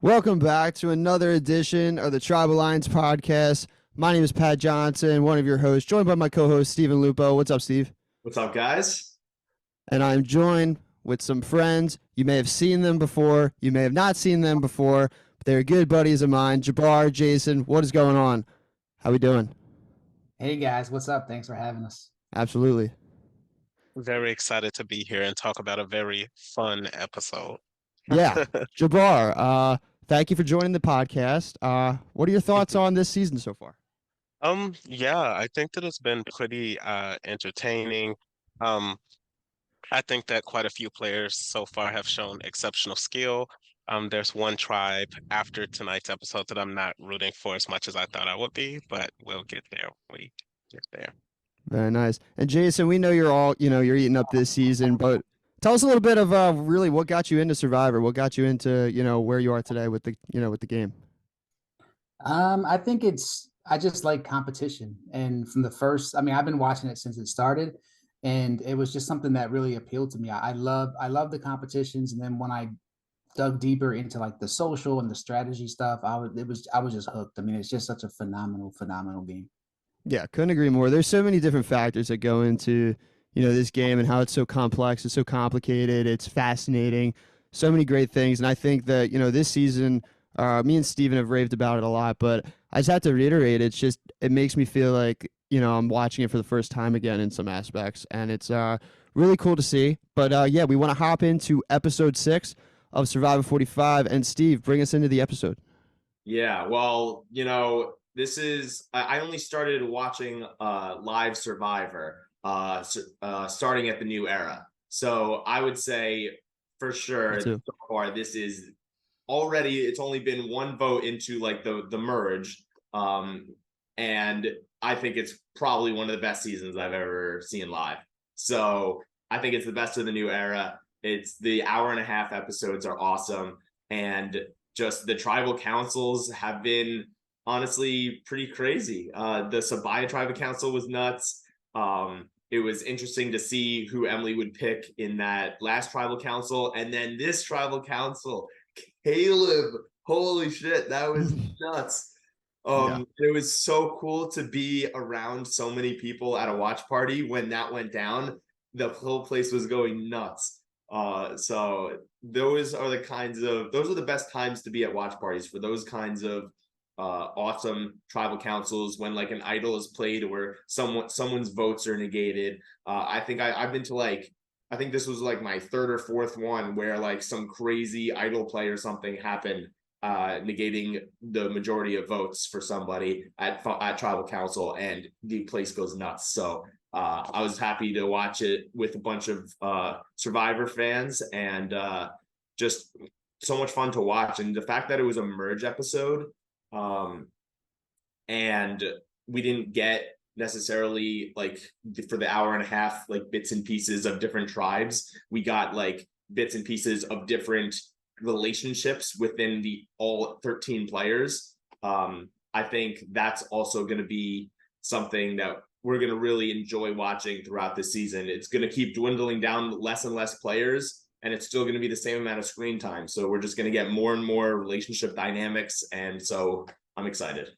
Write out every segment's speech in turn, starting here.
Welcome back to another edition of the Tribe Alliance podcast. My name is Pat Johnson, one of your hosts, joined by my co-host, Stephen Lupo. What's up, Steve? What's up, guys? And I'm joined with some friends. You may have seen them before. You may have not seen them before, but they're good buddies of mine. Jabbar, Jason, what is going on? How we doing? Hey, guys. What's up? Thanks for having us. Absolutely. Very excited to be here and talk about a very fun episode. Yeah. Jabbar, thank you for joining the podcast. What are your thoughts on this season so far? Yeah, I think that it's been pretty entertaining. I think that quite a few players so far have shown exceptional skill. There's one tribe after tonight's episode that I'm not rooting for as much as I thought I would be, but we'll get there. We get there. Very nice. And Jason, we know you're eating up this season, but tell us a little bit of really what got you into Survivor, what got you into, where you are today with the game. I think I just like competition. And from the first, I've been watching it since it started, and it was just something that really appealed to me. I love the competitions. And then when I dug deeper into like the social and the strategy stuff, I was just hooked. I mean, it's just such a phenomenal game. Yeah, couldn't agree more. There's so many different factors that go into, this game and how it's so complex, it's so complicated, it's fascinating, so many great things. And I think that, this season, me and Steven have raved about it a lot, but I just have to reiterate, it makes me feel like, I'm watching it for the first time again in some aspects. And it's really cool to see. But yeah, we want to hop into episode 6 of Survivor 45. And Steve, bring us into the episode. Yeah, well, I only started watching live Survivor starting at the new era. So I would say for sure so far this is already, it's only been one vote into like the merge. And I think it's probably one of the best seasons I've ever seen live. So I think it's the best of the new era. It's the hour-and-a-half episodes are awesome. And just the tribal councils have been honestly pretty crazy. The Sabaya tribal council was nuts. It was interesting to see who Emily would pick in that last tribal council. And then this tribal council, Caleb, holy shit, that was nuts. It was so cool to be around so many people at a watch party when that went down. The whole place was going nuts. So those are the best times to be at watch parties for those kinds of awesome tribal councils, when like an idol is played or someone's votes are negated. I think I've been to I think this was like my third or fourth one where like some crazy idol play or something happened, negating the majority of votes for somebody at tribal council, and the place goes nuts. So I was happy to watch it with a bunch of Survivor fans, and just so much fun to watch. And the fact that it was a merge episode, and we didn't get necessarily like for the hour-and-a-half like bits and pieces of different tribes. We got like bits and pieces of different relationships within all 13 players. I think that's also going to be something that we're going to really enjoy watching throughout the season. It's going to keep dwindling down, less and less players, and it's still going to be the same amount of screen time. So we're just going to get more and more relationship dynamics. And so I'm excited.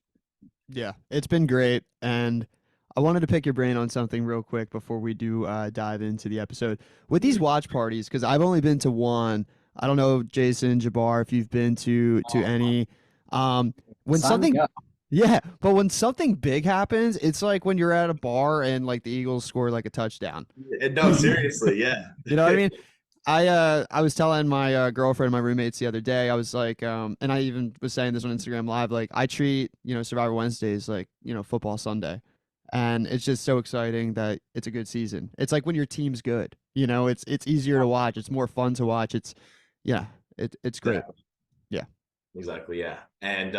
Yeah, it's been great. And I wanted to pick your brain on something real quick before we do dive into the episode. With these watch parties, because I've only been to one. I don't know, Jason, Jabbar, if you've been to any. When something, yeah, but when something big happens, it's like when you're at a bar and like the Eagles score like a touchdown. No, seriously, yeah. You know what I mean? I was telling my girlfriend, my roommates the other day, I was like, and I even was saying this on Instagram Live, like I treat, Survivor Wednesdays like, football Sunday. And it's just so exciting that it's a good season. It's like when your team's good, it's easier to watch. It's more fun to watch. It's great. Yeah. Exactly. Yeah. And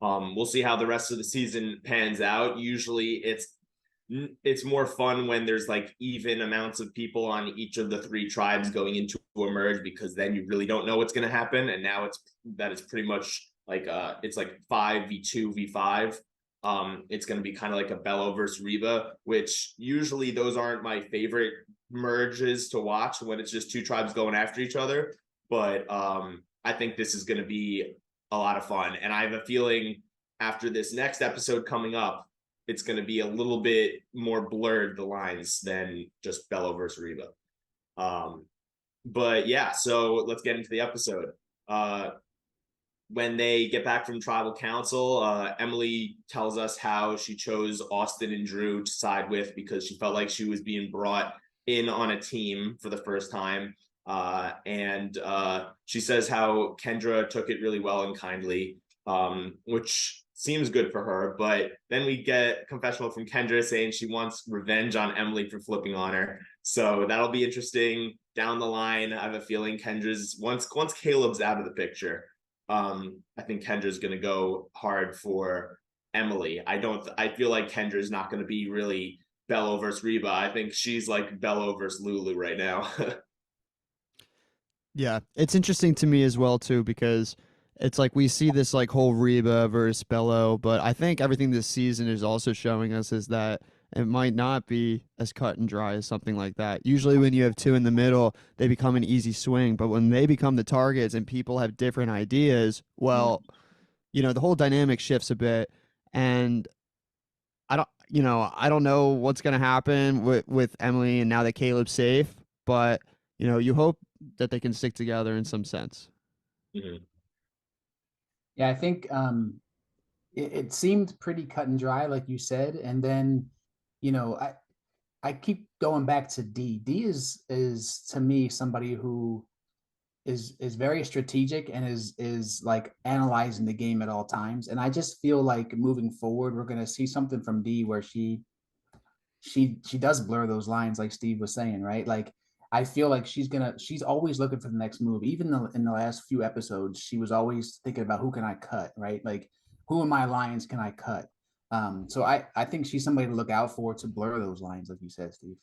we'll see how the rest of the season pans out. Usually it's more fun when there's like even amounts of people on each of the 3 tribes going into a merge, because then you really don't know what's going to happen. And now it's pretty much like it's like 5v2 v5. It's going to be kind of like a Bello versus Reba, which usually those aren't my favorite merges to watch when it's just 2 tribes going after each other. But I think this is going to be a lot of fun. And I have a feeling after this next episode coming up, it's going to be a little bit more blurred, the lines, than just Bello versus Reba. But yeah, so let's get into the episode. When they get back from tribal council, Emily tells us how she chose Austin and Drew to side with because she felt like she was being brought in on a team for the first time. And she says how Kendra took it really well and kindly, which seems good for her. But then we get a confessional from Kendra saying she wants revenge on Emily for flipping on her. So that'll be interesting down the line. I have a feeling Kendra's once Caleb's out of the picture. I think Kendra's going to go hard for Emily. I feel like Kendra's not going to be really Bello versus Reba. I think she's like Bello versus Lulu right now. Yeah, it's interesting to me as well too because it's like we see this like whole Reba versus Bello, but I think everything this season is also showing us is that it might not be as cut and dry as something like that. Usually when you have two in the middle, they become an easy swing, but when they become the targets and people have different ideas, well, you know, the whole dynamic shifts a bit and I don't know what's going to happen with Emily and now that Caleb's safe, but you hope that they can stick together in some sense. Mhm. Yeah, I think it seemed pretty cut and dry, like you said, and then you know I keep going back to D. D is to me somebody who is very strategic and is like analyzing the game at all times. And I just feel like moving forward, we're gonna see something from D where she does blur those lines, like Steve was saying, right? Like I feel like she's always looking for the next move. Even in the last few episodes, she was always thinking about who can I cut, right? Like who in my lines can I cut? So I think she's somebody to look out for to blur those lines, like you said, Steve.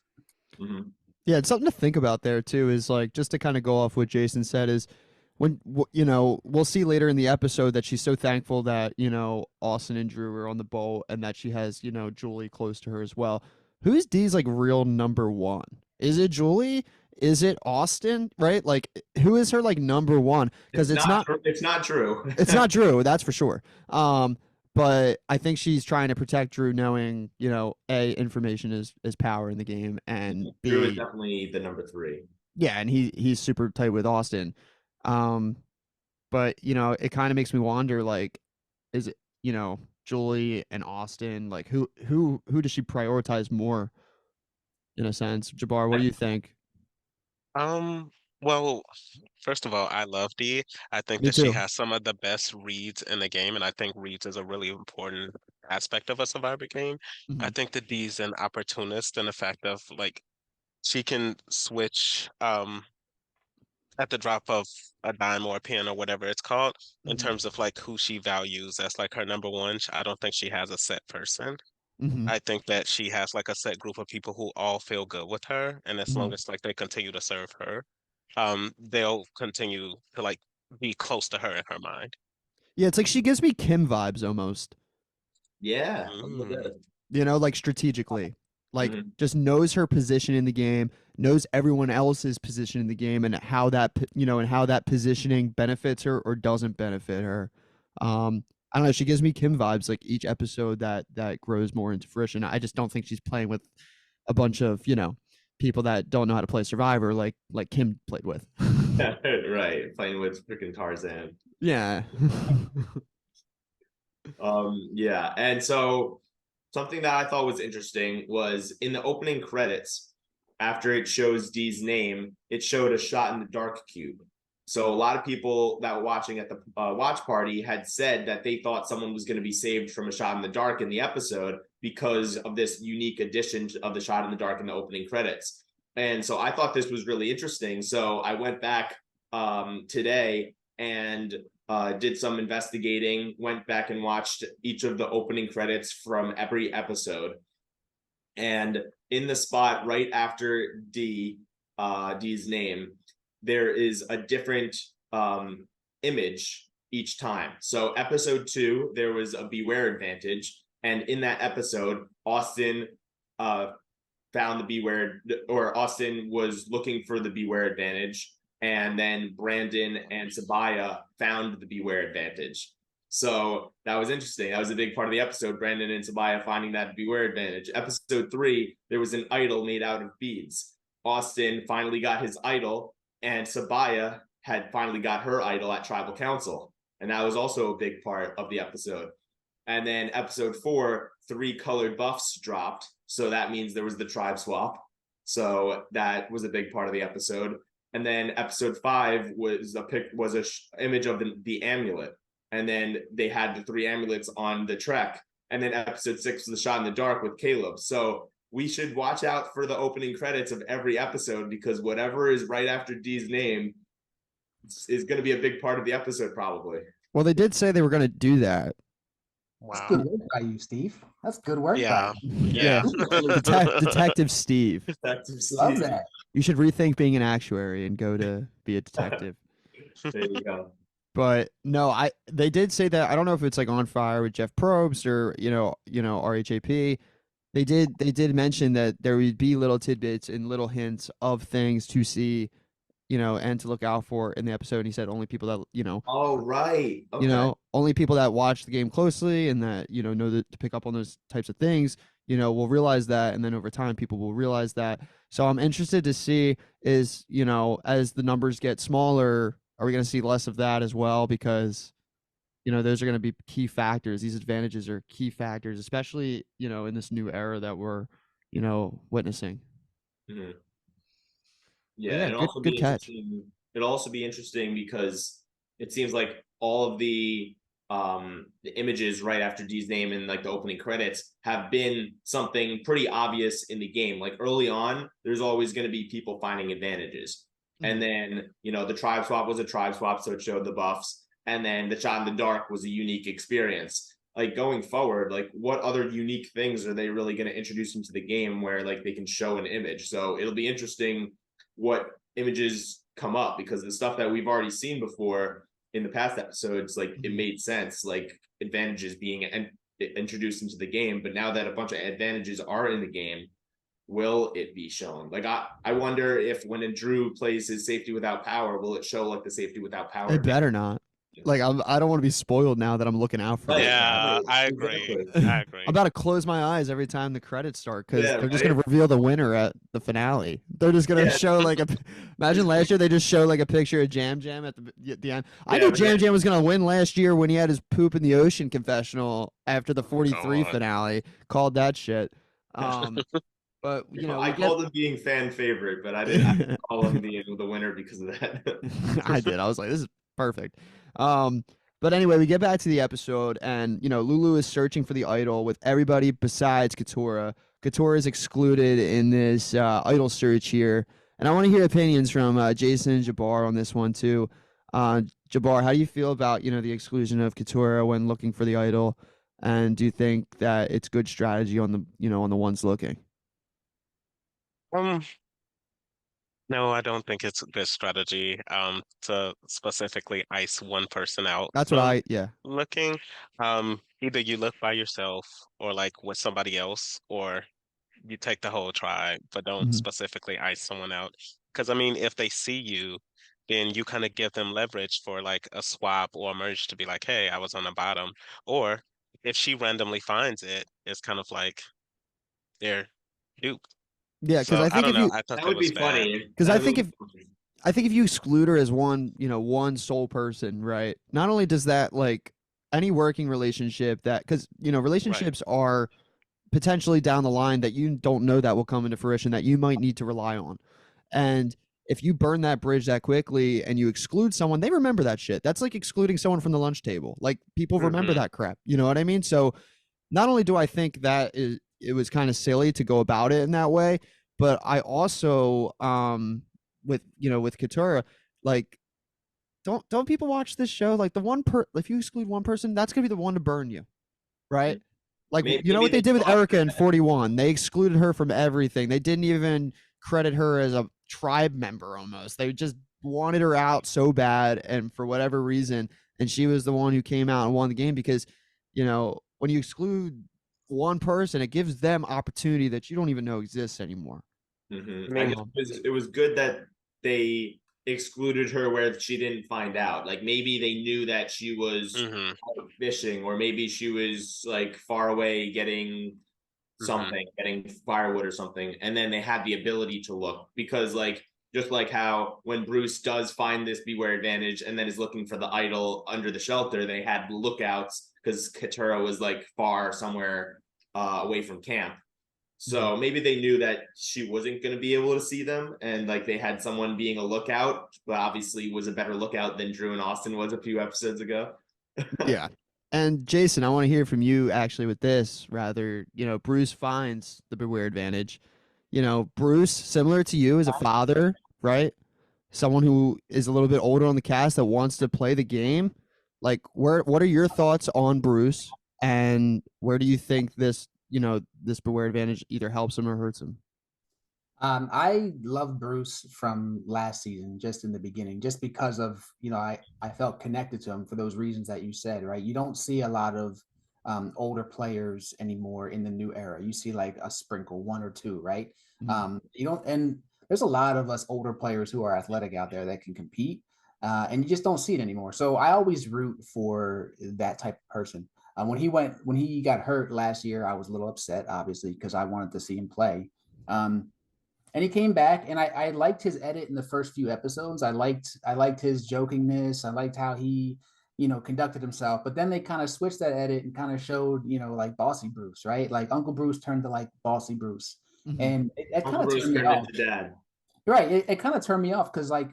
Mm-hmm. Yeah, it's something to think about there too. Is like just to kind of go off what Jason said is when we'll see later in the episode that she's so thankful that Austin and Drew are on the boat and that she has Julie close to her as well. Who's Dee's like real number one? Is it Julie? Is it Austin? Right? Like who is her like number one? Because it's not It's not true. it's not Drew, that's for sure. But I think she's trying to protect Drew, knowing A, information is power in the game, and Drew is B, definitely the number 3. yeah, and he's super tight with Austin. Um, but it kind of makes me wonder, like, is it Julie and Austin, like who does she prioritize more in a sense? Jabbar, what do you think? Um, well, first of all, I love Dee. I think Me that she too. has some of the best reads in the game, and I think reads is a really important aspect of a Survivor game. I Hmm. think that Dee's an opportunist in the fact of like she can switch at the drop of a dime or a pin or whatever it's called in Hmm. terms of like who she values as like her number one. I don't think she has a set person. Hmm. I think that she has like a set group of people who all feel good with her, and as Hmm. long as like they continue to serve her, they'll continue to like be close to her in her mind. Yeah, it's like she gives me Kim vibes almost. Yeah, a little Mm. bit. Like strategically, like Mhm. just knows her position in the game, knows everyone else's position in the game, and how that positioning benefits her or doesn't benefit her. I don't know. She gives me Kim vibes. Like each episode that grows more into fruition. I just don't think she's playing with a bunch of people that don't know how to play Survivor, like Kim played with. Right, playing with freaking Tarzan. Yeah. Yeah, and so something that I thought was interesting was in the opening credits, after it shows Dee's name, it showed a shot in the dark cube. So a lot of people that were watching at the watch party had said that they thought someone was going to be saved from a shot in the dark in the episode because of this unique addition of the shot in the dark in the opening credits. And so I thought this was really interesting. So I went back today and did some investigating, went back and watched each of the opening credits from every episode. And in the spot right after D's name, there is a different image each time. So episode 2, there was a beware advantage. And in that episode, Austin found the beware, or Austin was looking for the beware advantage. and then Brandon and Sabaya found the Beware advantage. So that was interesting. That was a big part of the episode. Brandon and Sabaya finding that Beware advantage. Episode 3, there was an idol made out of beads. Austin finally got his idol, and Sabaya had finally got her idol at Tribal Council. And that was also a big part of the episode. And then episode 4, 3 colored buffs dropped. So that means there was the tribe swap. So that was a big part of the episode. And then episode 5 was a image of the amulet. And then they had the 3 amulets on the trek. And then episode 6 was the shot in the dark with Caleb. So we should watch out for the opening credits of every episode, because whatever is right after Dee's name is going to be a big part of the episode, probably. Well, they did say they were going to do that. That's Wow. good work by you, Steve. That's good work Yeah. by you. Yeah. Detective Steve. Love that. You should rethink being an actuary and go to be a detective. There you go. But no, they did say that. I don't know if it's like on fire with Jeff Probst or RHAP. They did mention that there would be little tidbits and little hints of things to see, and to look out for in the episode. And he said only people that Oh, right. Okay. only people that watch the game closely and that know that to pick up on those types of things, will realize that, and then over time people will realize that. So I'm interested to see is as the numbers get smaller, are we going to see less of that as well? Because those are going to be key factors. These advantages are key factors, especially in this new era that we're witnessing. Mm-hmm. Yeah, good catch. It'll also be interesting because it seems like all of the images right after Dee's name and like the opening credits have been something pretty obvious in the game. Like early on, there's always going to be people finding advantages. And then, the tribe swap was a tribe swap, so it showed the buffs. And then the shot in the dark was a unique experience. Like going forward, like what other unique things are they really going to introduce into the game where like they can show an image? So it'll be interesting what images come up, because the stuff that we've already seen before in the past episodes, like it made sense, like advantages being introduced into the game. But now that a bunch of advantages are in the game, will it be shown? Like I wonder if when Drew plays his safety without power, will it show like the safety without power? It better not. Like I don't want to be spoiled now that I'm looking out for it. Yeah, I agree. I agree. I'm about to close my eyes every time the credits start, because Yeah, they're just right? gonna reveal the winner at the finale. They're just gonna show like imagine last year they just showed like a picture of Jam Jam at the end. I knew Jam Jam was gonna win last year when he had his poop in the ocean confessional after the 43 finale. Called that shit. But I called him being fan favorite, but I didn't call him the winner because of that. I did. I was like, this is perfect. But anyway, we get back to the episode, and Lulu is searching for the idol with everybody besides Katurah. Katurah is excluded in this idol search here, and I want to hear opinions from Jason and Jabbar on this one too. Jabbar, how do you feel about the exclusion of Katurah when looking for the idol, and do you think that it's good strategy on the on the ones looking? No, I don't think it's a good strategy to specifically ice one person out. That's what looking. Either you look by yourself or like with somebody else, or you take the whole tribe, but don't specifically ice someone out. Because I mean, if they see you, then you kind of give them leverage for like a swap or a merge to be like, hey, I was on the bottom. Or if she randomly finds it, it's kind of like they're duped. Yeah, because So, I think don't if know. you I thought That that would was be bad. funny. because I think if you exclude her as one sole person, right? Not only does that like any working relationship that because relationships are potentially down the line that you don't know that will come into fruition that you might need to rely on, and if you burn that bridge that quickly and you exclude someone, they remember that shit. That's like excluding someone from the lunch table. Like people remember that crap. You know what I mean? So not only do I think that it was kind of silly to go about it in that way, but I also with Katurah, like don't people watch this show? Like if you exclude one person, that's gonna be the one to burn you, right? Like Maybe what they they did with thought Erica in 41? They excluded her from everything. They didn't even credit her as a tribe member almost. They just wanted her out so bad, and for whatever reason, and she was the one who came out and won the game because, when you exclude one person, it gives them opportunity that you don't even know exists anymore. I mean, guess it was good that they excluded her where she didn't find out. Like maybe they knew that she was Mm-hmm. out fishing, or maybe she was like far away getting Mm-hmm. something, getting firewood or something, and then they had the ability to look, because like just like how when Bruce does find this beware advantage and then is looking for the idol under the shelter, they had lookouts because Katura was like far somewhere away from camp. Mhm. So maybe they knew that she wasn't going to be able to see them, and like they had someone being a lookout, but obviously was a better lookout than Drew and Austin was a few episodes ago. Yeah. And Jason, I want to hear from you actually with this. Rather, Bruce finds the beware advantage. Bruce, similar to you, is a father, right? Someone who is a little bit older on the cast that wants to play the game. Like, what are your thoughts on Bruce, and where do you think this beware advantage either helps him or hurts him? I love Bruce from last season, just in the beginning, just because of, I felt connected to him for those reasons that you said, right? You don't see a lot of older players anymore in the new era. You see like a sprinkle, one or two, right? Mhm. You don't, and there's a lot of us older players who are athletic out there that can compete, and you just don't see it anymore. So I always root for that type of person. When he got hurt last year, I was a little upset, obviously, because I wanted to see him play. Um, and he came back, and I liked his edit in the first few episodes. I liked his jokingness. I liked how he conducted himself. But then they kind of switched that edit and kind of showed like bossy Bruce, right? Like Uncle Bruce turned to like bossy Bruce, Mhm. and it kind Uncle of Bruce turned me turned off. into dad. Right. It kind of turned me off because I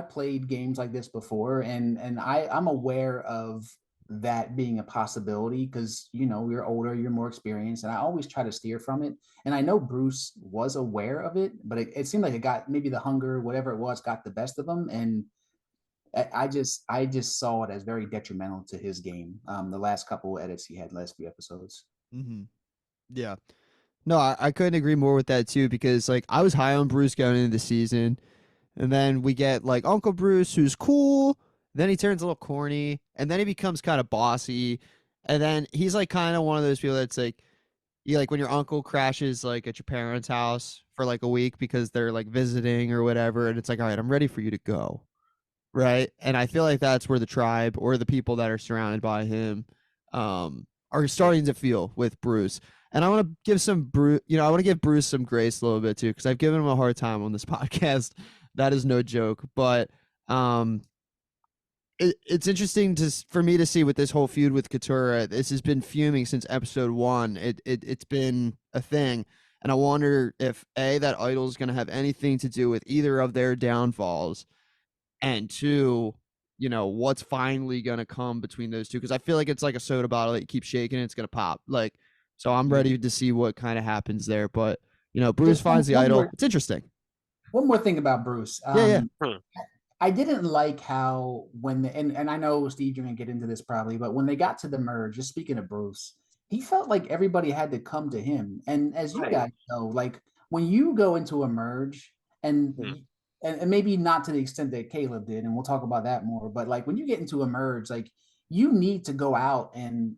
played games like this before, and I'm aware of that being a possibility because you're older, you're more experienced, and I always try to steer from it. And I know Bruce was aware of it, but it seemed like it got maybe the hunger, whatever it was, got the best of him. And I just saw it as very detrimental to his game. The last couple edits he had, last few episodes. Mhm. Yeah. No, I couldn't agree more with that too because like I was high on Bruce going into the season, and then we get like Uncle Bruce who's cool, then he turns a little corny, and then he becomes kind of bossy, and then he's like kind of one of those people that's like you like when your uncle crashes like at your parents' house for like a week because they're like visiting or whatever, and it's like, all right, I'm ready for you to go. Right. And I feel like that's where the tribe or the people that are surrounded by him are starting to feel with Bruce. And I want to give some Bruce, I want to give Bruce some grace a little bit too, because I've given him a hard time on this podcast. That is no joke. But um it's interesting for me to see with this whole feud with Katura. This has been fuming since episode one. It's been a thing. And I wonder if that idol is going to have anything to do with either of their downfalls, and two, what's finally gonna come between those two? Because I feel like it's like a soda bottle that you keep shaking and it's gonna pop. Like, so I'm Mhm. ready to see what kind of happens there. But Bruce Just finds the idol. It's interesting. one more thing about Bruce. Yeah, yeah. Hmm. I didn't like how and I know Steve, you're gonna get into this probably, but when they got to the merge, just speaking of Bruce, he felt like everybody had to come to him. And as you Right. guys know, like when you go into a merge and Hmm. and maybe not to the extent that Caleb did, and we'll talk about that more, but like when you get into a merge, like you need to go out and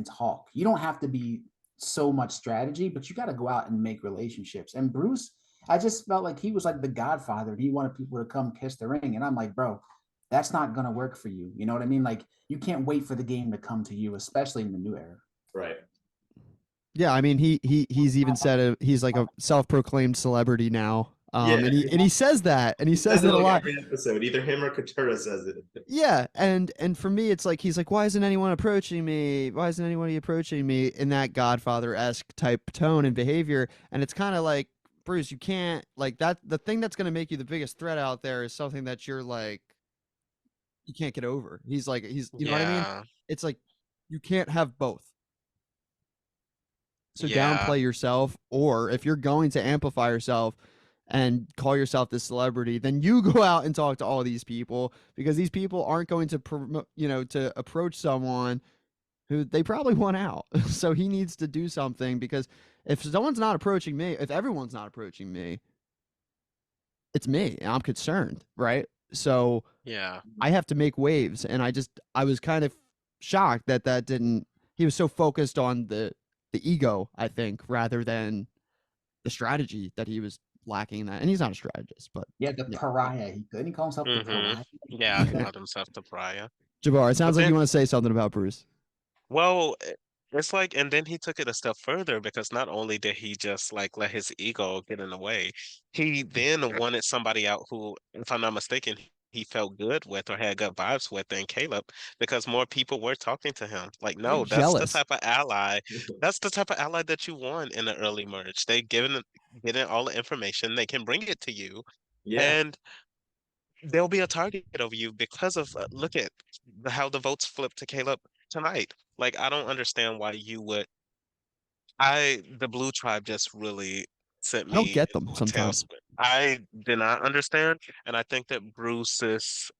talk. You don't have to be so much strategy, but you got to go out and make relationships. And Bruce, I just felt like he was like the godfather. He wanted people to come kiss the ring. And I'm like, bro, that's not going to work for you. You know what I mean? Like, you can't wait for the game to come to you, especially in the new era. Right. Yeah, I mean he's even said he's like a self-proclaimed celebrity now. Yeah. And he says that, and he He says says it it a like lot. every episode. Either him or Katura says it. Yeah, and for me, it's like he's like, why isn't anyone approaching me? Why isn't anybody approaching me in that Godfather-esque type tone and behavior? And it's kind of like, Bruce, you can't like that. The thing that's going to make you the biggest threat out there is something that you're like you can't get over. He's like you know what I mean? Yeah. It's like you can't have both. So Yeah. downplay yourself, or if you're going to amplify yourself and call yourself this celebrity, then you go out and talk to all these people because these people aren't going to promote, to approach someone who they probably want out. So he needs to do something because if someone's not approaching me, if everyone's not approaching me, it's me. And I'm concerned, right? So Yeah. I have to make waves, and I was kind of shocked that didn't. He was so focused on the ego, I think, rather than the strategy that he was lacking in that. And he's not a strategist, but Yeah, the pariah. He couldn't call himself the pariah. Yeah, he called himself the pariah. Jabbar, it sounds But like you then, want to say something about Bruce. well, it's like, and then he took it a step further because not only did he just like let his ego get in the way, he then wanted somebody out who, if I'm not mistaken, he felt good with or had good vibes with than Caleb because more people were talking to him. Like, You're no, jealous. that's the type of ally that you want in the early merge. They getting all the information, they can bring it to you, Yeah. and there'll be a target of you because of look at how the votes flipped to Caleb tonight. Like, I don't understand why you would. The Blue Tribe just really sent I don't me get them into a sometimes. tailspin. I did not understand, and I think that Bruce is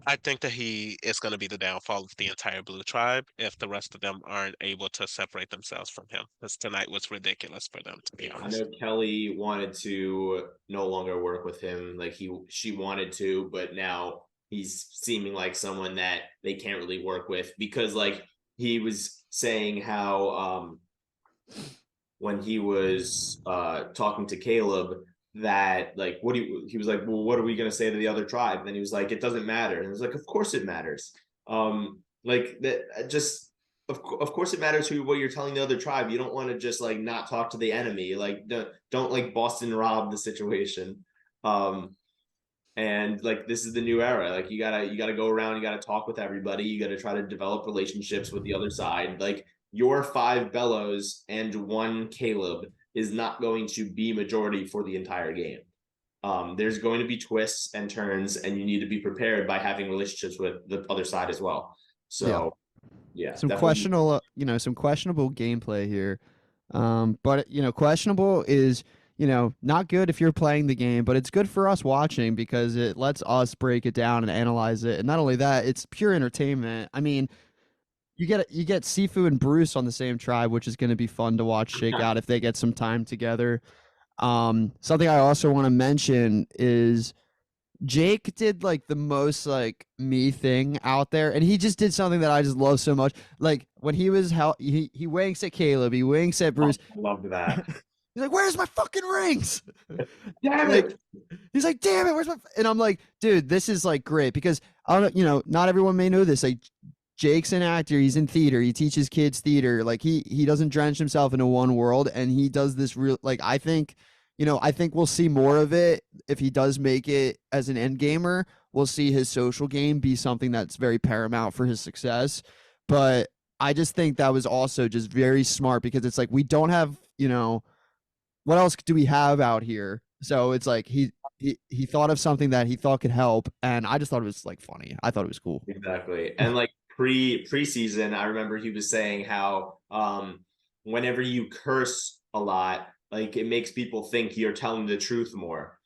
I think that he is going to be the downfall of the entire Blue Tribe if the rest of them aren't able to separate themselves from him. Because tonight was ridiculous for them, to be I honest. know Kelly wanted to no longer work with him. Like she wanted to, but now he's seeming like someone that they can't really work with because like he was saying how when he was talking to Caleb that like he was like, well, what are we gonna say to the other tribe? And then he was like, it doesn't matter. And it was like, of course it matters. Like that just of course it matters who what you're telling the other tribe. You don't want to just like not talk to the enemy. Like don't like Boston Rob the situation. And like this is the new era. Like you gotta go around, you gotta talk with everybody, you gotta try to develop relationships with the other side. Like your 5 Bellows and 1 Caleb is not going to be majority for the entire game. There's going to be twists and turns, and you need to be prepared by having relationships with the other side as well. Yeah. So yeah, Some definitely. questionable, some questionable gameplay here. But questionable is, not good if you're playing the game, but it's good for us watching because it lets us break it down and analyze it. And not only that, it's pure entertainment. I mean, you get Sifu and Bruce on the same tribe, which is going to be fun to watch shake out if they get some time together. Something I also want to mention is Jake did like the most like me thing out there, and he just did something that I just love so much. Like when he was he winks at Caleb, he winks at Bruce. I loved that. He's like, "Where's my fucking rings?" Damn Like it. he's like, "Damn it, where's my?" And I'm like, "Dude, this is like great because I don't, not everyone may know this. Like Jake's an actor. He's in theater. He teaches kids theater. Like he doesn't drench himself into one world, and he does this real. Like I think we'll see more of it if he does make it as an end gamer. We'll see his social game be something that's very paramount for his success. But I just think that was also just very smart because it's like we don't have what else do we have out here? So it's like he thought of something that he thought could help, and I just thought it was like funny. I thought it was cool. Exactly. And like preseason, I remember he was saying how whenever you curse a lot, like it makes people think you're telling the truth more.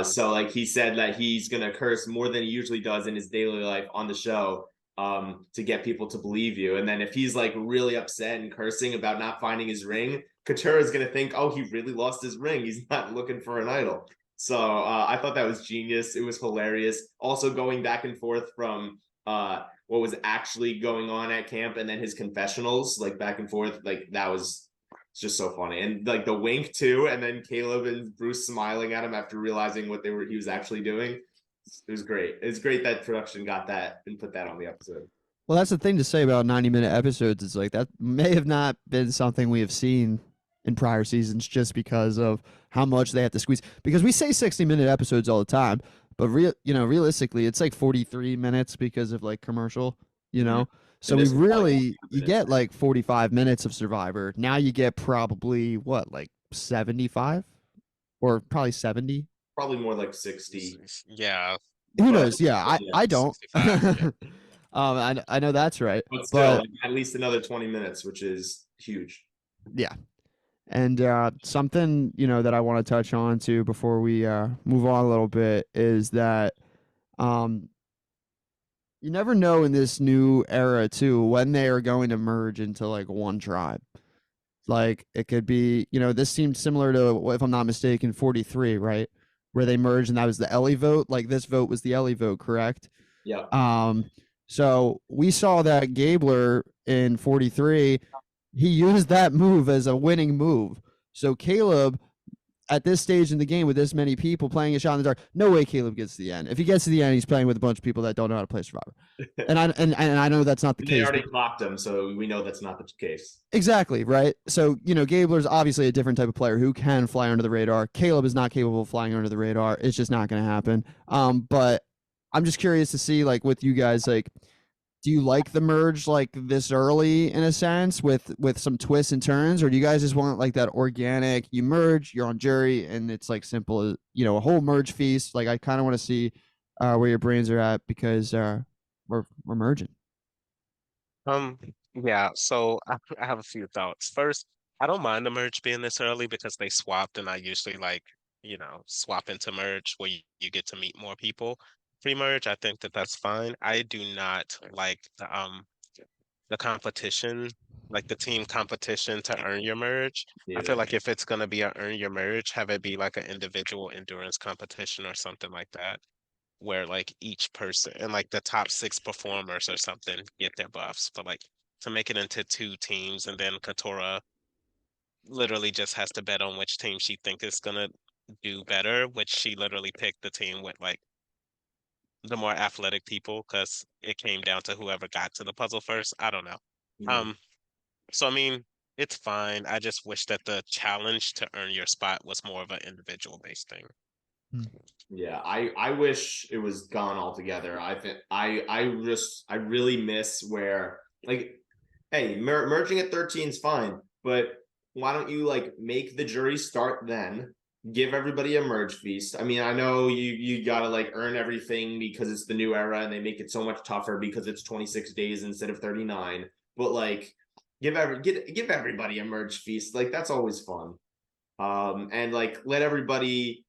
So like he said that he's gonna curse more than he usually does in his daily life on the show to get people to believe you. And then if he's like really upset and cursing about not finding his ring, Katura is gonna think, oh, he really lost his ring. He's not looking for an idol. So I thought that was genius. It was hilarious. Also going back and forth from what was actually going on at camp and then his confessionals, like back and forth, like that was just so funny. And like the wink too, and then Caleb and Bruce smiling at him after realizing what he was actually doing. It was great. It's great that production got that and put that on the episode. Well, that's the thing to say about 90-minute episodes. Is like that may have not been something we have seen in prior seasons just because of how much they have to squeeze. Because we say 60-minute episodes all the time, but realistically, it's like 43 minutes because of like commercial, you Mhm. know. So And we this is probably really you 100 get minutes. like 45 minutes of Survivor. Now you get probably what like 75 or probably 70. Probably more like 60, Yeah, Who but knows? Yeah, I yeah, I don't. 65. Yeah. I know that's right, but still, but like, at least another 20 minutes, which is huge. yeah. And something that I want to touch on too before we move on a little bit is that um, you never know in this new era too when they are going to merge into like one tribe. Like it could be, this seemed similar to, if I'm not mistaken, 43, right? Where they merged and that was the Ellie vote. Like this vote was the Ellie vote, correct? Yeah. Um, so we saw that Gabler in 43, he used that move as a winning move. So Caleb at this stage in the game with this many people playing a shot in the dark, no way Caleb gets to the end. If he gets to the end, he's playing with a bunch of people that don't know how to play Survivor. And I know that's not the They case. already clocked him, so we know that's not the case. Exactly, right? So, Gabler's obviously a different type of player who can fly under the radar. Caleb is not capable of flying under the radar. It's just not going to happen. But I'm just curious to see, like, with you guys, like, do you like the merge like this early in a sense with some twists and turns, or do you guys just want like that organic, you merge, you're on jury, and it's like simple as, a whole merge feast? Like, I kind of want to see where your brains are at, because we're merging. Yeah, so I have a few thoughts. First, I don't mind the merge being this early because they swapped, and I usually like, swap into merge where you get to meet more people pre-merge. I think that that's fine. I do not like the competition, like the team competition to earn your merge. I feel like if it's gonna be a earn your merge, have it be like an individual endurance competition or something like that, where like each person and like the top 6 performers or something get their buffs. But like to make it into 2 teams, and then Katora literally just has to bet on which team she thinks is gonna do better, which she literally picked the team with like the more athletic people because it came down to whoever got to the puzzle first. I don't know. Um, so I mean, it's fine. I just wish that the challenge to earn your spot was more of an individual based thing. Yeah, I wish it was gone altogether. I think I really miss where, like, hey, merging at 13 is fine, but why don't you like make the jury start then? Give everybody a merge feast. I mean, I know you gotta like earn everything because it's the new era and they make it so much tougher because it's 26 days instead of 39. But like, give everybody a merge feast. Like, that's always fun. And like let everybody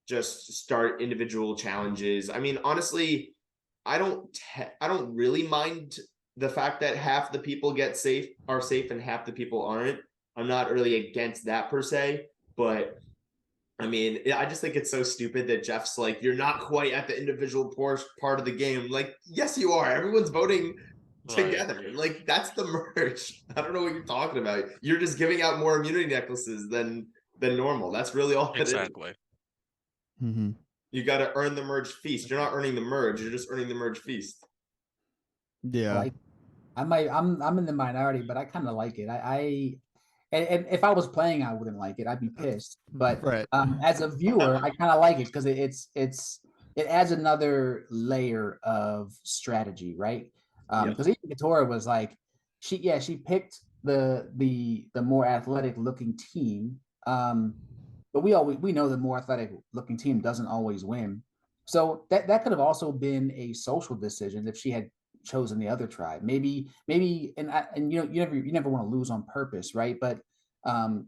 just start individual challenges. I mean, honestly, I don't really mind the fact that half the people are safe and half the people aren't. I'm not really against that per se, but I mean, I just think it's so stupid that Jeff's like, you're not quite at the individual part of the game. Like, yes, you are. Everyone's voting together. Right. Like, that's the merge. I don't know what you're talking about. You're just giving out more immunity necklaces than normal. That's really all it is. Exactly. Mm-hmm. You got to earn the merge feast. You're not earning the merge. You're just earning the merge feast. Yeah. Like, I'm in the minority, but I kind of like it. And if I was playing, I wouldn't like it. I'd be pissed. But Right. as a viewer, I kind of like it because it adds another layer of strategy, right? Because even Katora was like, she picked the more athletic looking team. But we know the more athletic looking team doesn't always win. So that could have also been a social decision if she had chosen the other tribe. Maybe and you never want to lose on purpose, right? But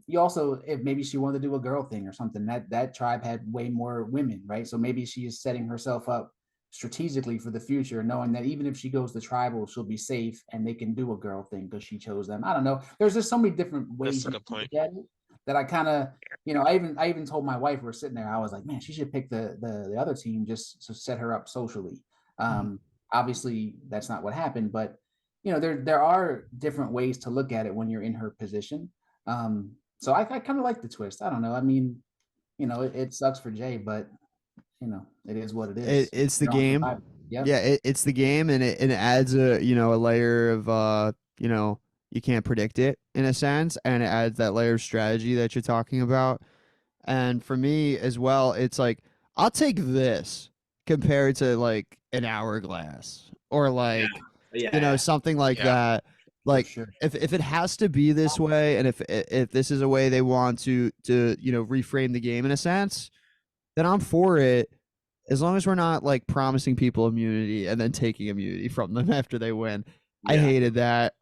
you also, if maybe she wanted to do a girl thing or something, that tribe had way more women, right? So maybe she is setting herself up strategically for the future, knowing that even if she goes to tribal, she'll be safe and they can do a girl thing because she chose them. I don't know. There's just so many different ways That's a good point. that I kind of, I even told my wife, we were sitting there, I was like, man, she should pick the other team just to set her up socially. Obviously that's not what happened, but there are different ways to look at it when you're in her position. So I kind of like the twist. I don't know. I mean, it sucks for Jay, but it is what it is. It's the game. Yep. Yeah, it's the game, and it adds a layer of you can't predict it in a sense, and it adds that layer of strategy that you're talking about. And for me as well, it's like, I'll take this compared to like an hourglass or like something like that. Like, sure. if it has to be this way, and if this is a way they want to reframe the game in a sense, then I'm for it, as long as we're not like promising people immunity and then taking immunity from them after they win. I hated that.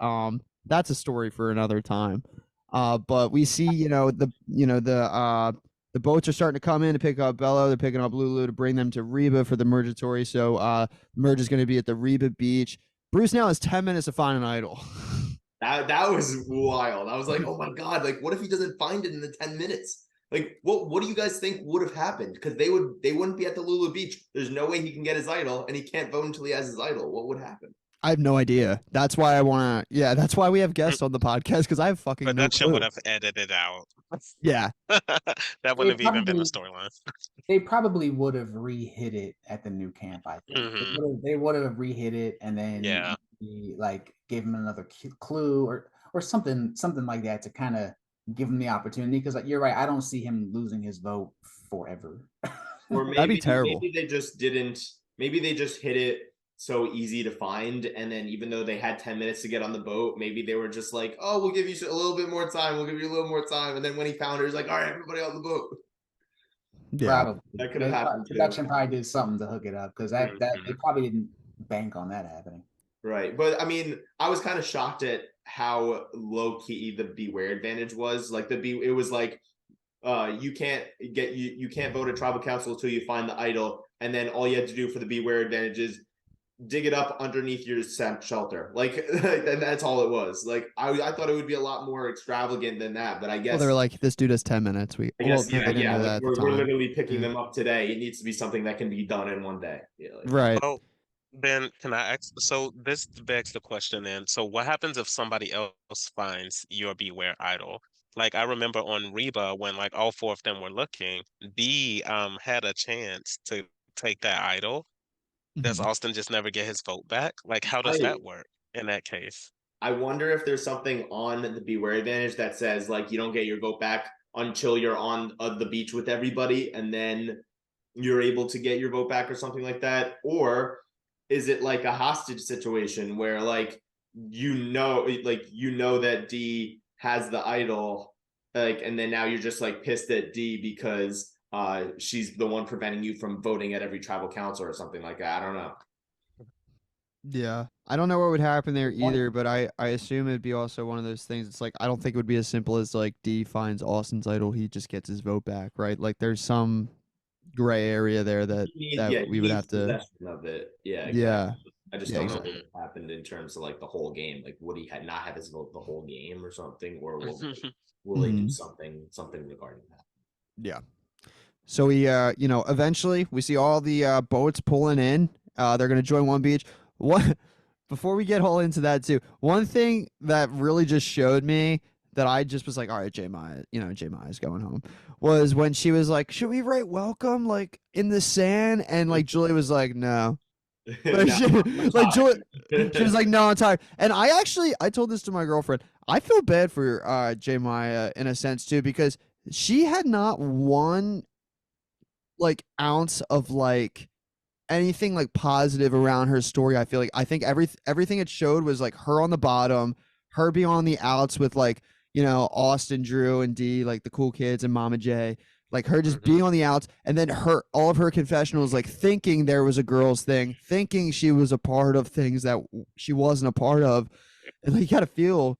That's a story for another time. But we see, the boats are starting to come in to pick up Bello. They're picking up Lulu to bring them to Reba for the mergatory. So merge is going to be at the Reba beach. Bruce now has 10 minutes to find an idol. That was wild. I was like, oh my God, like, what if he doesn't find it in the 10 minutes? Like, what do you guys think would have happened? Because they wouldn't be at the Lulu Beach. There's no way he can get his idol, and he can't vote until he has his idol. What would happen? I have no idea. That's why I want to. Yeah, that's why we have guests on the podcast because I have fucking no Production clue. would have edited out. Yeah, That They wouldn't have even been the probably storyline. they probably would have re-hit it at the new camp. I think Hmm. they would have re-hit it and then Yeah. like gave him another clue or something like that to kind of give him the opportunity. Because like you're right, I don't see him losing his vote forever. Or that'd be maybe terrible. they just didn't. Maybe they just hit it so easy to find, and then even though they had 10 minutes to get on the boat, maybe they were just like, "Oh, we'll give you a little bit more time. We'll give you a little more time." And then when he found her, he's like, "All right, everybody on the boat." Yeah, Probably. That could have happened too. Production probably did something to hook it up because that Hmm. they probably didn't bank on that happening. Right. But I mean, I was kind of shocked at how low key the Beware advantage was. Like it was like you can't vote at tribal council until you find the idol, and then all you had to do for the Beware advantage is dig it up underneath your shelter. Like and that's all it was. Like I thought it would be a lot more extravagant than that, but I well, guess they were like, this dude has 10 minutes. Well, no, yeah, they didn't yeah. know Like that at the we're time. literally picking Yeah. them up today. It needs to be something that can be done in one day. Yeah, like, Right. Well, then can I ask? So this begs the question then. So what happens if somebody else finds your Beware idol? Like I remember on Reba when like all four of them were looking, B had a chance to take that idol. Does Mhm. Austin just never get his vote back? Like how does I that work in that case? I wonder if there's something on the Beware advantage that says like you don't get your vote back until you're on the beach with everybody, and then you're able to get your vote back or something like that. Or is it like a hostage situation where like you know that D has the idol, like, and then now you're just like pissed at D because she's the one preventing you from voting at every tribal council or something like that. I don't know. Yeah. I don't know what would happen there Point. either, but I assume it'd be also one of those things. It's like I don't think it would be as simple as like D finds Austin's idol, he just gets his vote back, right? Like there's some gray area there that Yeah, he we would needs have to. possession of it. Yeah, Yeah. exactly. I just Yeah, don't know what exactly. Mhm. happened in terms of like the whole game. Like, would he not have his vote the whole game or something, or will they do Hmm. something regarding that? Yeah. So we, eventually we see all the boats pulling in. They're gonna join one beach. What? Before we get all into that too, one thing that really just showed me that I just was like, all right, J Maya's going home, was when she was like, should we write welcome like in the sand? And like Julie was like, no. Like, No, I'm like Julie, she was tired. like, no, I'm tired. And I told this to my girlfriend. I feel bad for J Maya in a sense too because she had not one like ounce of like anything like positive around her story. I think everything it showed was like her on the bottom, her being on the outs with like, Austin, Drew, and D, like the cool kids and Mama J. Like her just being Mhm. on the outs, and then all of her confessionals, like thinking there was a girls thing, thinking she was a part of things that she wasn't a part of, and like you gotta feel,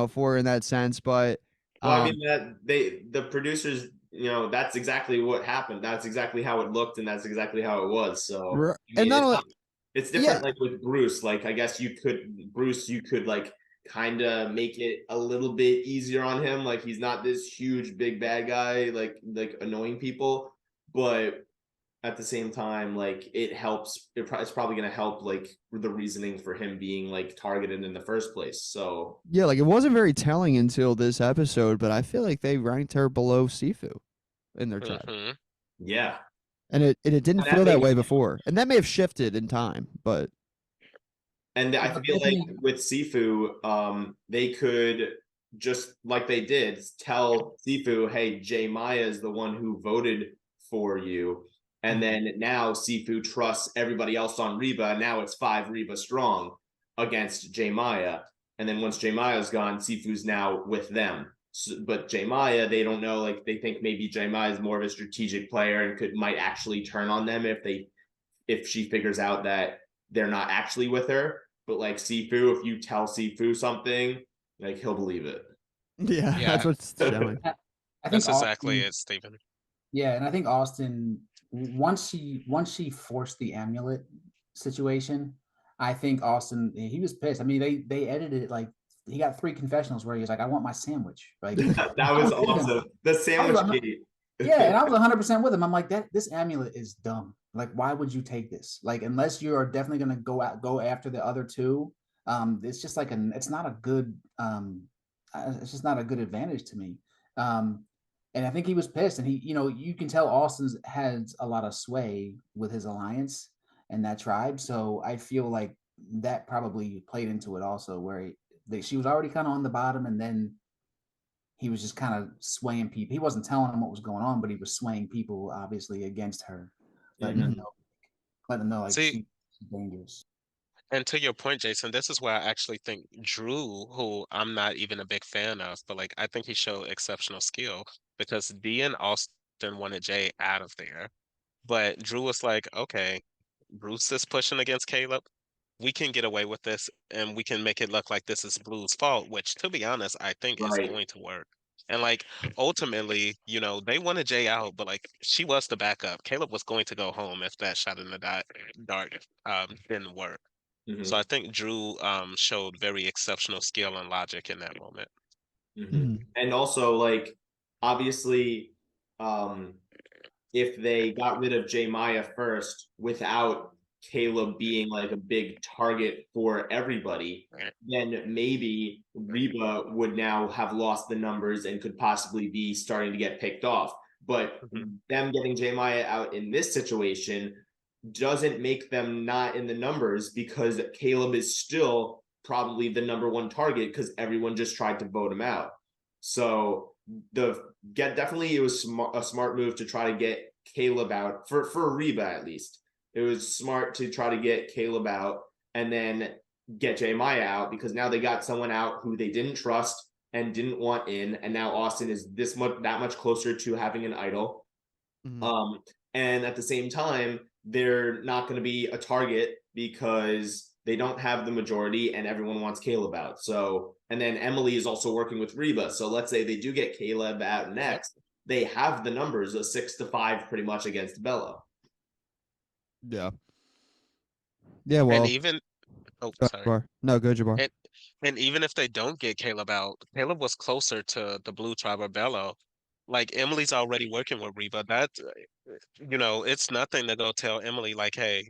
for her in that sense. But Well, I mean um, that the producers, that's exactly what happened. That's exactly how it looked, and that's exactly how it was. So I and mean, not only, it's yeah, different like with Bruce. Like I guess you could like kind of make it a little bit easier on him. Like he's not this huge big bad guy like annoying people, but at the same time, like it helps. It's probably going to help like the reasoning for him being like targeted in the first place. So yeah, like it wasn't very telling until this episode, but I feel like they ranked her below Sifu in their tribe. Mhm. yeah, And it didn't and that feel that makes way before. And that may have shifted in time, but And I Well, feel like Anthony, with Sifu, they could just like they did tell Sifu, "Hey, Jay Maya is the one who voted for you," and then now Sifu trusts everybody else on Reba. Now it's 5 Reba strong against Jay Maya, and then once Jay Maya's gone, Sifu's now with them. So, but Jay Maya, they don't know. Like they think maybe Jay Maya is more of a strategic player and might actually turn on them if she figures out that they're not actually with her. But like Sifu, if you tell Sifu something, like he'll believe it. yeah, that's Yeah, what's showing. I think that's exactly Austin, it, Stephen. yeah, and I think Austin once she forced the amulet situation, I think Austin he was pissed. I mean, they edited it like he got 3 confessionals where he was like, "I want my sandwich." Like That I was was thinking, awesome. The I was sandwich like, gate. Yeah, and I was 100% with him. I'm like, this amulet is dumb. Like, why would you take this? Like, unless you are definitely gonna go after the other two, it's just like it's not a good it's just not a good advantage to me. Um, and I think he was pissed, and you can tell Austin's has a lot of sway with his alliance and that tribe. So I feel like that probably played into it also, where she was already kind of on the bottom, and then he was just kind of swaying people. He wasn't telling them what was going on, but he was swaying people obviously against her, letting Mhm. them know, like See, she's dangerous. and to your point, Jason, this is where I actually think Drew, who I'm not even a big fan of, but like I think he showed exceptional skill because Dee and Austin wanted Jay out of there. But Drew was like, okay, Bruce is pushing against Caleb. We can get away with this and we can make it look like this is Blue's fault, which to be honest, I think is Right. going to work. And like ultimately, they wanted Jay out, but like she was the backup. Caleb was going to go home if that shot in the dark didn't work. So I Mhm. think Drew showed very exceptional skill and logic in that moment. Mhm. Mhm. And also, like, obviously, um, if they got rid of J Maya first without Caleb being like a big target for everybody, then maybe Reba would now have lost the numbers and could possibly be starting to get picked off. But Mhm. them getting J Maya out in this situation doesn't make them not in the numbers because Caleb is still probably the number one target because everyone just tried to vote him out. So definitely it was a smart move to try to get Caleb out for Reba at least. It was smart to try to get Caleb out and then get J Maya out because now they got someone out who they didn't trust and didn't want in, and now Austin is that much closer to having an idol. Mhm. Um, and at the same time, they're not going to be a target because they don't have the majority and everyone wants Caleb out. So, and then Emily is also working with Reba. So let's say they do get Caleb out Yep. next, they have the numbers of 6-5 pretty much against Bella. Yeah. Yeah. And Well, even go sorry. Jabbar. No, go Jabbar. And even if they don't get Caleb out, Caleb was closer to the Blue Tribe or Bello. Like Emily's already working with Reba. It's nothing to go tell Emily like, hey,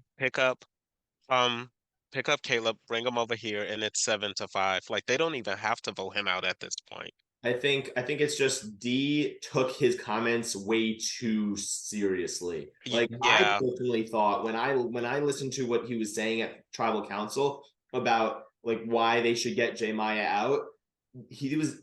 um, pick up Caleb, bring him over here, and it's 7-5. Like they don't even have to vote him out at this point. I think it's just D took his comments way too seriously. Like I Yeah, personally thought when I listened to what he was saying at tribal council about like why they should get J Maya out,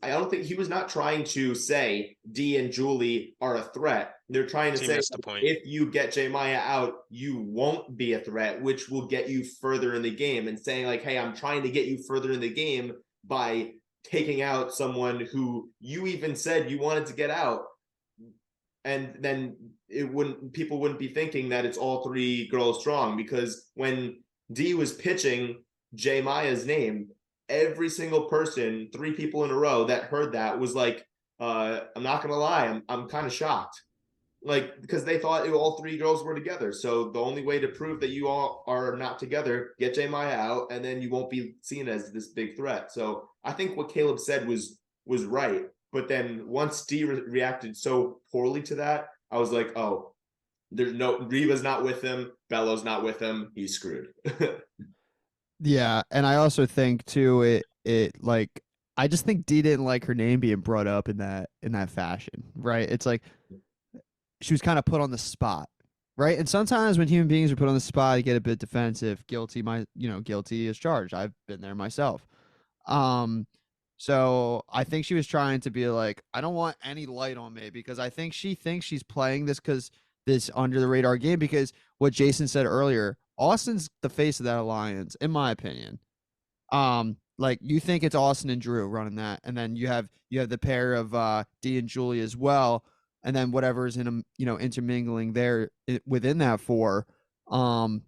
I don't think he was not trying to say D and Julie are a threat. They're trying to she say missed the point. if you get J Maya out, you won't be a threat, which will get you further in the game. And saying like, hey, I'm trying to get you further in the game by taking out someone who you even said you wanted to get out, and then people wouldn't be thinking that it's all three girls strong, because when D was pitching J Maya's name, every single person, three people in a row that heard that was like, I'm not gonna lie, I'm kind of shocked, like because they thought all three girls were together. So the only way to prove that you all are not together, get J Maya out, and then you won't be seen as this big threat. So I think what Caleb said was right. But then once D reacted so poorly to that, I was like, oh, there's no Reva's not with him, Bello's not with him, he's screwed. Yeah, and I also think too it like I just think Dee didn't like her name being brought up in that fashion, right? It's like she was kind of put on the spot, right? And sometimes when human beings are put on the spot, they get a bit defensive, guilty as charged. I've been there myself. Um, so I think she was trying to be like, I don't want any light on me because I think she thinks she's playing this under the radar game because what Jason said earlier, Austin's the face of that alliance, in my opinion. Like you think it's Austin and Drew running that, and then you have the pair of D and Julie as well, and then whatever is in them, intermingling there within that four. Um,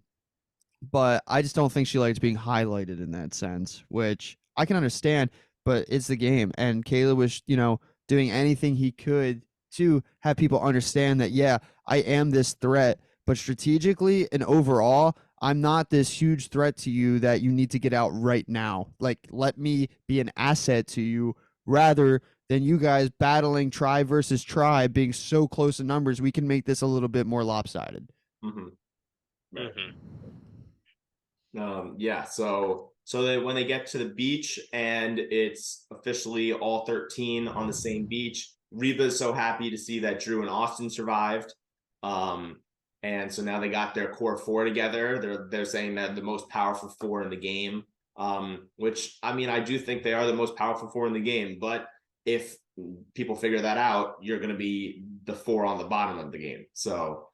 but I just don't think she likes being highlighted in that sense, which I can understand, but it's the game. And Caleb was, doing anything he could to have people understand that, yeah, I am this threat, but strategically and overall, I'm not this huge threat to you that you need to get out right now. Like, let me be an asset to you rather than you guys battling tribe versus tribe, being so close in numbers. We can make this a little bit more lopsided. Mm-hmm. Right. Mm-hmm. Yeah. So that when they get to the beach and it's officially all 13 on the same beach, Reva's so happy to see that Drew and Austin survived. And so now they got their core four together. They're saying that the most powerful four in the game. Which I mean, I do think they are the most powerful four in the game, but if people figure that out, you're going to be the four on the bottom of the game. So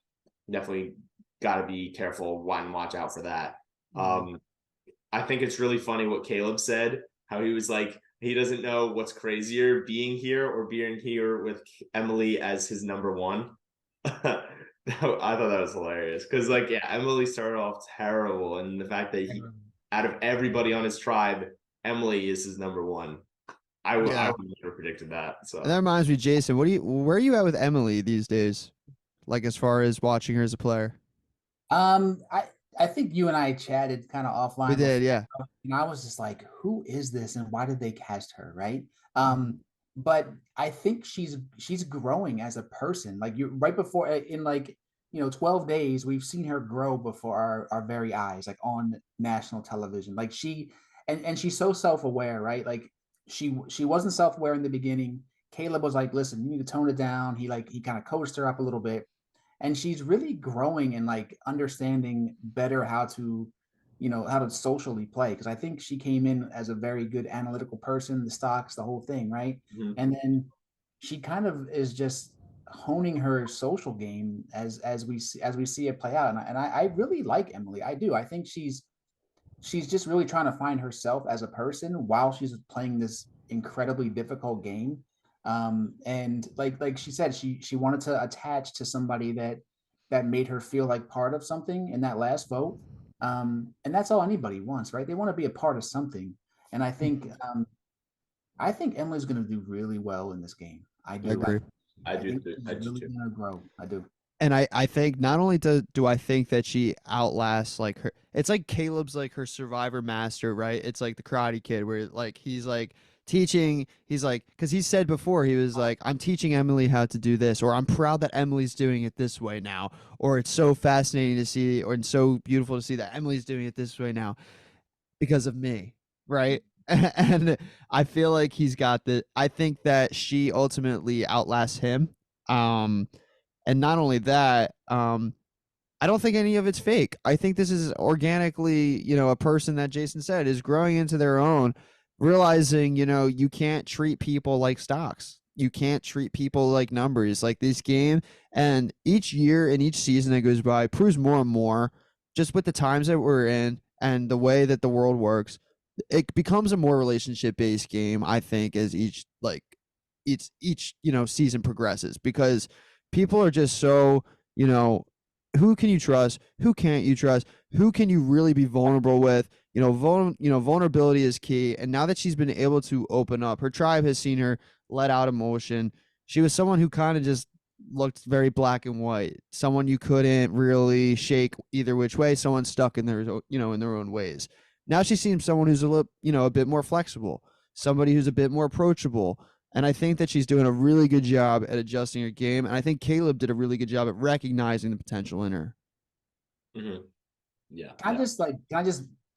definitely got to be careful and watch out for that. I think it's really funny what Caleb said, how he was like, he doesn't know what's crazier, being here or being here with Emily as his number one. I thought that was hilarious because, like, yeah, Emily started off terrible, and the fact that out of everybody on his tribe, Emily is his number one. I would have never predicted that. So And that reminds me, Jason, where are you at with Emily these days? Like as far as watching her as a player? I think you and I chatted kind of offline We did, before, yeah. and I was just like, who is this and why did they cast her, right? Mm-hmm. But I think she's growing as a person. Like you right before in like 12 days, we've seen her grow before our very eyes, like on national television. Like and she's so self-aware, right? Like she wasn't self-aware in the beginning. Caleb was like, listen, you need to tone it down. He kind of coached her up a little bit, and she's really growing and like understanding better how to how to socially play, because I think she came in as a very good analytical person, the stocks, the whole thing, right? mm-hmm. And then she kind of is just honing her social game as we see it play out, and I really like Emily. I do. I think she's just really trying to find herself as a person while she's playing this incredibly difficult game. And like she said, she wanted to attach to somebody that made her feel like part of something in that last vote. And that's all anybody wants, right? They want to be a part of something. And I think Emily's going to do really well in this game. I I do. agree. I I do. think she's I do really too. going to grow. I do. And I think not only do I think that she outlasts like her, it's like Caleb's like her survivor master, right? It's like the Karate Kid where like he's like teaching, he's like, because he said before, he was like, I'm teaching Emily how to do this, or I'm proud that Emily's doing it this way now, or it's so fascinating to see, or it's so beautiful to see that Emily's doing it this way now because of me, right? And I feel like he's got the, I think that she ultimately outlasts him. And not only that, I don't think any of it's fake. I think this is organically, a person that Jason said is growing into their own, realizing, you can't treat people like stocks. You can't treat people like numbers. Like this game, and each year and each season that goes by proves more and more, just with the times that we're in and the way that the world works, it becomes a more relationship based game, I think, as each season progresses, because people are just so, who can you trust? Who can't you trust? Who can you really be vulnerable with? Vulnerability is key. And now that she's been able to open up, her tribe has seen her let out emotion. She was someone who kind of just looked very black and white, someone you couldn't really shake either which way, someone stuck in their, in their own ways. Now she seems someone who's a little, a bit more flexible, somebody who's a bit more approachable. And I think that she's doing a really good job at adjusting her game. And I think Caleb did a really good job at recognizing the potential in her. Mm-hmm. Yeah. Can I just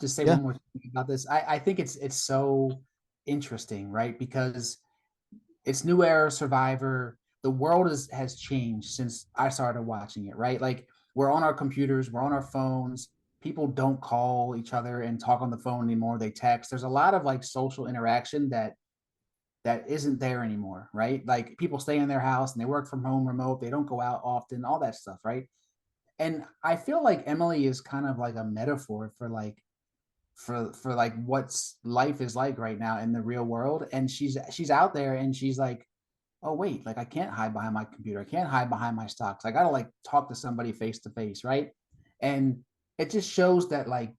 say Yeah. one more thing about this? I think it's so interesting, right? Because it's New Era Survivor. The world has changed since I started watching it, right? Like we're on our computers, we're on our phones. People don't call each other and talk on the phone anymore. They text. There's a lot of like social interaction that isn't there anymore, right? Like people stay in their house and they work from home remote. They don't go out often, all that stuff, right? And I feel like Emily is kind of like a metaphor for like for like what's life is like right now in the real world. And she's out there and she's like, oh wait, like I can't hide behind my computer. I can't hide behind my stocks. I gotta like talk to somebody face to face, right? And it just shows that like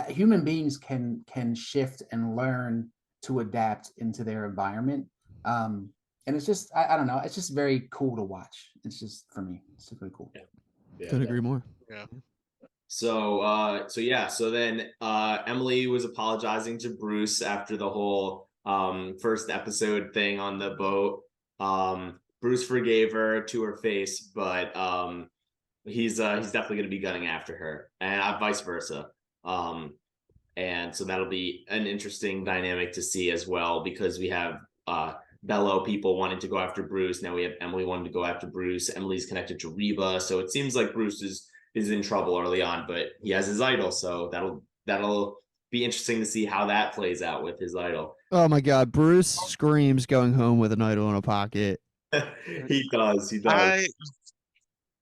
human beings can shift and learn to adapt into their environment. And it's just I don't know, it's just very cool to watch. It's just for me, it's just really cool. Couldn't agree more. Yeah. So then Emily was apologizing to Bruce after the whole first episode thing on the boat. Bruce forgave her to her face, but he's definitely going to be gunning after her, and vice versa. Um, and so that'll be an interesting dynamic to see as well, because we have Bello people wanting to go after Bruce. Now we have Emily wanting to go after Bruce. Emily's connected to Reba, so it seems like Bruce is in trouble early on, but he has his idol, so that'll be interesting to see how that plays out with his idol. Oh my God, Bruce screams going home with an idol in a pocket. He does, he does.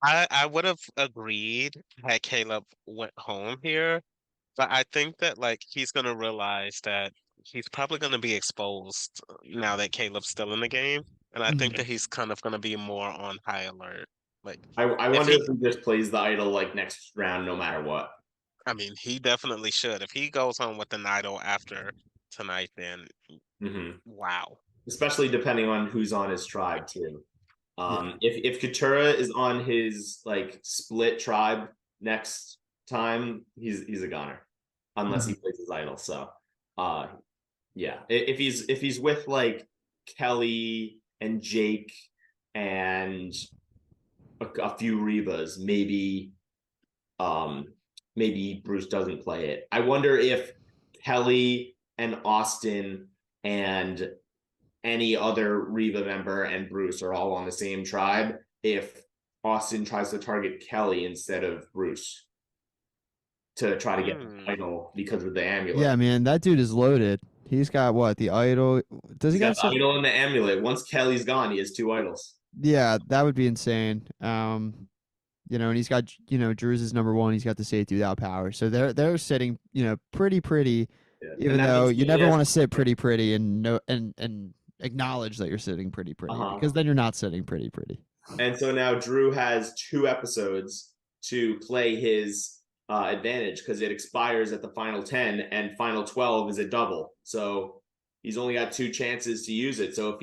I I would have agreed had Caleb went home here, but I think that like he's gonna realize that he's probably gonna be exposed now that Caleb's still in the game, and I think Mhm. that he's kind of gonna be more on high alert. Like I if wonder he, if he just plays the idol like next round, no matter what. I mean, he definitely should. If he goes home with an idol after tonight, then Hmm. wow. Especially depending on who's on his tribe too. Yeah. If Katura is on his like split tribe next time, he's a goner, unless he Mhm. plays his idol. So, uh, yeah, if he's with like Kelly and Jake and a few Rebas, um maybe Bruce doesn't play it. I wonder if Kelly and Austin and any other Reba member and Bruce are all on the same tribe, if Austin tries to target Kelly instead of Bruce to try to get the Hmm. idol because of the Yeah, amulet. man, that dude is loaded. He's got what? The idol. Does he He's got got the some? idol and the amulet. Once Kelly's gone, he has two idols. Yeah, that would be insane. And he's got, Drew's is number one. He's got the safety without power. So they're sitting, pretty, Yeah. And even that though means you he only never has want to sit pretty and no and acknowledge that you're sitting pretty uh-huh. because then you're not sitting pretty. And so now Drew has 2 episodes to play his advantage, because it expires at the final 10 and final 12 is a double. So he's only got 2 chances to use it. So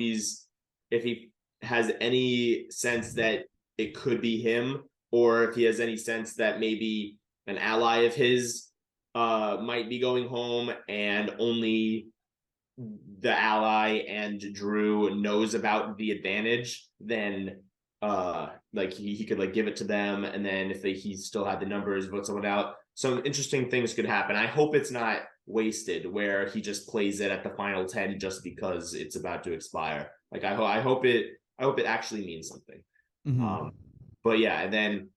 if he has any sense that it could be him, or if he has any sense that maybe an ally of his might be going home and only the ally and Drew knows about the advantage, then like he could like give it to them, and then if he still had the numbers, vote someone out. Some interesting things could happen. I hope it's not wasted where he just plays it at the final 10 just because it's about to expire. Like I hope it actually means something. Mm-hmm. Um but yeah, and then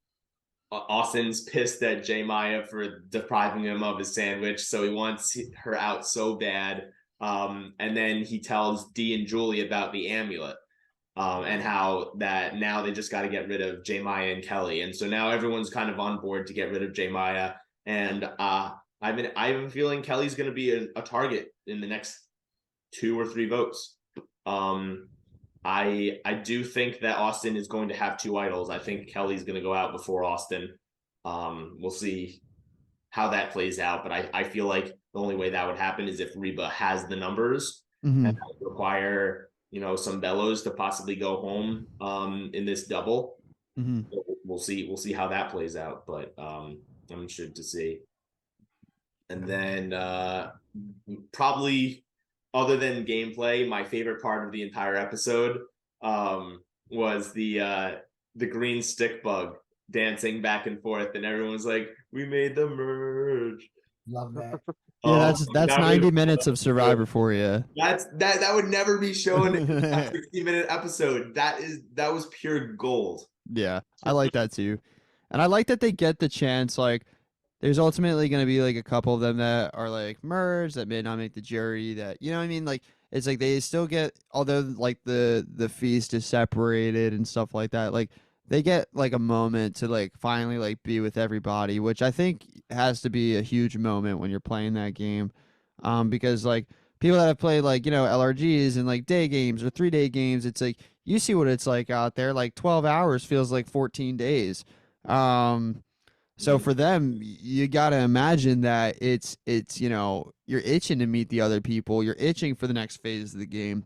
Austin's pissed at J Maya for depriving him of his sandwich, so he wants her out so bad. And then he tells Dee and Julie about the amulet, and how that now they just got to get rid of J Maya and Kelly, and so now everyone's kind of on board to get rid of J Maya. And I have a feeling Kelly's going to be a target in the next 2 or 3 votes. Um, I do think that Austin is going to have 2 idols. I think Kelly's going to go out before Austin. We'll see how that plays out, but I feel like the only way that would happen is if Reba has the numbers, and Mm-hmm. that would require some bellows to possibly go home in this double. Mm-hmm. We'll see how that plays out, but I'm interested to see. And then probably other than gameplay, my favorite part of the entire episode was the green stick bug dancing back and forth, and everyone's like, "We made the merge." Love that. Yeah, Oh, that's that was 90 minutes so of Survivor good. for you. That would never be shown in a 60-minute episode. That was pure gold. Yeah, I like that too. And I like that they get the chance, like, there's ultimately going to be like a couple of them that are like merged that may not make the jury that, you know what I mean? Like, it's like they still get, although like the feast is separated and stuff like that, like they get like a moment to like finally like be with everybody, which I think has to be a huge moment when you're playing that game. Because like people that have played like, LRGs and like day games or 3-day games, it's like, you see what it's like out there. Like 12 hours feels like 14 days. So Mhm. for them, you got to imagine that you're itching to meet the other people. You're itching for the next phase of the game.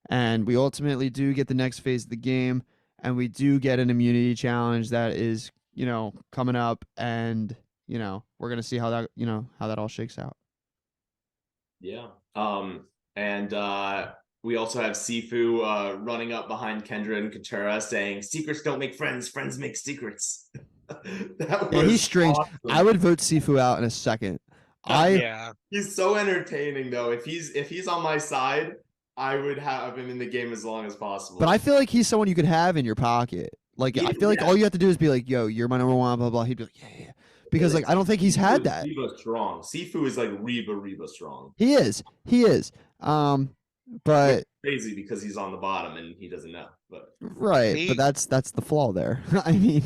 And we ultimately do get the next phase of the game, and we do get an immunity challenge that is, coming up, and we're going to see how that all shakes out. Yeah. And we also have Sifu running up behind Kendra and Katura saying, "Secrets don't make friends, friends make secrets." That Yeah, he's was strange. I awesome. would vote Sifu out in a second. I Yeah, He's so entertaining though. If he's on my side, I would have him in the game as long as possible. But I feel like he's someone you could have in your pocket. Like I feel like Yeah. all you have to do is be like, "Yo, you're my number one." Blah blah. He'd be like, "Yeah, yeah." Because like I don't think he's Sifu had is that. Reba strong. Sifu is like Reba strong. He is. He is. Which But is crazy because he's on the bottom and he doesn't know. But right. But he that's the flaw there. I mean,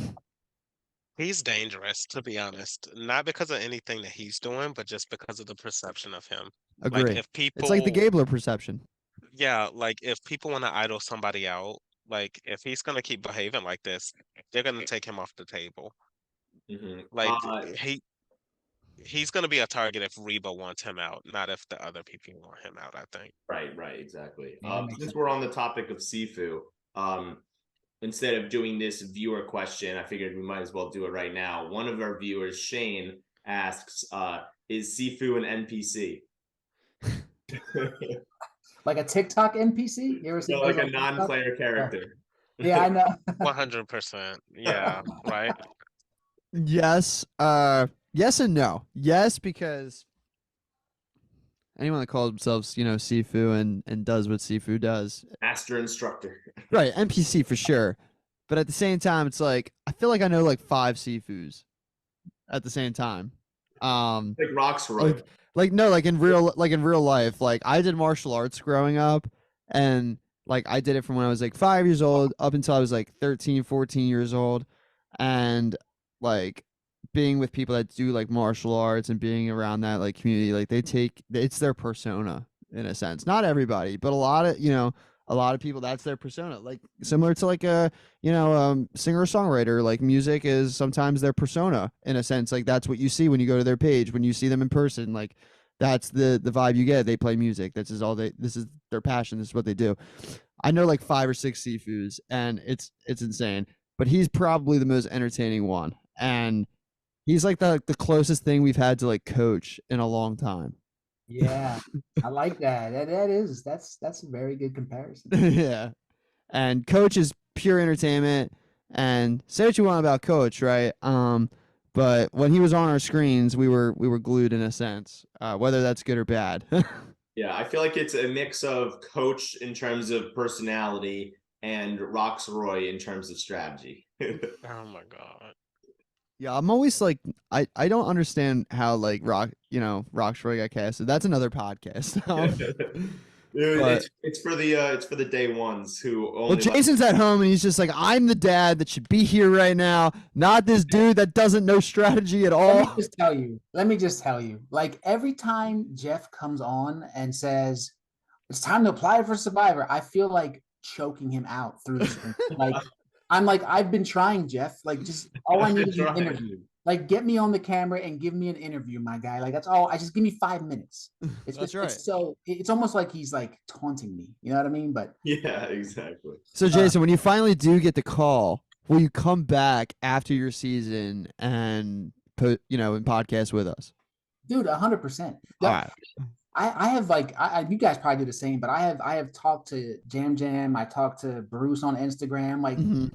he's dangerous, to be honest. Not because of anything that he's doing, but just because of the perception of him. Like agree. if It's like the people, Gabler perception. yeah, like if people want to idle somebody out, like if he's gonna keep behaving like this, they're gonna take him off the table. mhm. Like he's gonna be a target if Reba wants him out, not if the other people want him out, I think. Right, exactly. Yeah, that makes Since sense. we're on the topic of Sifu, um, instead of doing this viewer question, I figured we might as well do it right now. One of our viewers, Shane, asks, "Is Sifu an NPC?" Like a TikTok NPC? You ever see So those like a on TikTok? non-player Oh, character. yeah, I know. 100%. Yeah, right. Yes. Yes and no. Yes, because anyone that calls themselves, Sifu and does what Sifu does, Master instructor. right? NPC for sure. But at the same time, it's like I feel like I know like five Sifus at the same time. Um, Like Roxroy. like no, like in real life. Like I did martial arts growing up, and like I did it from when I was like 5 years old up until I was like 13, 14 years old, and like being with people that do like martial arts and being around that like community, like it's their persona in a sense. Not everybody, but a lot of people that's their persona. Like similar to like a singer or songwriter. Like music is sometimes their persona in a sense. Like that's what you see when you go to their page, when you see them in person. Like that's the vibe you get. They play music. This is their passion. This is what they do. I know like five or six Sifus, and it's insane. But he's probably the most entertaining one, and he's like the closest thing we've had to like coach in a long time. Yeah, I like that. That's a very good comparison. Yeah. And coach is pure entertainment, and say what you want about coach, right? But when he was on our screens, we were glued in a sense, whether that's good or bad. Yeah, I feel like it's a mix of coach in terms of personality and Roxroy in terms of strategy. Oh my God. Yeah, I'm always like I don't understand how like Rockshroy got casted. That's another podcast. But It's for the day ones who well, only like Jason's at home and he's just like, I'm the dad that should be here right now, not this dude that doesn't know strategy at all. Let me just tell you, like every time Jeff comes on and says, it's time to apply for Survivor, I feel like choking him out through the screen. Like, I've been trying, Jeff. Like, just all I need is an interview. Like, get me on the camera and give me an interview, my guy. Like, that's all. I just give me 5 minutes. That's right. It's almost like he's like taunting me. You know what I mean? But Yeah, exactly. So Jason, when you finally do get the call, will you come back after your season and put and podcast with us? dude, 100%. All right. I have like you guys probably do the same, but I have talked to Jam Jam. I talked to Bruce on Instagram. Mhm.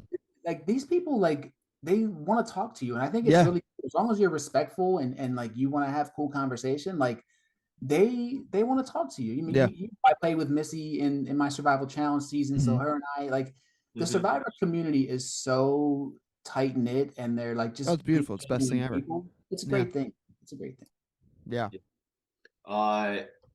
Like these people, like they want to talk to you, and I think it's Yeah. really, as long as you're respectful and like you want to have cool conversation, like they want to talk to you. Yeah. I played with Missy in my survival challenge season, so Mhm. her and I, like, the Mhm. Survivor community is so tight knit, and they're like Oh, just it's beautiful. It's the best thing genuine ever. people. It's a Yeah. great thing. It's a great thing. Yeah.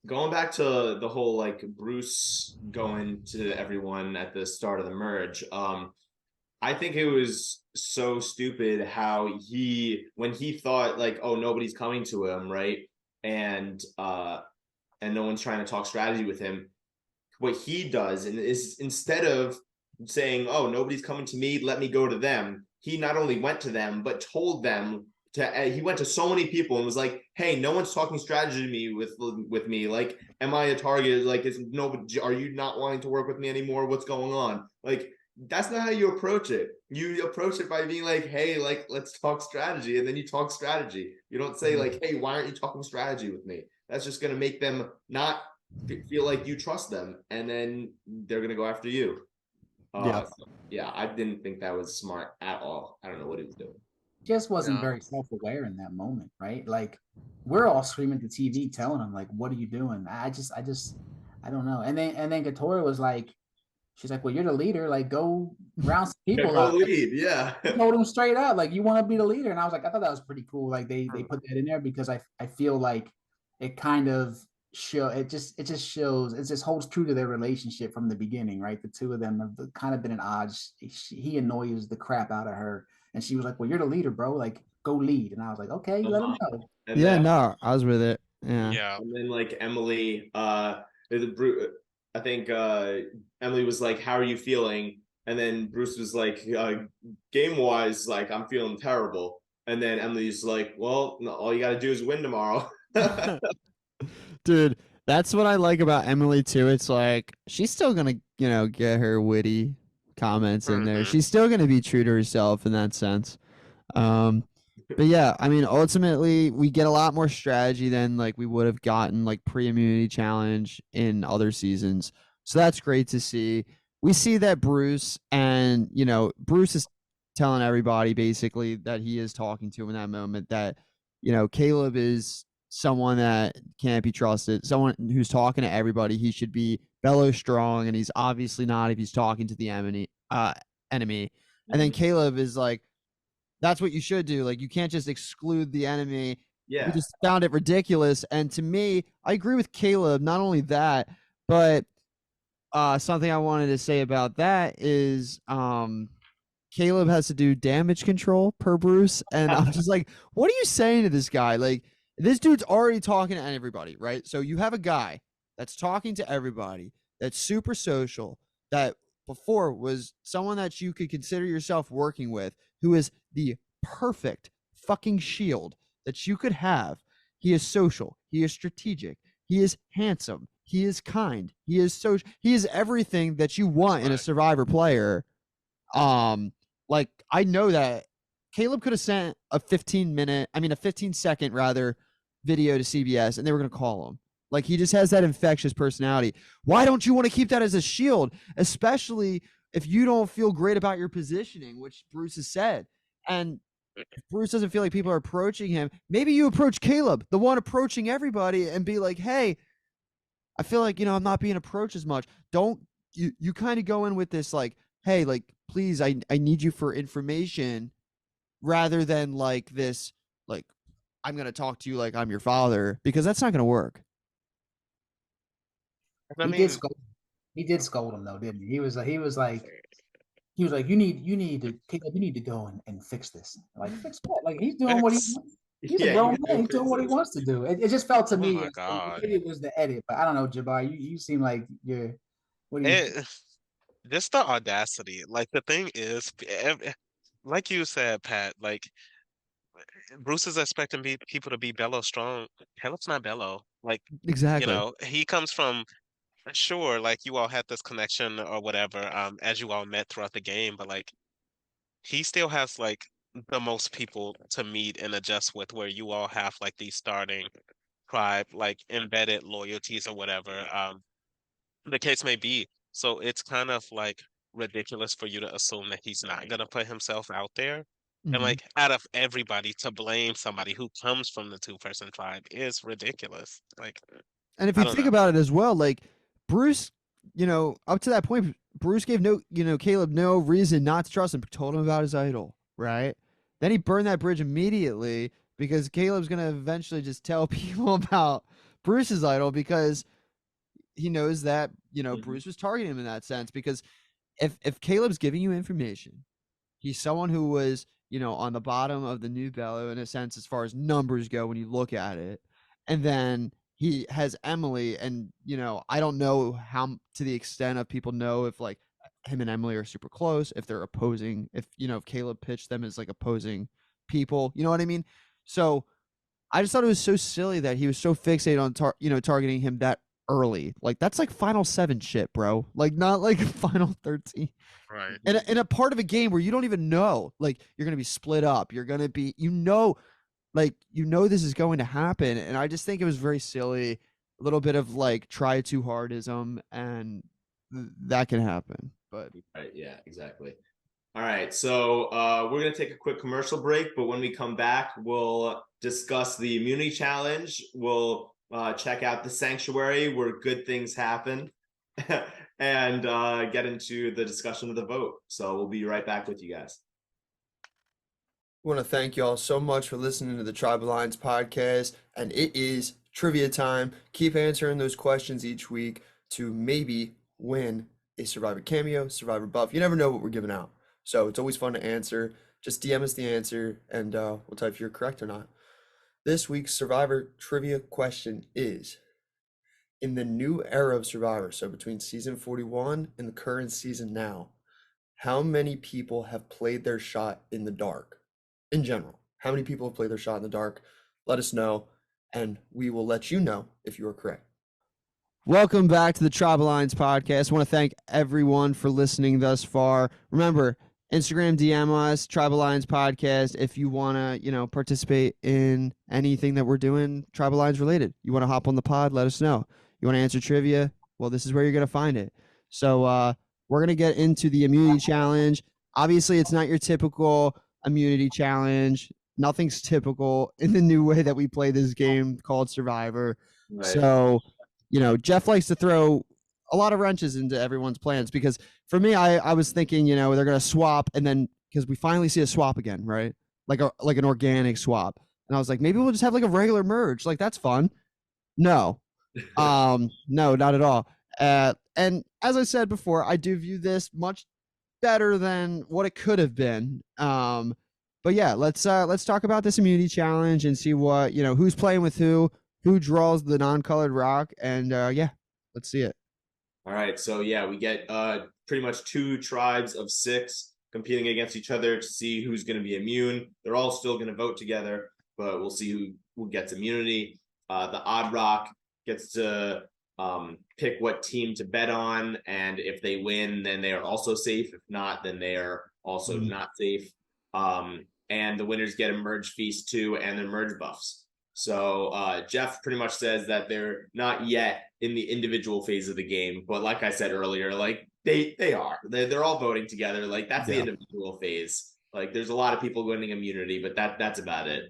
Going back to the whole like Bruce going to everyone at the start of the merge, I think it was so stupid how when he thought like, oh, nobody's coming to him, right? And no one's trying to talk strategy with him. What he does and is, instead of saying, oh, nobody's coming to me, let me go to them, he not only went to them but told them he went to so many people and was like, hey, no one's talking strategy to me with me, like, am I a target, like, is nobody, are you not wanting to work with me anymore, what's going on? Like, that's not how you approach it. You approach it by being like, hey, like, let's talk strategy, and then you talk strategy. You don't say like, hey, why aren't you talking strategy with me? That's just going to make them not feel like you trust them, and then they're gonna go after you. Yeah. Yeah, I didn't think that was smart at all. I don't know what he was doing. Just wasn't Yeah. very self-aware in that moment, right? Like we're all screaming at the TV, telling him like, "What are you doing?" I don't know. And then Katora was like, she's like, "Well, you're the leader. Like, go round some Yeah, people go up." lead. Yeah. He told him straight up, like, "You want to be the leader." And I was like, I thought that was pretty cool. Like they put that in there because I feel like it kind of it just shows it just holds true to their relationship from the beginning, right? The two of them have kind of been at odds. He annoys the crap out of her, and she was like, "Well, you're the leader, bro. Like, go lead." And I was like, "Okay, let him go." And Yeah, then no, I was with it. Yeah. Yeah. and then like Emily, I think Emily was like, "How are you feeling?" And then Bruce was like, "Game wise, like I'm feeling terrible." And then Emily's like, "Well, no, all you got to do is win tomorrow." Dude, that's what I like about Emily too. It's like she's still gonna, get her witty comments in there. Hmm. She's still gonna be true to herself in that sense. Um, but yeah, I mean, ultimately, we get a lot more strategy than like we would have gotten like pre-immunity challenge in other seasons. So that's great to see. We see that Bruce and Bruce is telling everybody basically that he is talking to in that moment that Caleb is someone that can't be trusted, someone who's talking to everybody. He should be bellow strong, and he's obviously not if he's talking to the enemy. And then Mhm. Caleb is like, that's what you should do. Like, you can't just exclude the enemy. We Yeah. just found it ridiculous. And to me, I agree with Caleb. Not only that, but something I wanted to say about that is Caleb has to do damage control per Bruce. And I'm just like, what are you saying to this guy? Like, this dude's already talking to everybody, right? So you have a guy that's talking to everybody, that's super social, that before was someone that you could consider yourself working with, who is the perfect fucking shield that you could have. He is social, he is strategic, he is handsome, he is kind, he is social, he is everything that you want in a Right. survivor player. Like, I know that Caleb could have sent a 15-second rather video to CBS and they were going to call him. Like, he just has that infectious personality. Why don't you want to keep that as a shield, especially if you don't feel great about your positioning, which Bruce has said? And if Bruce doesn't feel like people are approaching him, maybe you approach Caleb, the one approaching everybody, and be like, hey, I feel like, I'm not being approached as much. Don't you kind of go in with this like, hey, like, please, I need you for information, rather than like this, like, I'm gonna talk to you like I'm your father, because that's not gonna work. I He did mean, scold. He did scold him though, didn't he? He was like, you need to, Caleb, you need to go and fix this. Like, fix what? Like, he's doing what he fix. wants. He's a Yeah, you grown can man. go He's doing fix what he this. wants to do. It just felt to Oh me, my and God. maybe it was the edit, but I don't know, Jabbar. You seem like you're. What do you? It Just the audacity. Like the thing is, like you said, Pat, like Bruce is expecting people to be bellow strong. Caleb's not bellow. Like, Exactly. he comes from, sure, like you all had this connection or whatever, as you all met throughout the game, but like he still has like the most people to meet and adjust with, where you all have like these starting tribe, like embedded loyalties or whatever. The case may be. So it's kind of like ridiculous for you to assume that he's not gonna put himself out there. And Mhm. like out of everybody to blame somebody who comes from the two-person tribe is ridiculous. Like, And if I you don't think know. about it as well, like, Bruce, up to that point, Bruce gave Caleb no reason not to trust him, told him about his idol, right? Then he burned that bridge immediately because Caleb's going to eventually just tell people about Bruce's idol, because he knows that, Mhm. Bruce was targeting him in that sense. Because if Caleb's giving you information, he's someone who was, on the bottom of the new bellow in a sense as far as numbers go when you look at it. And then he has Emily, and I don't know how to the extent of people know if like him and Emily are super close, if they're opposing, if Caleb pitched them as like opposing people, you know what I mean? So I just thought it was so silly that he was so fixated on targeting him that early. Like, that's like Final 7 shit, bro. Like, not like Final 13. Right. In a part of a game where you don't even know, like, you're gonna be split up. You're gonna be, like, this is going to happen. And I just think it was very silly. little bit of like try too hardism, and that can happen. But Right, yeah, exactly. All right, so we're gonna take a quick commercial break, but when we come back, we'll discuss the immunity challenge. We'll check out the sanctuary where good things happen, and get into the discussion of the vote. So we'll be right back with you guys. I want to thank you all so much for listening to the Tribal Lines podcast, and it is trivia time. Keep answering those questions each week to maybe win a Survivor cameo, Survivor buff. You never know what we're giving out, so it's always fun to answer. Just DM us the answer, and we'll tell you if you're correct or not. This week's Survivor trivia question is: in the new era of Survivor, so between season 41 and the current season now, how many people have played their shot in the dark? In general, how many people have played their shot in the dark? Let us know, and we will let you know if you are correct. Welcome back to the Tribal Lines podcast. I want to thank everyone for listening thus far. Remember, Instagram DM us, Tribal Lines podcast, if you want to, participate in anything that we're doing Tribal Lines related. You want to hop on the pod, let us know. You want to answer trivia? Well, this is where you're going to find it. So we're going to get into the immunity challenge. Obviously, it's not your typical immunity challenge. Nothing's typical in the new way that we play this game called Survivor. Right. So, Jeff likes to throw a lot of wrenches into everyone's plans, because for me, I was thinking, they're going to swap, and then because we finally see a swap again, right? Like an organic swap. And I was like, maybe we'll just have like a regular merge. Like, that's fun. No, no, not at all. And as I said before, I do view this much better than what it could have been. But yeah, let's talk about this immunity challenge and see what, who's playing with who draws the non-colored rock, and yeah, let's see it. All right, so yeah, we get pretty much 2 tribes of 6 competing against each other to see who's going to be immune. They're all still going to vote together, but we'll see who gets immunity. The odd rock gets to pick what team to bet on, and if they win, then they are also safe. If not, then they are also not safe. And the winners get a merge feast too, and their merge buffs. So Jeff pretty much says that they're not yet in the individual phase of the game, but like I said earlier, like they are. They're all voting together. Like that's the individual phase. Like there's a lot of people winning immunity, but that's about it.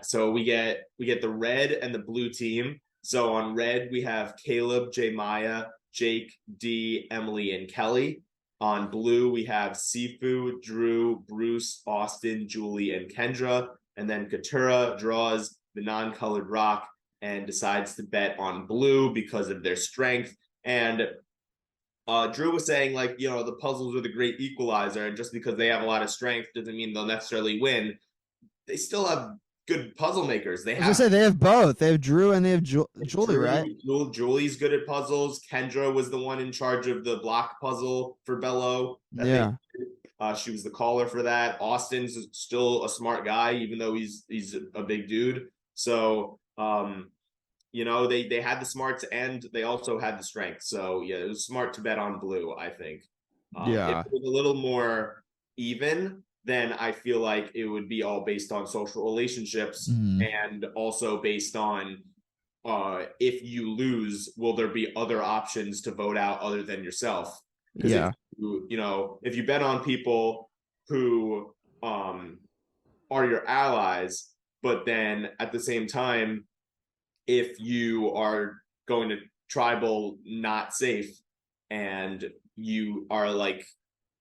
So we get the red and the blue team. So on red, we have Caleb, J. Maya, Jake, D, Emily, and Kelly. On blue, we have Sifu, Drew, Bruce, Austin, Julie, and Kendra. And then Katura draws the non-colored rock and decides to bet on blue because of their strength. And Drew was saying, like, the puzzles are the great equalizer, and just because they have a lot of strength doesn't mean they'll necessarily win. They still have good puzzle makers. They have both. They have Drew and they have Julie, right? Julie's good at puzzles. Kendra was the one in charge of the block puzzle for Bello. She was the caller for that. Austin's still a smart guy, even though he's a big dude. So, they had the smarts and they also had the strength. So yeah, it was smart to bet on blue, I think. If it was a little more even, then I feel like it would be all based on social relationships and also based on if you lose, will there be other options to vote out other than yourself? If you bet on people who are your allies, but then at the same time, if you are going to tribal not safe and you are like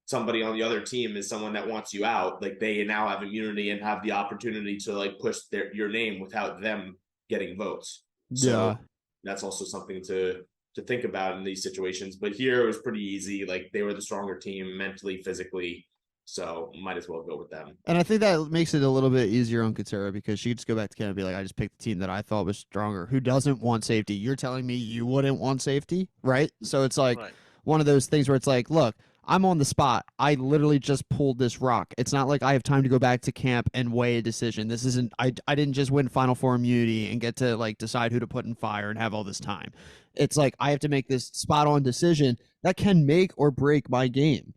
somebody on the other team is someone that wants you out, like they now have immunity and have the opportunity to like push your name without them getting votes. So that's also something to think about in these situations. But here it was pretty easy. Like they were the stronger team mentally, physically. So might as well go with them. And I think that makes it a little bit easier on Katura, because she could just go back to Canada and be like, I just picked the team that I thought was stronger. Who doesn't want safety? You're telling me you wouldn't want safety, right? So it's like one of those things where it's like, look, I'm on the spot. I literally just pulled this rock. It's not like I have time to go back to camp and weigh a decision. This isn't, I didn't just win Final Four immunity and get to like decide who to put in fire and have all this time. It's like I have to make this spot on decision that can make or break my game.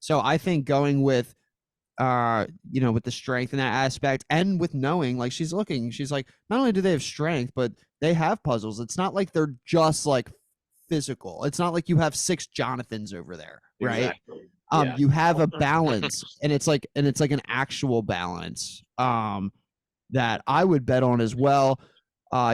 So I think going with with the strength in that aspect, and with knowing, like, she's like, not only do they have strength, but they have puzzles. It's not like they're just like physical. It's not like you have 6 Jonathans over there, right? Exactly. Yeah. You have a balance, and it's like an actual balance that I would bet on as well.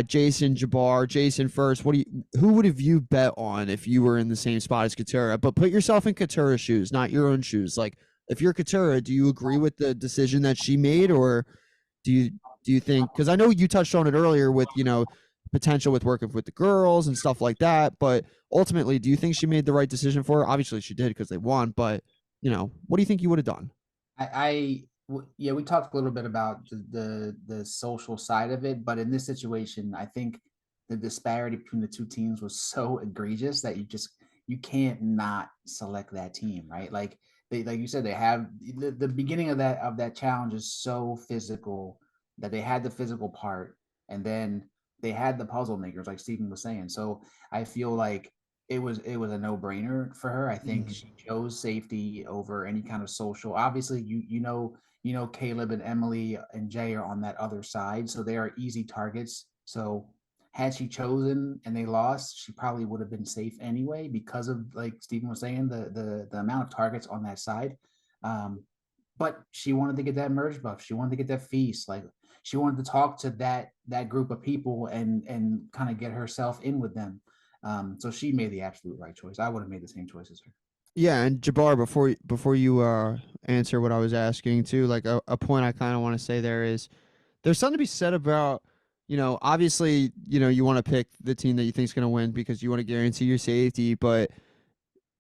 Jason, Jabbar, Jason first. Who would have you bet on if you were in the same spot as Katura? But put yourself in Katura's shoes, not your own shoes. Like, if you're Katura, do you agree with the decision that she made, or do you think, because I know you touched on it earlier with, potential with working with the girls and stuff like that, but ultimately, do you think she made the right decision for her? Obviously she did because they won, but what do you think you would have done? Yeah, we talked a little bit about the social side of it, but in this situation, I think the disparity between the two teams was so egregious that you can't not select that team, right? Like like you said, they have the beginning of that challenge is so physical that they had the physical part, and then they had the puzzle makers, like Stephen was saying. So I feel like it was a no-brainer for her. I think Mhm. she chose safety over any kind of social. Obviously, Caleb and Emily and Jay are on that other side, so they are easy targets. So had she chosen and they lost, she probably would have been safe anyway because of, like Stephen was saying, the amount of targets on that side. Um, but she wanted to get that merge buff. She wanted to get that feast. Like, she wanted to talk to that group of people and kind of get herself in with them. So she made the absolute right choice. I would have made the same choice as her. Yeah, and Jabbar, before you answer what I was asking too, like a point I kind of want to say there is there's something to be said about, obviously, you want to pick the team that you think is going to win because you want to guarantee your safety, but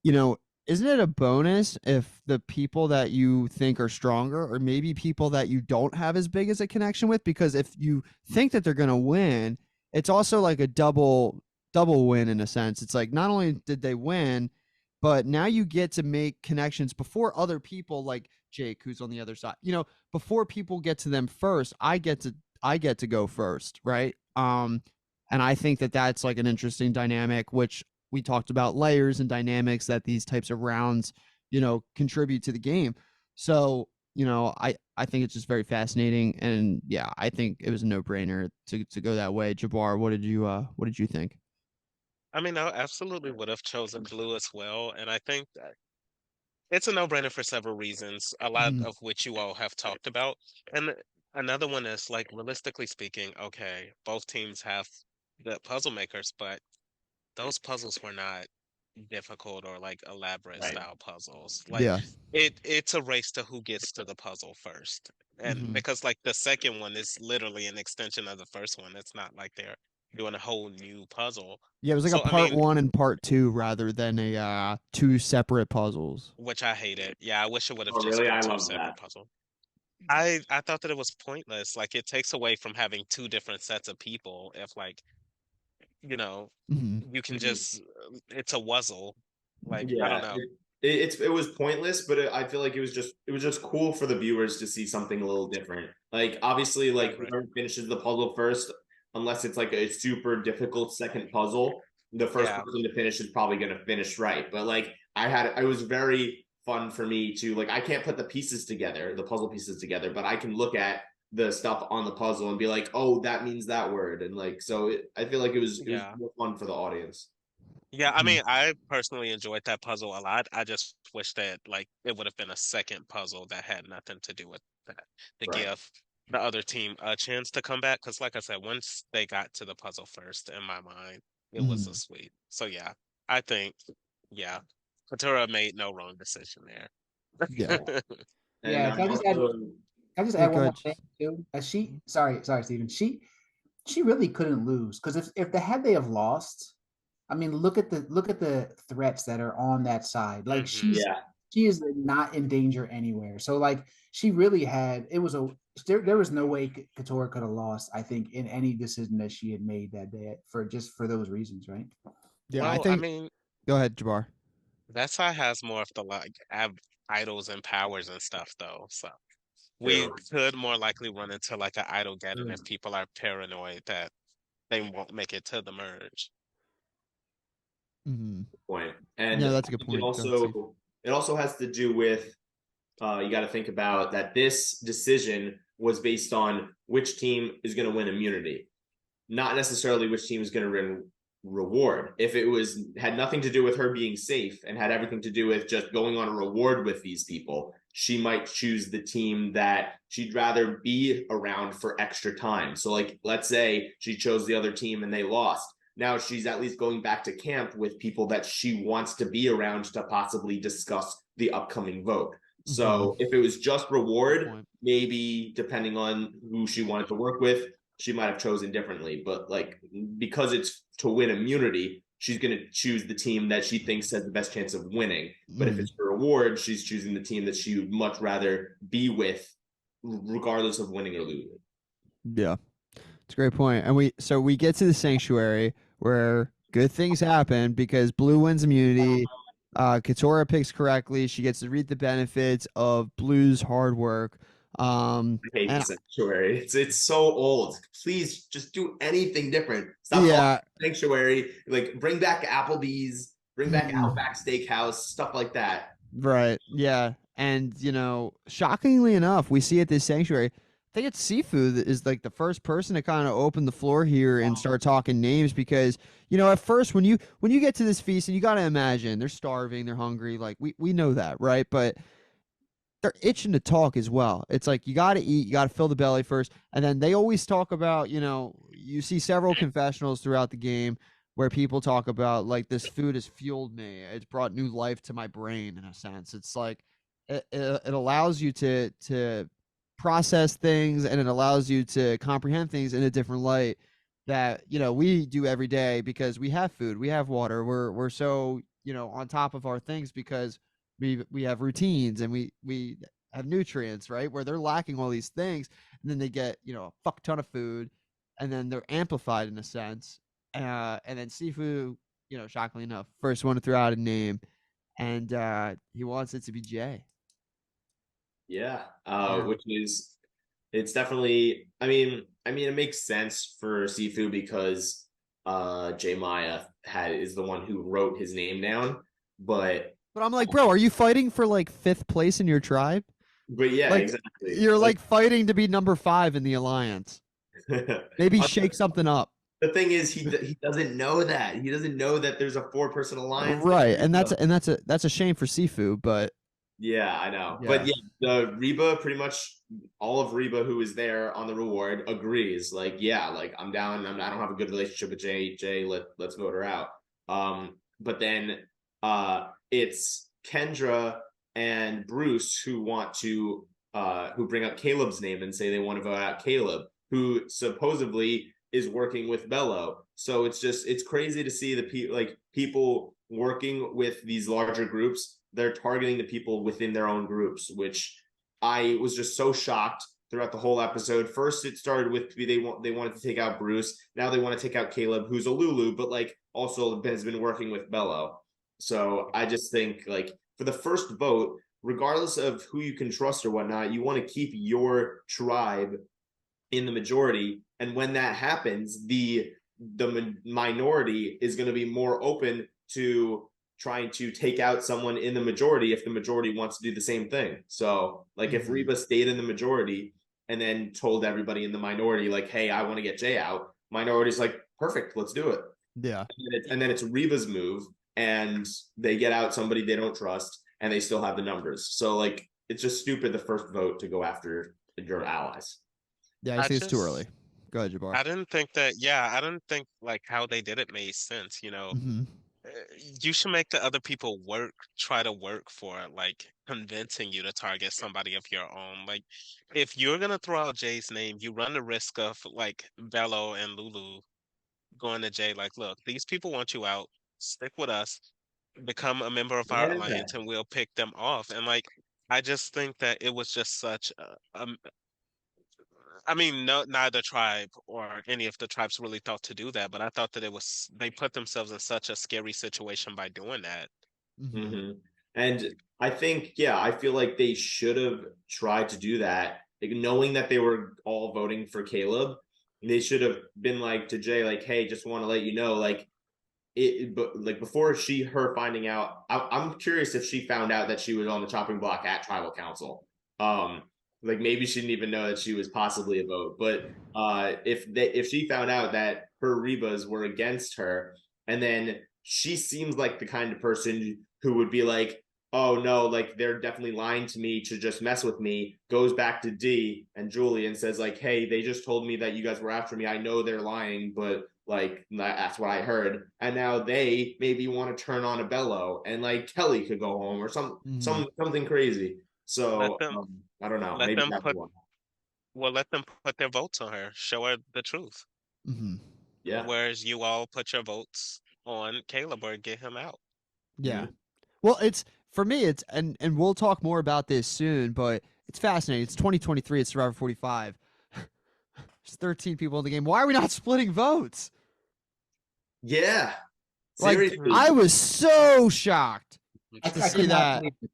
you know, isn't it a bonus if the people that you think are stronger or maybe people that you don't have as big as a connection with? Because if you think that they're going to win, it's also like a double win in a sense. It's like not only did they win, but now you get to make connections before other people like Jake, who's on the other side. Before people get to them first, I get to go first, right? And I think that that's like an interesting dynamic, which we talked about layers and dynamics that these types of rounds, contribute to the game. So, I think it's just very fascinating, and yeah, I think it was a no brainer to go that way. Jabbar, what did you think? I mean, I absolutely would have chosen blue as well, and I think that it's a no-brainer for several reasons, a lot Mhm. of which you all have talked about. And another one is like realistically speaking, okay, both teams have the puzzle makers, but those puzzles were not difficult or like elaborate Right. style puzzles. Like Yeah. it's a race to who gets to the puzzle first. And Hmm. because like the second one is literally an extension of the first one. It's not like they're doing a whole new puzzle. Yeah, it was like a So I part mean, one and part two rather than a two separate puzzles. which I hated. Yeah, I wish it would have Oh, just really? been I two love separate that. puzzles. I thought that it was pointless. Like it takes away from having two different sets of people if like, you know, Hmm. you can Mhm. just it's a wuzzle. Like I don't Yeah, know. it was pointless, but I feel like it was just cool for the viewers to see something a little different. Like obviously, Right, like right. whoever finishes the puzzle first, unless it's like a super difficult second puzzle, the first Yeah. person to finish is probably gonna finish right. But like it was very fun for me to like I can't put the pieces together, the puzzle pieces together, but I can look at the stuff on the puzzle and be like, oh, that means that word, and like I feel like it was Yeah. more fun for the audience. Yeah, I mean, I personally enjoyed that puzzle a lot. I just wish that like it would have been a second puzzle that had nothing to do with that to Right. give the other team a chance to come back. Because, like I said, once they got to the puzzle first, in my mind, it was a Hmm. sweep. So yeah, I think yeah, Katura made no wrong decision Yeah. there. And Yeah, can I just Yeah, add one more good. thing too? Sorry, Stephen. She really couldn't lose because if they have lost, I mean, look at the threats that are on that side. Like Hmm. Yeah. she is not in danger anywhere. So like she really had it was a there was no way Couture could have lost. I think in any decision that she had made that day for those reasons, right? Yeah, I Well, I think. mean, Go ahead, Jabbar. that side has more of the like idols and powers and stuff, though. So we True. could more likely run into like an idol geddon Yeah. if people are paranoid that they won't make it to the merge. Hmm. Point. And No, I that's a good think it point. Go ahead, Steve. also it also has to do with you got to think about that this decision was based on which team is going to win immunity, not necessarily which team is going to win reward. If it was had nothing to do with her being safe and had everything to do with just going on a reward with these people, she might choose the team that she'd rather be around for extra time. So like, let's say she chose the other team and they lost. Now she's at least going back to camp with people that she wants to be around to possibly discuss the upcoming vote. So if it was just reward, maybe depending on who she wanted to work with, she might have chosen differently. But like, because it's to win immunity, she's going to choose the team that she thinks has the best chance of winning. But if it's for reward, she's choosing the team that she would much rather be with, regardless of winning or losing. Yeah, it's a great point. And we get to the sanctuary where good things happen because Blue wins immunity. Katora picks correctly. She gets to reap the benefits of Blue's hard work. I hate the And sanctuary. It's so old. Please just do anything different. Stop calling yeah, it sanctuary. Like, bring back Applebee's, bring back Outback Steakhouse, stuff like that. right. Yeah. And, shockingly enough, we see at this sanctuary, I think it's Seafood that is like the first person to kind of open the floor here and start talking names because, at first when you get to this feast and you got to imagine they're starving, they're hungry, like we know that, right? But they're itching to talk as well. It's like you got to eat, you got to fill the belly first, and then they always talk about, you see several confessionals throughout the game where people talk about like this food has fueled me. It's brought new life to my brain in a sense. It's like it allows you to process things and it allows you to comprehend things in a different light that we do every day because we have food, we have water, we're so on top of our things because we have routines and we have nutrients, right? Where they're lacking all these things, and then they get a fuck ton of food, and then they're amplified in a sense. And then Sifu, shockingly enough, first one to throw out a name, and he wants it to be Jay. Yeah, Yeah. which is it's definitely. I mean, it makes sense for Sifu because Jay Maya is the one who wrote his name down, but But I'm like, bro, are you fighting for like fifth place in your tribe? yeah, Like, exactly. you're like fighting to be number 5 in the alliance. Maybe shake something up. The thing is, he doesn't know that. He doesn't know that there's a 4-person alliance. Right, and that's a shame for Sifu, but Yeah, I know. But yeah. yeah, the Reba, pretty much all of Reba who is there on the reward agrees. Like, yeah, like I'm down. I don't have a good relationship with Jay. Let's vote her out. But then it's Kendra and Bruce who want to who bring up Caleb's name and say they want to vote out Caleb, who supposedly is working with Bello. So it's crazy to see people working with these larger groups. They're targeting the people within their own groups, which I was just so shocked throughout the whole episode. First, it started with they wanted to take out Bruce. Now they want to take out Caleb, who's a Lulu, but like also has been working with Bello. So I just think like for the first vote, regardless of who you can trust or whatnot, you want to keep your tribe in the majority. And when that happens, the minority is going to be more open to trying to take out someone in the majority if the majority wants to do the same thing. So like if Reba stayed in the majority and then told everybody in the minority, like, hey, I want to get Jay out, minority's like, perfect, let's do it. Yeah. And then it's Reba's move and they get out somebody they don't trust and they still have the numbers. So like it's just stupid the first vote to go after your allies. Yeah, I think it's too early. Go ahead, Jabbar. I didn't think that, yeah, I didn't think like how they did it made sense, Uh, You should make the other people try to work for it, like convincing you to target somebody of your own. Like, if you're gonna throw out Jay's name, you run the risk of like Bello and Lulu going to Jay, like, look, these people want you out. Stick with us, become a member of our Why is that? alliance, and we'll pick them off. And like, I just think that it was just such I mean, no, neither tribe or any of the tribes really thought to do that, but I thought that they put themselves in such a scary situation by doing that. Mm-hmm. And I think, yeah, I feel like they should have tried to do that, like, knowing that they were all voting for Caleb. They should have been like to Jay, like, hey, just want to let you know, like, but like before her finding out, I'm curious if she found out that she was on the chopping block at tribal council. Like maybe she didn't even know that she was possibly a vote. But if she found out that her Rebas were against her, and then she seems like the kind of person who would be like, oh no, like they're definitely lying to me to just mess with me, goes back to D and Julie and says like, hey, they just told me that you guys were after me. I know they're lying, but like that's what I heard. And now they maybe want to turn on a bellow, and like Kelly could go home or something crazy. Let So them I don't know. let Maybe them that's put one. well let them put their votes on her. Show her the truth. Hmm. Yeah. Whereas you all put your votes on Caleb or get him out. Yeah. Mhm. Well, it's for me. It's and we'll talk more about this soon, but it's fascinating. It's 2023. It's Survivor 45. There's 13 people in the game. Why are we not splitting votes? Yeah. Like, Seriously. I was so shocked to I see could not that. believe it.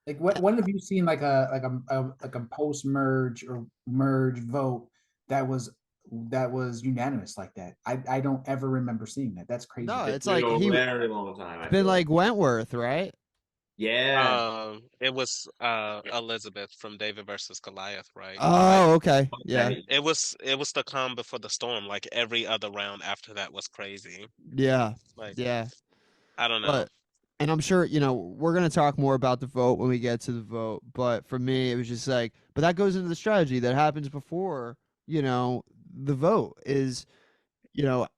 Like, when have you seen like a post merge or merge vote that was unanimous like that? I don't ever remember seeing that. That's crazy. No, It's it's been like a he very long time, I been feel like. like Wentworth, right? Yeah. It was Elizabeth from David versus Goliath, right? Oh, okay. Yeah. Okay. It was the calm before the storm. Like every other round after that was crazy. Yeah. Like Yeah. I don't know. But and I'm sure, we're going to talk more about the vote when we get to the vote, but for me it was just like, but that goes into the strategy that happens before, the vote is,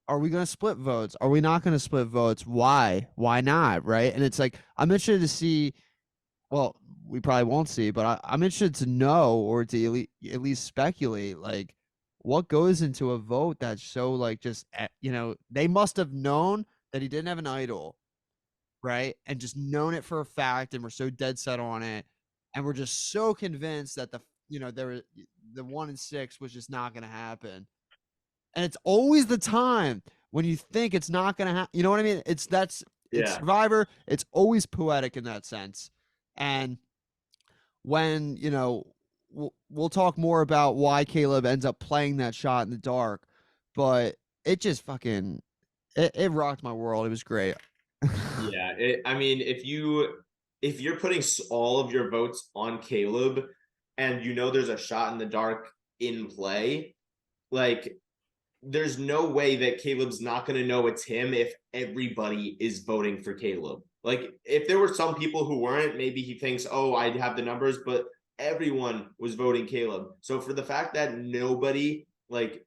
are we going to split votes? Are we not going to split votes? Why? Why not, right? And it's like I'm interested to see. Well, we probably won't see, but I'm interested to know or to at least speculate, like, what goes into a vote that's so, like, just, they must have known that he didn't have an idol, right? And just known it for a fact, and we're so dead set on it. And we're just so convinced that the 1 in 6 was just not going to happen. And it's always the time when you think it's not going to happen. You know what I mean? It's Yeah. Survivor. It's always poetic in that sense. And when we'll talk more about why Caleb ends up playing that shot in the dark, but it just fucking it rocked my world. It was great. Yeah. I mean, if you're putting all of your votes on Caleb and you know there's a shot in the dark in play, like there's no way that Caleb's not going to know it's him if everybody is voting for Caleb. Like if there were some people who weren't, maybe he thinks, "Oh, I'd have the numbers," but everyone was voting Caleb. So for the fact that nobody like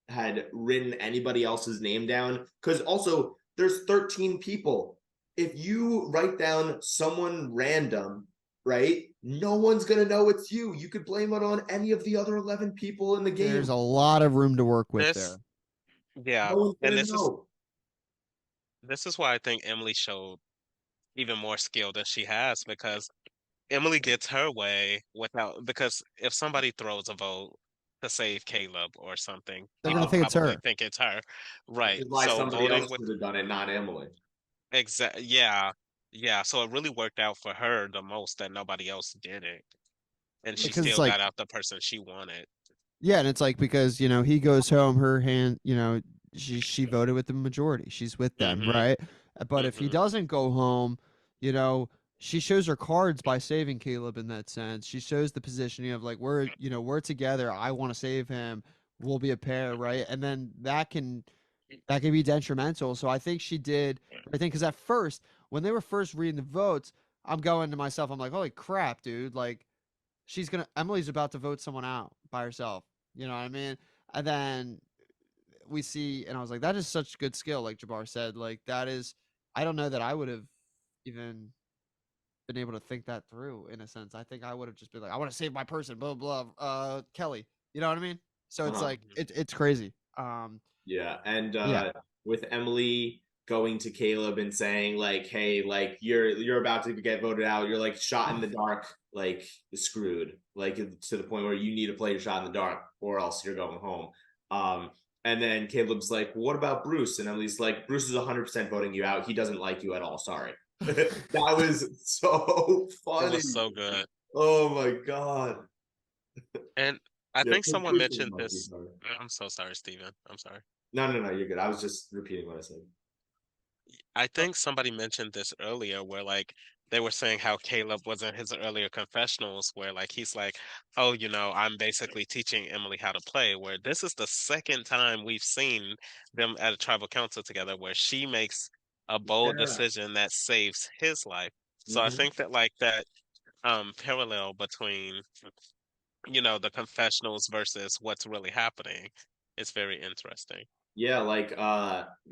had written anybody else's name down, cuz also there's 13 people. If you write down someone random, right? No one's going to know it's you. You could blame it on any of the other 11 people in the There's game. a lot of room to work with This there. yeah, No one's and going to know. this is why I think Emily showed even more skill than she has because Emily gets her way without because if somebody throws a vote to save Caleb or something, They're gonna people think it's probably her. think it's her. Which Right. is why So somebody voting else with should have done it, not Emily. yeah. Yeah. So it really worked out for her the most that nobody else did it. And she Because it's still like, got out the person she wanted. yeah, and it's like, because he goes home, her hand, she voted with the majority. She's with them, Mm-hmm. right? But if he Mm-hmm. doesn't go home, you know, she shows her cards by saving Caleb in that sense. She shows the positioning of like, we're together. I want to save him. We'll be a pair, right? And then that can be detrimental. So I think she did. I think because at first, when they were first reading the votes, I'm going to myself, I'm like, holy crap, dude! Like, Emily's about to vote someone out by herself. You know what I mean? And then we see, and I was like, that is such good skill, like Jabbar said. Like, that is, I don't know that I would have even been able to think that through in a sense. I think I would have just been like, I want to save my person, blah blah. Kelly. You know what I mean? So it's Uh-huh. like it's crazy. Yeah, and Yeah, with Emily going to Caleb and saying like, "Hey, like you're about to get voted out. You're like shot in the dark, like screwed, like to the point where you need to play your shot in the dark, or else you're going home." Um, and then Caleb's like, "What about Bruce?" And Emily's like, "Bruce is 100% voting you out. He doesn't like you at all. Sorry." That was so It funny. was so good. Oh my god. And I Yeah, think someone Bruce doesn't mentioned like you. this. Sorry. I'm so sorry, Steven. I'm sorry. No, no, no. You're good. I was just repeating what I said. I think somebody mentioned this earlier where like they were saying how Caleb was in his earlier confessionals where like he's like, "Oh, I'm basically teaching Emily how to play," where this is the second time we've seen them at a tribal council together where she makes a bold Yeah. decision that saves his life. So I Mhm. think that like that parallel between the confessionals versus what's really happening is very interesting. Yeah, like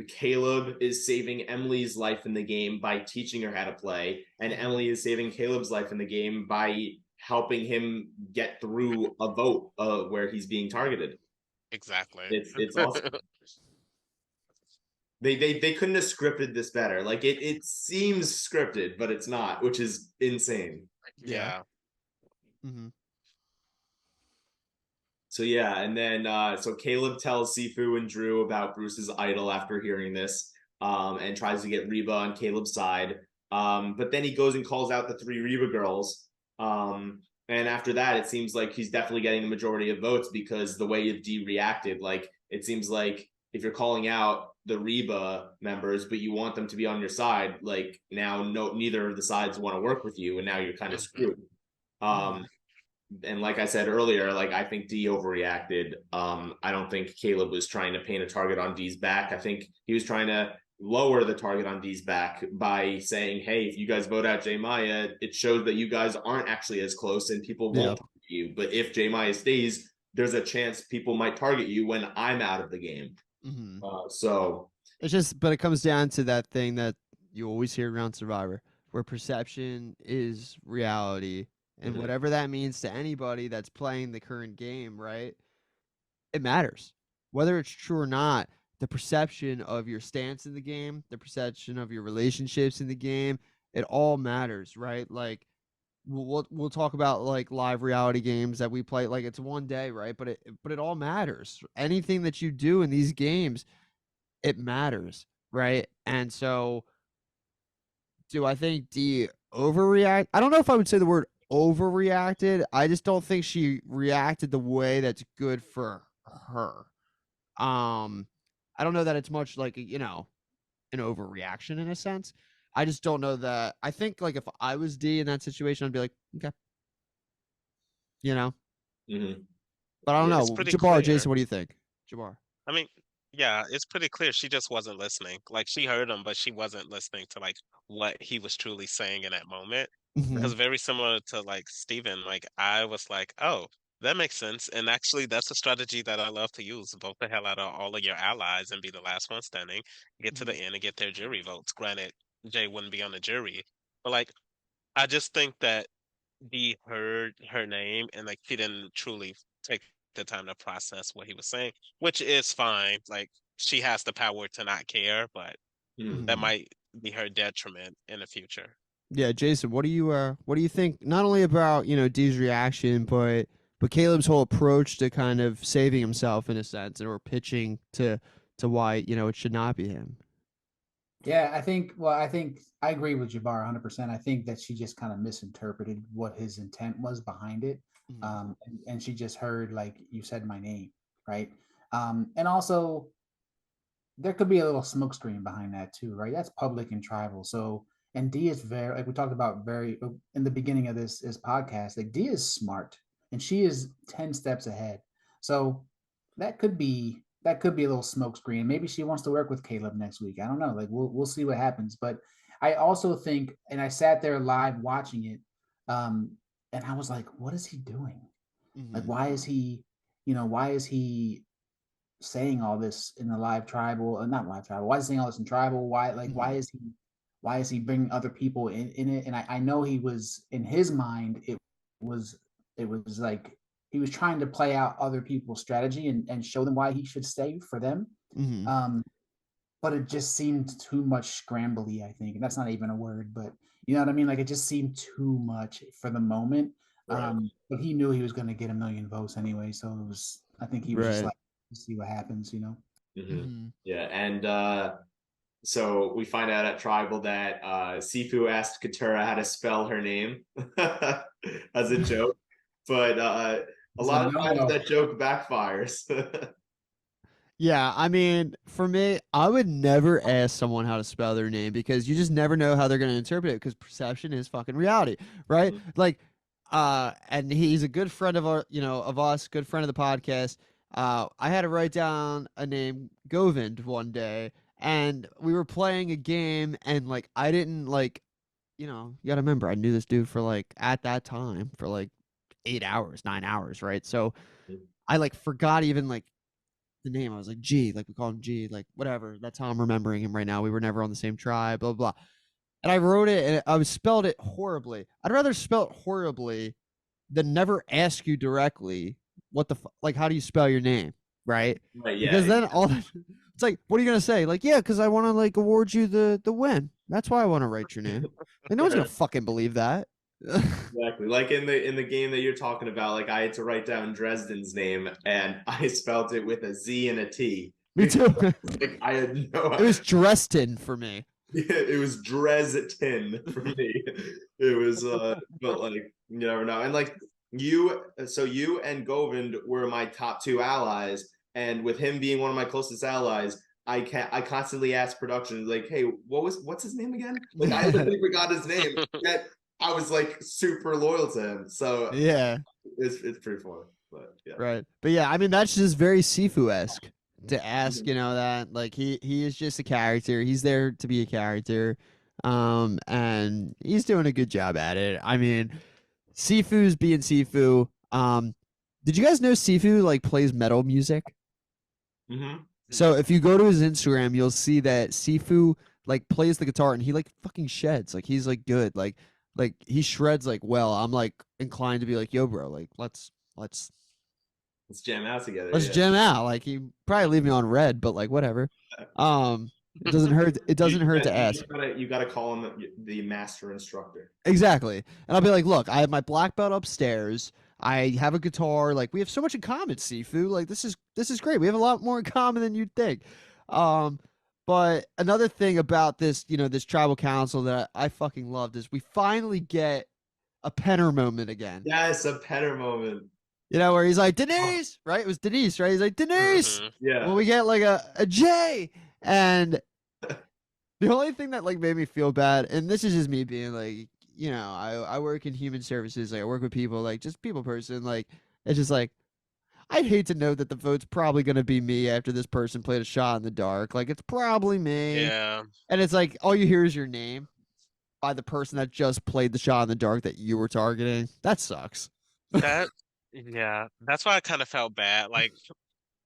Caleb is saving Emily's life in the game by teaching her how to play, and Emily is saving Caleb's life in the game by helping him get through a vote where he's being targeted. Exactly. It's awesome. They couldn't have scripted this better. Like it seems scripted, but it's not, which is insane. Yeah. Yeah. Mm-hmm. So yeah, and then so Caleb tells Sifu and Drew about Bruce's idol after hearing this, and tries to get Reba on Caleb's side. But then he goes and calls out the three Reba girls. And after that, it seems like he's definitely getting the majority of votes because the way D reacted, like it seems like if you're calling out the Reba members, but you want them to be on your side, like now neither of the sides want to work with you, and now you're kind of Hmm. screwed. Um, and like I said earlier, like I think D overreacted. I don't think Caleb was trying to paint a target on D's back. I think he was trying to lower the target on D's back by saying, "Hey, if you guys vote out J Maya, it shows that you guys aren't actually as close, and people Yeah. won't target you. But if J Maya stays, there's a chance people might target you when I'm out of the game." Mm-hmm. So It's just, but it comes down to that thing that you always hear around Survivor, where perception is reality, and mhm, whatever that means to anybody that's playing the current game, right? It matters. Whether it's true or not, the perception of your stance in the game, the perception of your relationships in the game, it all matters, right? Like we'll talk about like live reality games that we play, like it's one day, right? But it all matters. Anything that you do in these games, it matters, right? And so do I think D overreact? I don't know if I would say the word overreacted. I just don't think she reacted the way that's good for her. Um, I don't know that it's much like, an overreaction in a sense. I just don't know that. I think like if I was D in that situation, I'd be like, okay, you know. mhm. But I don't Yeah, It's know. pretty Jabbar, clear. Jason, what do you think? Jabbar. I mean, yeah, it's pretty clear she just wasn't listening. Like she heard him, but she wasn't listening to like what he was truly saying in that moment. Mm-hmm. Because very similar to like Steven, like I was like, oh, that makes sense. And actually that's a strategy that I love to use. Vote the hell out of all of your allies and be the last one standing, get to the end and get their jury votes. Granted, Jay wouldn't be on the jury. But like I just think that he heard her name and like she didn't truly take the time to process what he was saying, which is fine. Like she has the power to not care, but Mhm. that Mm-hmm. might be her detriment in the future. Yeah, Jason, what do you think not only about, D's reaction, but Caleb's whole approach to kind of saving himself in a sense or pitching to why, it should not be him. Yeah, I think I agree with Jabbar 100%. I think that she just kind of misinterpreted what his intent was behind it. Mm-hmm. And she just heard, like, you said my name, right? And also, there could be a little smoke screen behind that too, right? That's public and tribal. So, and D is very, like we talked about very in the beginning of this podcast, like D is smart and she is 10 steps ahead. So that could be a little smoke screen. Maybe she wants to work with Caleb next week. I don't know. Like we'll see what happens. But I also think, and I sat there live watching it, um, and I was like, what is he doing? Like, Mm-hmm. why is he saying all this in the live tribal, not live tribal? Why is he saying all this in tribal? Why, like, Mm-hmm. why is he bringing other people in it? And I know he was in his mind. Was it was like he was trying to play out other people's strategy and show them why he should stay for them. Mm-hmm. Um, but it just seemed too much scrambly, I think. And that's not even a word, but you know what I mean? Like it just seemed too much for the moment. Right. But he knew he was going to get a million votes anyway. So I think he was just Right. like, see what happens. Mhm. Mm-hmm. Yeah, and so we find out at Tribal that Sifu asked Katura how to spell her name as a joke, but a So lot of times no, that joke backfires. Yeah, I mean, for me, I would never ask someone how to spell their name because you just never know how they're going to interpret it because perception is fucking reality, right? Mhm. Like, and he's a good friend of our, of us, good friend of the podcast. I had to write down a name, Govind, one day, and we were playing a game, and like, I didn't like, you got to remember, I knew this dude for like, at that time, for like 8 hours, 9 hours, right? So I like forgot even like the name. I was like, G, like we call him G, like whatever. That's how I'm remembering him right now. We were never on the same tribe, blah, blah, blah. And I wrote it and I was spelled it horribly. I'd rather spell it horribly than never ask you directly like, how do you spell your name? Right. Right, Because yeah. then it's like, what are you going to say? Like, yeah, because I want to like award you the win. That's why I want to write your name. Like, no one's going to fucking believe that. Exactly. Like in the game that you're talking about, like I had to write down Dresden's name and I spelled it with a Z and a T. Me too. Like I had no It was Dresden for me. it was Dresden for me. It was but like you never know. And like you and Govind were my top two allies, and with him being one of my closest allies, I constantly ask production like, hey, what's his name again? Like I literally forgot his name. Yet I was like super loyal to him. So Yeah. it's pretty fun. But yeah. Right. But yeah, I mean that's just very Sifu-esque to ask, Mhm. that like he is just a character. He's there to be a character. And he's doing a good job at it. I mean, Sifu's being Sifu. Did you guys know Sifu like plays metal music? Mhm. So if you go to his Instagram, you'll see that Sifu like plays the guitar and he like fucking sheds. Like he's like good. Like he shreds like well. I'm like inclined to be like, yo, bro, like let's Let's jam out together. let's Yeah. jam out. Like he probably leave me on red, but like whatever. Um, it doesn't hurt. It doesn't hurt to ask. You gotta call him the master instructor. Exactly. And I'll be like, look, I have my black belt upstairs. I have a guitar. Like we have so much in common, Sifu. Like this is great. We have a lot more in common than you'd think. Um, but another thing about this, this tribal council that I fucking loved is we finally get a Penner moment again. Yes, a Penner moment. Where he's like, Denise, right? It was Denise, right? He's like, Denise. Yeah. Well, we get like a J. And the only thing that like made me feel bad, and this is just me being like, I work in human services, like I work with people, like just people person, like it's just like I'd hate to know that the vote's probably gonna be me after this person played a shot in the dark. Like it's probably me. Yeah. And it's like all you hear is your name by the person that just played the shot in the dark that you were targeting. That sucks. That yeah, that's why I kind of felt bad. Like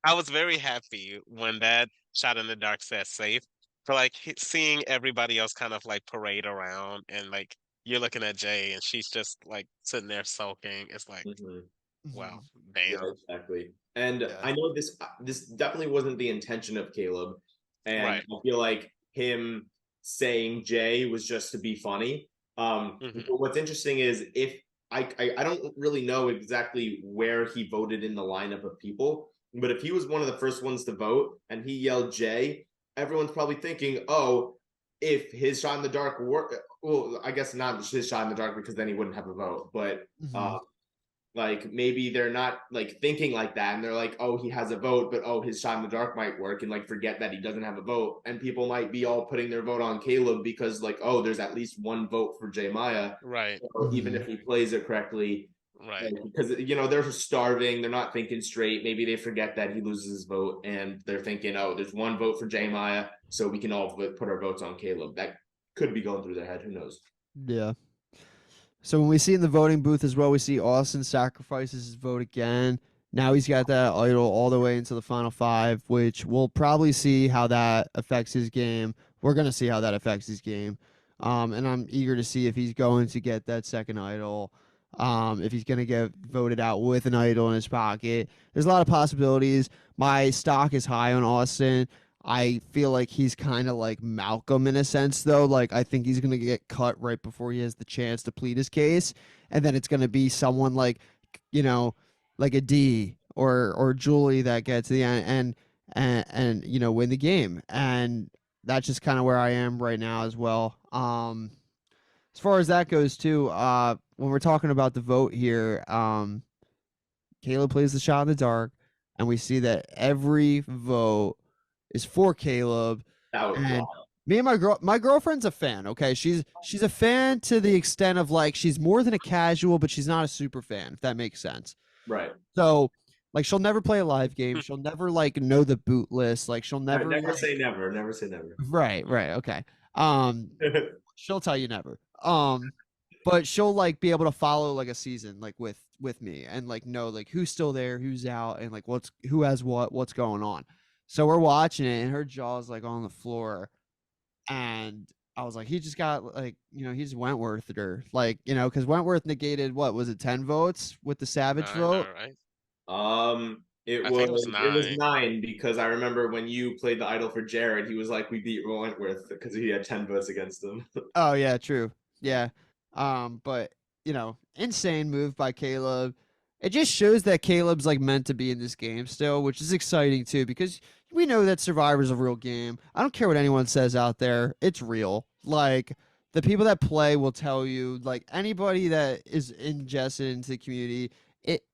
I was very happy when that shot in the dark said safe. For like seeing everybody else kind of like parade around and like you're looking at Jay and she's just like sitting there sulking. It's like, Mhm. wow, Yeah, damn. exactly. And Yeah. I know this definitely wasn't the intention of Caleb, and Right. I feel like him saying Jay was just to be funny. Hmm. But what's interesting is if I don't really know exactly where he voted in the lineup of people, but if he was one of the first ones to vote and he yelled Jay, everyone's probably thinking, oh, if his shot in the dark were well, I guess not his shot in the dark because then he wouldn't have a vote, but Mhm. like maybe they're not like thinking like that and they're like, oh, he has a vote, but oh, his shot in the dark might work, and like forget that he doesn't have a vote, and people might be all putting their vote on Caleb because like, oh, there's at least one vote for J Maya, Right. so even if he plays it correctly, Right. because they're starving, they're not thinking straight, maybe they forget that he loses his vote and they're thinking, oh, there's one vote for J Maya, so we can all put our votes on Caleb. That could be going through their head, who knows. Yeah. So when we see in the voting booth as well, we see Austin sacrifices his vote again. Now he's got that idol all the way into the final five, which we'll probably see how that affects his game. We're gonna see how that affects his game. And I'm eager to see if he's going to get that second idol. If he's gonna get voted out with an idol in his pocket. There's a lot of possibilities. My stock is high on Austin. I feel like he's kind of like Malcolm in a sense, though. Like, I think he's going to get cut right before he has the chance to plead his case. And then it's going to be someone like, you know, like a D or Julie that gets to the end and win the game. And that's just kind of where I am right now as well. As far as that goes, too, when we're talking about the vote here, Caleb plays the shot in the dark. and we see that every vote is for Caleb. That was And wild. me and my girlfriend's a fan. Okay, she's a fan to the extent of like she's more than a casual, but she's not a super fan. If that makes sense. Right. So like she'll never play a live game. She'll never like know the boot list. Like she'll I never never like say never. Never say never. right, right, okay. Um, she'll tell you never. But she'll like be able to follow like a season like with me and like know like who's still there, who's out, and like who has what's going on. So we're watching it, and her jaw's like on the floor, and I was like, he just got like he's Wentworthed her like because Wentworth negated what was it 10 votes with the Savage vote. Right? It I was think it was 9. 9 because I remember when you played the idol for Jared, he was like, "We beat Wentworth" because he had 10 votes against him. Oh yeah, true. Yeah. But insane move by Caleb. It just shows that Caleb's like meant to be in this game still, which is exciting too, because we know that Survivor's a real game. I don't care what anyone says out there. It's real. Like the people that play will tell you, like anybody that is ingested into the community,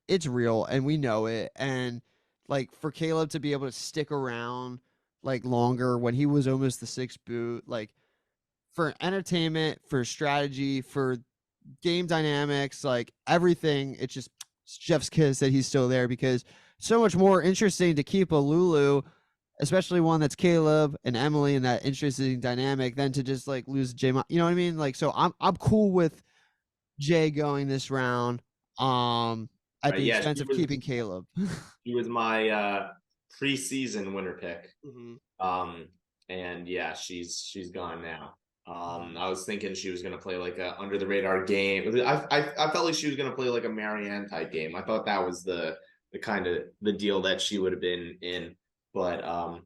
it's real and we know it. And like for Caleb to be able to stick around like longer when he was almost the sixth boot, like for entertainment, for strategy, for game dynamics, like everything. It's just Jeff's kiss that he's still there because so much more interesting to keep a Lulu, especially one that's Caleb and Emily and that interesting dynamic than to just like lose Jay. You know what I mean? Like, so I'm cool with Jay going this round. At Right, the yeah, expense of keeping Caleb. she was my preseason winner pick. Mhm. And yeah, she's gone now. I was thinking she was gonna play like a under the radar game. I felt like she was gonna play like a Marianne type game. I thought that was the kind of the deal that she would have been in, but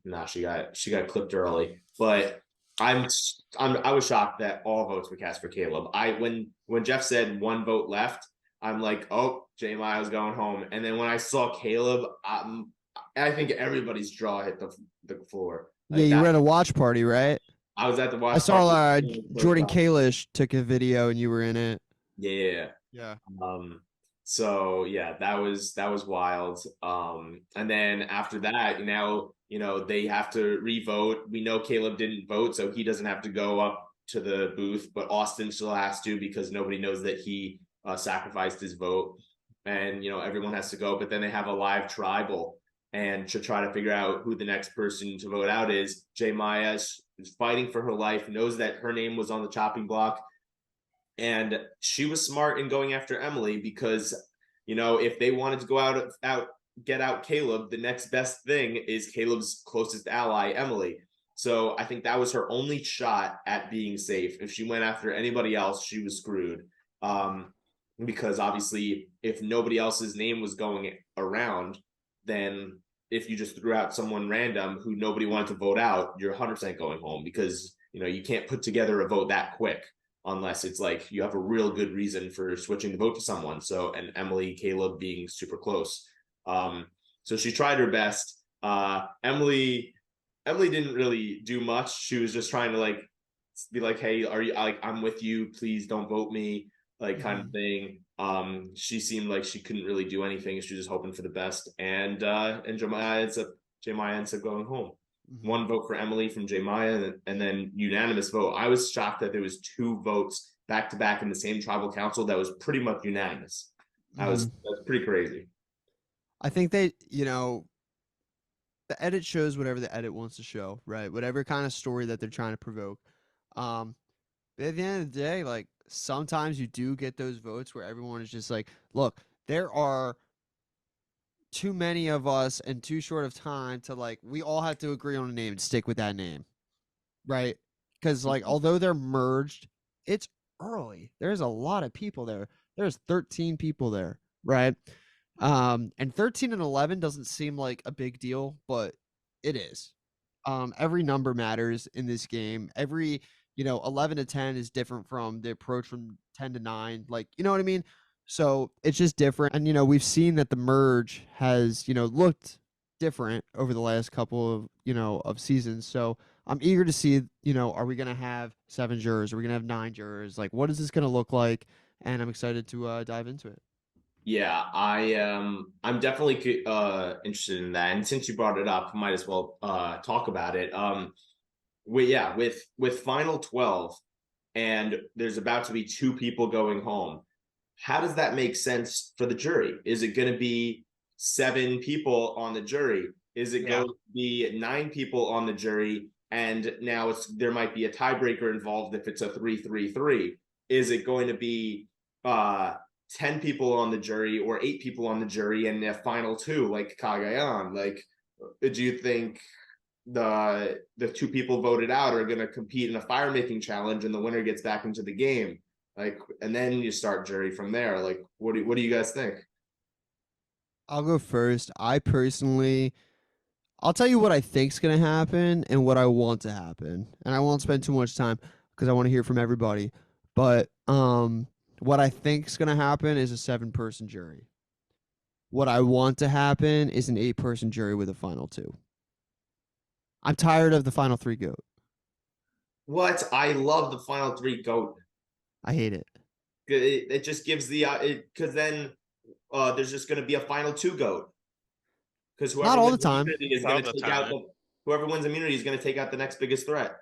no, she got clipped early. But I was shocked that all votes were cast for Caleb. When Jeff said one vote left, I'm like, oh, J Miles going home. And then when I saw Caleb, I think everybody's jaw hit the floor. Like Yeah, you were at a watch party, right? I was at the watch I saw party. Jordan Kalish took a video and you were in it. Yeah. Yeah. So yeah, that was wild. And then after that, they have to re-vote. We know Caleb didn't vote, so he doesn't have to go up to the booth, but Austin still has to because nobody knows that he sacrificed his vote. And everyone has to go, but then they have a live tribal and to try to figure out who the next person to vote out is. J Maya is fighting for her life, knows that her name was on the chopping block. And she was smart in going after Emily because, if they wanted to go get out Caleb, the next best thing is Caleb's closest ally, Emily. So I think that was her only shot at being safe. If she went after anybody else, she was screwed. Because obviously, if nobody else's name was going around, then if you just threw out someone random who nobody wanted to vote out, you're 100% going home because, you can't put together a vote that quick unless it's like you have a real good reason for switching the vote to someone. So, and Emily, Caleb being super close. So she tried her best. Emily didn't really do much. She was just trying to like be like, hey, are you like, I'm with you, please don't vote me, like kind of thing. She seemed like she couldn't really do anything. She was just hoping for the best. And Jemiah ends up going home. One vote for Emily from Jemiah, and then unanimous vote. I was shocked that there was 2 votes back to back in the same tribal council that was pretty much unanimous. That's pretty crazy. I think the edit shows whatever the edit wants to show, right? Whatever kind of story that they're trying to provoke. But at the end of the day, like sometimes you do get those votes where everyone is just like, look, there are too many of us and too short of time to like, we all have to agree on a name and stick with that name, right? Because like, although they're merged, it's early. There's a lot of people there. There's 13 people there, right? And 13 and 11 doesn't seem like a big deal, but it is. Every number matters in this game. Every 11 to 10 is different from the approach from 10 to 9. Like, you know what I mean? So it's just different. And, we've seen that the merge has, looked different over the last couple of, of seasons. So I'm eager to see, are we going to have 7 jurors? Are we going to have 9 jurors? Like, what is this going to look like? And I'm excited to dive into it. Yeah, I'm definitely interested in that. And since you brought it up, might as well talk about it. With Final 12 and there's about to be two people going home. How does that make sense for the jury? Is it going to be seven people on the jury? Is it Yeah. going to be nine people on the jury? And now there might be a tiebreaker involved if it's a 3-3-3. Is it going to be 10 people on the jury or eight people on the jury and a final two like Cagayan? Like, do you think the two people voted out are going to compete in a fire making challenge and the winner gets back into the game? Like, and then you start jury from there. Like, what do you guys think? I'll go first. I'll tell you what I think's gonna happen and what I want to happen, and I won't spend too much time because I want to hear from everybody. But what I think's gonna happen is a 7-person jury. What I want to happen is an 8-person jury with a final two. I'm tired of the final three goat. What? I love the final three goat. I hate it. It just gives the because then there's just going to be a final two goat because Not all the time. All the time. whoever wins immunity is going to take out the next biggest threat.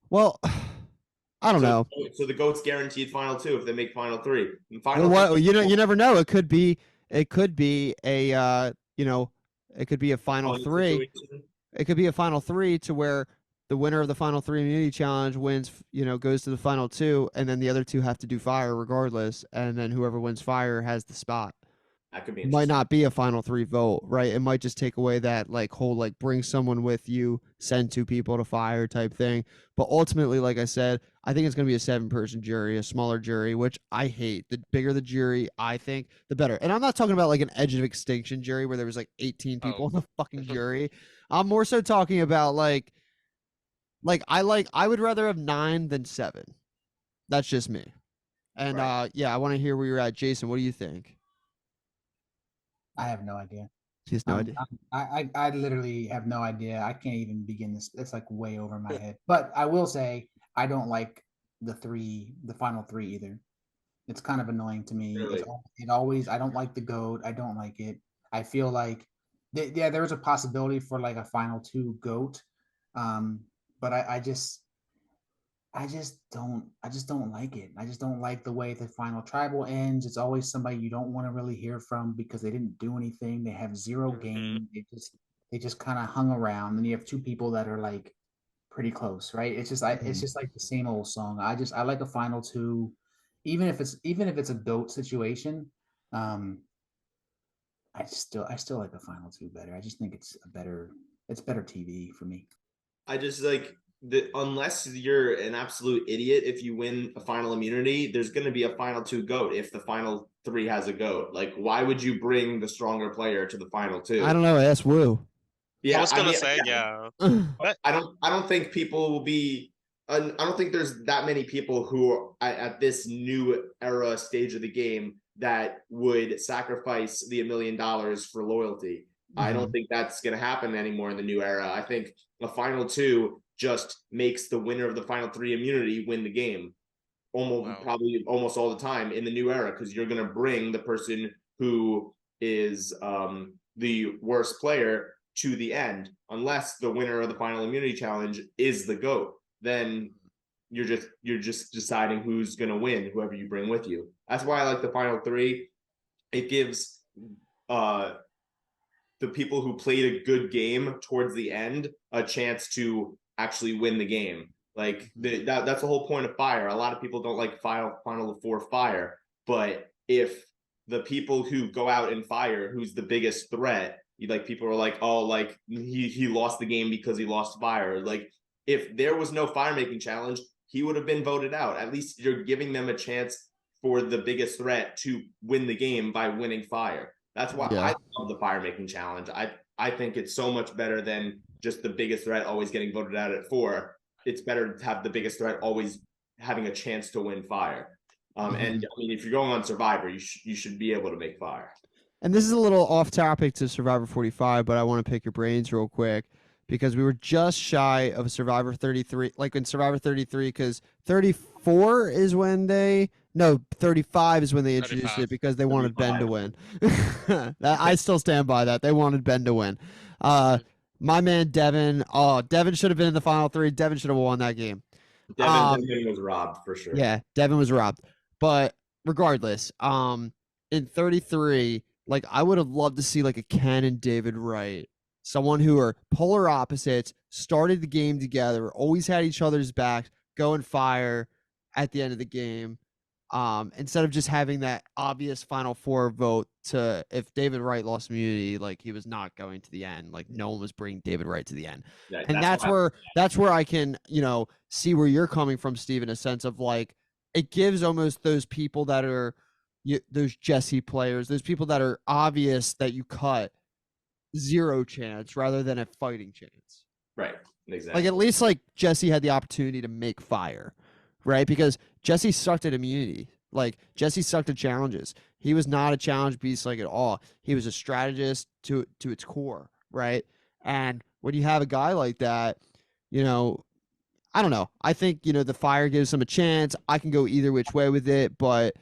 Well, I don't know. So the goat's guaranteed final two if they make final three. And Well, what you never know. It could be a it could be a final three. situation. It could be a final three to where the winner of the final three immunity challenge wins, goes to the final two, and then the other two have to do fire regardless, and then whoever wins fire has the spot. That could be Might interesting. not be a final three vote, right? It might just take away that like whole like bring someone with you, send two people to fire type thing. But ultimately, like I said, I think it's going to be a 7-person jury, a smaller jury, which I hate. The bigger the jury, I think, the better. And I'm not talking about like an Edge of Extinction jury where there was like 18 people Oh. on the fucking jury. I'm more so talking about I would rather have 9 than 7. That's just me. And Right. yeah, I want to hear where you're at, Jason. What do you think? I have no idea. He has no idea. I literally have no idea. I can't even begin this. It's like way over my head. But I will say I don't like the final three either. It's kind of annoying to me. Really. It always. I don't like the goat. I don't like it. I feel like yeah, there was a possibility for like a final two goat, but I just don't like it. I just don't like the way the final tribal ends. It's always somebody you don't want to really hear from because they didn't do anything. They have zero Mhm. game. They just kind of hung around. And you have two people that are like pretty close, right? It's Mhm. just like the same old song. I like a final two, even if it's a goat situation. Um, I still like the final two better. I just think it's better TV for me. I just like unless you're an absolute idiot, if you win a final immunity, there's going to be a final two goat if the final three has a goat. Like, why would you bring the stronger player to the final I two? don't know. Ask Woo. I Yeah, was I gonna mean, say, yeah. But I don't think people will be. I don't think there's that many people who are at this new era stage of the game that would sacrifice the $1 million for loyalty. I don't Mhm. think that's going to happen anymore in the new era. I think the final two just makes the winner of the final three immunity win the game wow. probably almost all the time in the new era because you're going to bring the person who is the worst player to the end unless the winner of the final immunity challenge is the goat. Then you're just deciding who's going to win, whoever you bring with you. That's why I like the final three. It gives uh the people who played a good game towards the end a chance to actually win the game. Like that's the whole point of fire. A lot of people don't like final four fire, but if the people who go out and fire, who's the biggest threat, like people are like, oh, like he lost the game because he lost fire. Like if there was no fire making challenge, he would have been voted out. At least you're giving them a chance for the biggest threat to win the game by winning fire. That's why Yeah. I love the fire making challenge. I think it's so much better than just the biggest threat always getting voted out at 4. It's better to have the biggest threat always having a chance to win fire. And Mhm. I mean, if you're going on Survivor, you should be able to make fire. And this is a little off topic to Survivor 45, but I want to pick your brains real quick because we were just shy of Survivor 33, like in Survivor 33, because 34 is when they No, 35 is when they introduced 35. it because they wanted Ben to 35. win. I still stand by that. They wanted Ben to win. Mhm. My man Devin. Oh, Devin should have been in the final three. Devin should have won that game. Devin was robbed for sure. Yeah, Devin was robbed. But regardless, in 33, like I would have loved to see like a Ken and David Wright, someone who are polar opposites, started the game together, always had each other's backs, go and fire at the end of the game. Instead of just having that obvious final four vote to if David Wright lost immunity, like he was not going to the end, like no one was bringing David Wright to the end. And That's why. that's where I can, see where you're coming from, Steve, in a sense of like it gives almost those people that are those Jesse players, those people that are obvious that you cut zero chance rather than a fighting chance. Right. Like Exactly. at least like Jesse had the opportunity to make fire, right? Because Jesse sucked at immunity. Like Jesse sucked at challenges. He was not a challenge beast like at all. He was a strategist to its core, right? And when you have a guy like that, you know, I don't know. I think, the fire gives him a chance. I can go either which way with it, but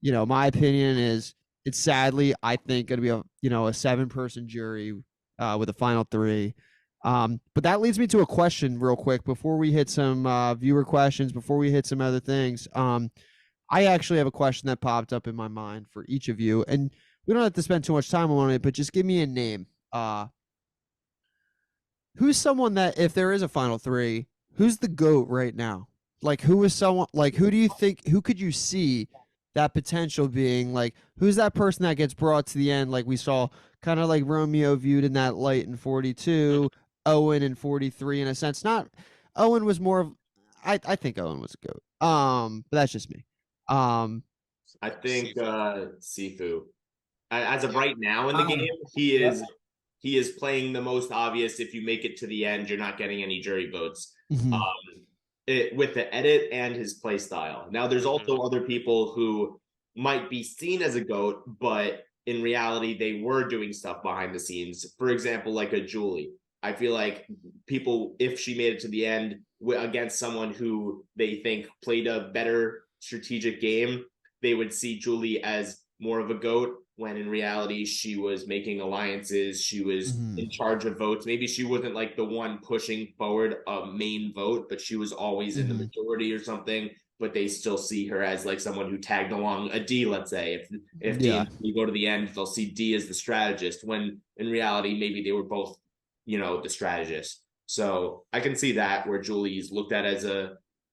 my opinion is it's sadly, I think, going to be a 7-person jury with a final three. But that leads me to a question real quick before we hit some viewer questions, before we hit some other things. I actually have a question that popped up in my mind for each of you, and we don't have to spend too much time on it, but just give me a name. Who's someone that if there is a final three, who's the GOAT right now? Like who is someone like who do you think who could you see that potential being like who's that person that gets brought to the end like we saw kind of like Romeo viewed in that light in 42, Owen in 43 in a sense. Not Owen was more of I think Owen was a GOAT. But that's just me. Um I think Sifu. Sifu. As of Yeah. right now in the game, Yep. he is playing the most obvious. If you make it to the end, you're not getting any jury votes. mhm. With the edit and his play style. Now, there's also other people who might be seen as a goat, but in reality, they were doing stuff behind the scenes. For example, like a Julie. I feel like people, if she made it to the end against someone who they think played a better strategic game, they would see Julie as more of a goat when in reality she was making alliances, she was in Mhm. charge of votes. Maybe she wasn't like the one pushing forward a main vote, but she was always in the Mhm. majority or something. But they still see her as like someone who tagged along a D, let's say. If D Yeah. and D go to the end, they'll see D as the strategist, when in reality, maybe they were both, the strategist. So I can see that where Julie's looked at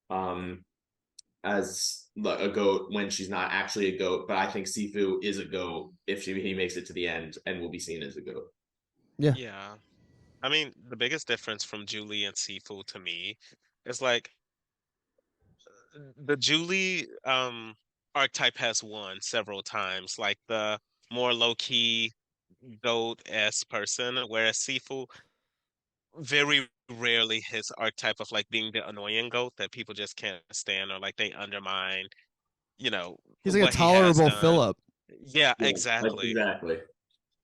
um as a goat when she's not actually a goat. But I think Sifu is a goat if he makes it to the end and will be seen as a goat. Yeah. Yeah. I mean, the biggest difference from Julie and Sifu to me is like the Julie archetype has won several times, like the more low-key goat-esque person, whereas Sifu very rarely his archetype of like being the annoying goat that people just can't stand or like they undermine, He's like a what he has tolerable done. Philip. Yeah, Yeah, like exactly. exactly.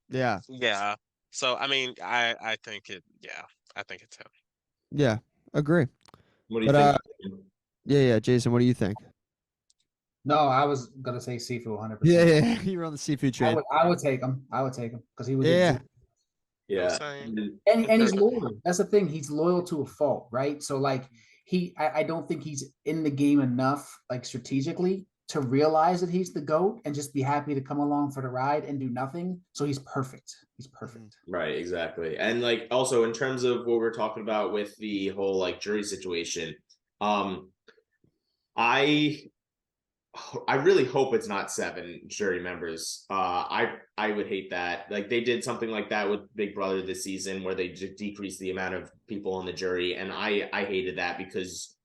Yeah. Yeah. So I mean, I think I think it's him. Yeah. Agree. What do you But think? yeah, Jason, what do you think? No, I was gonna say Sifu Yeah, 100%. yeah, you were on the seafood I train. would I would take him. I would take him because he would get Yeah. juiced. No Yeah. saying. And he's loyal. That's the thing. He's loyal to a fault, right? So like I don't think he's in the game enough, like strategically, to realize that he's the GOAT and just be happy to come along for the ride and do nothing. So he's perfect. He's Mhm. perfect. Right, exactly. And like also in terms of what we're talking about with the whole like jury situation, um, I I really hope it's not 7 jury members. I would hate that. Like they did something like that with Big Brother this season, where they just decreased the amount of people on the jury, and I hated that because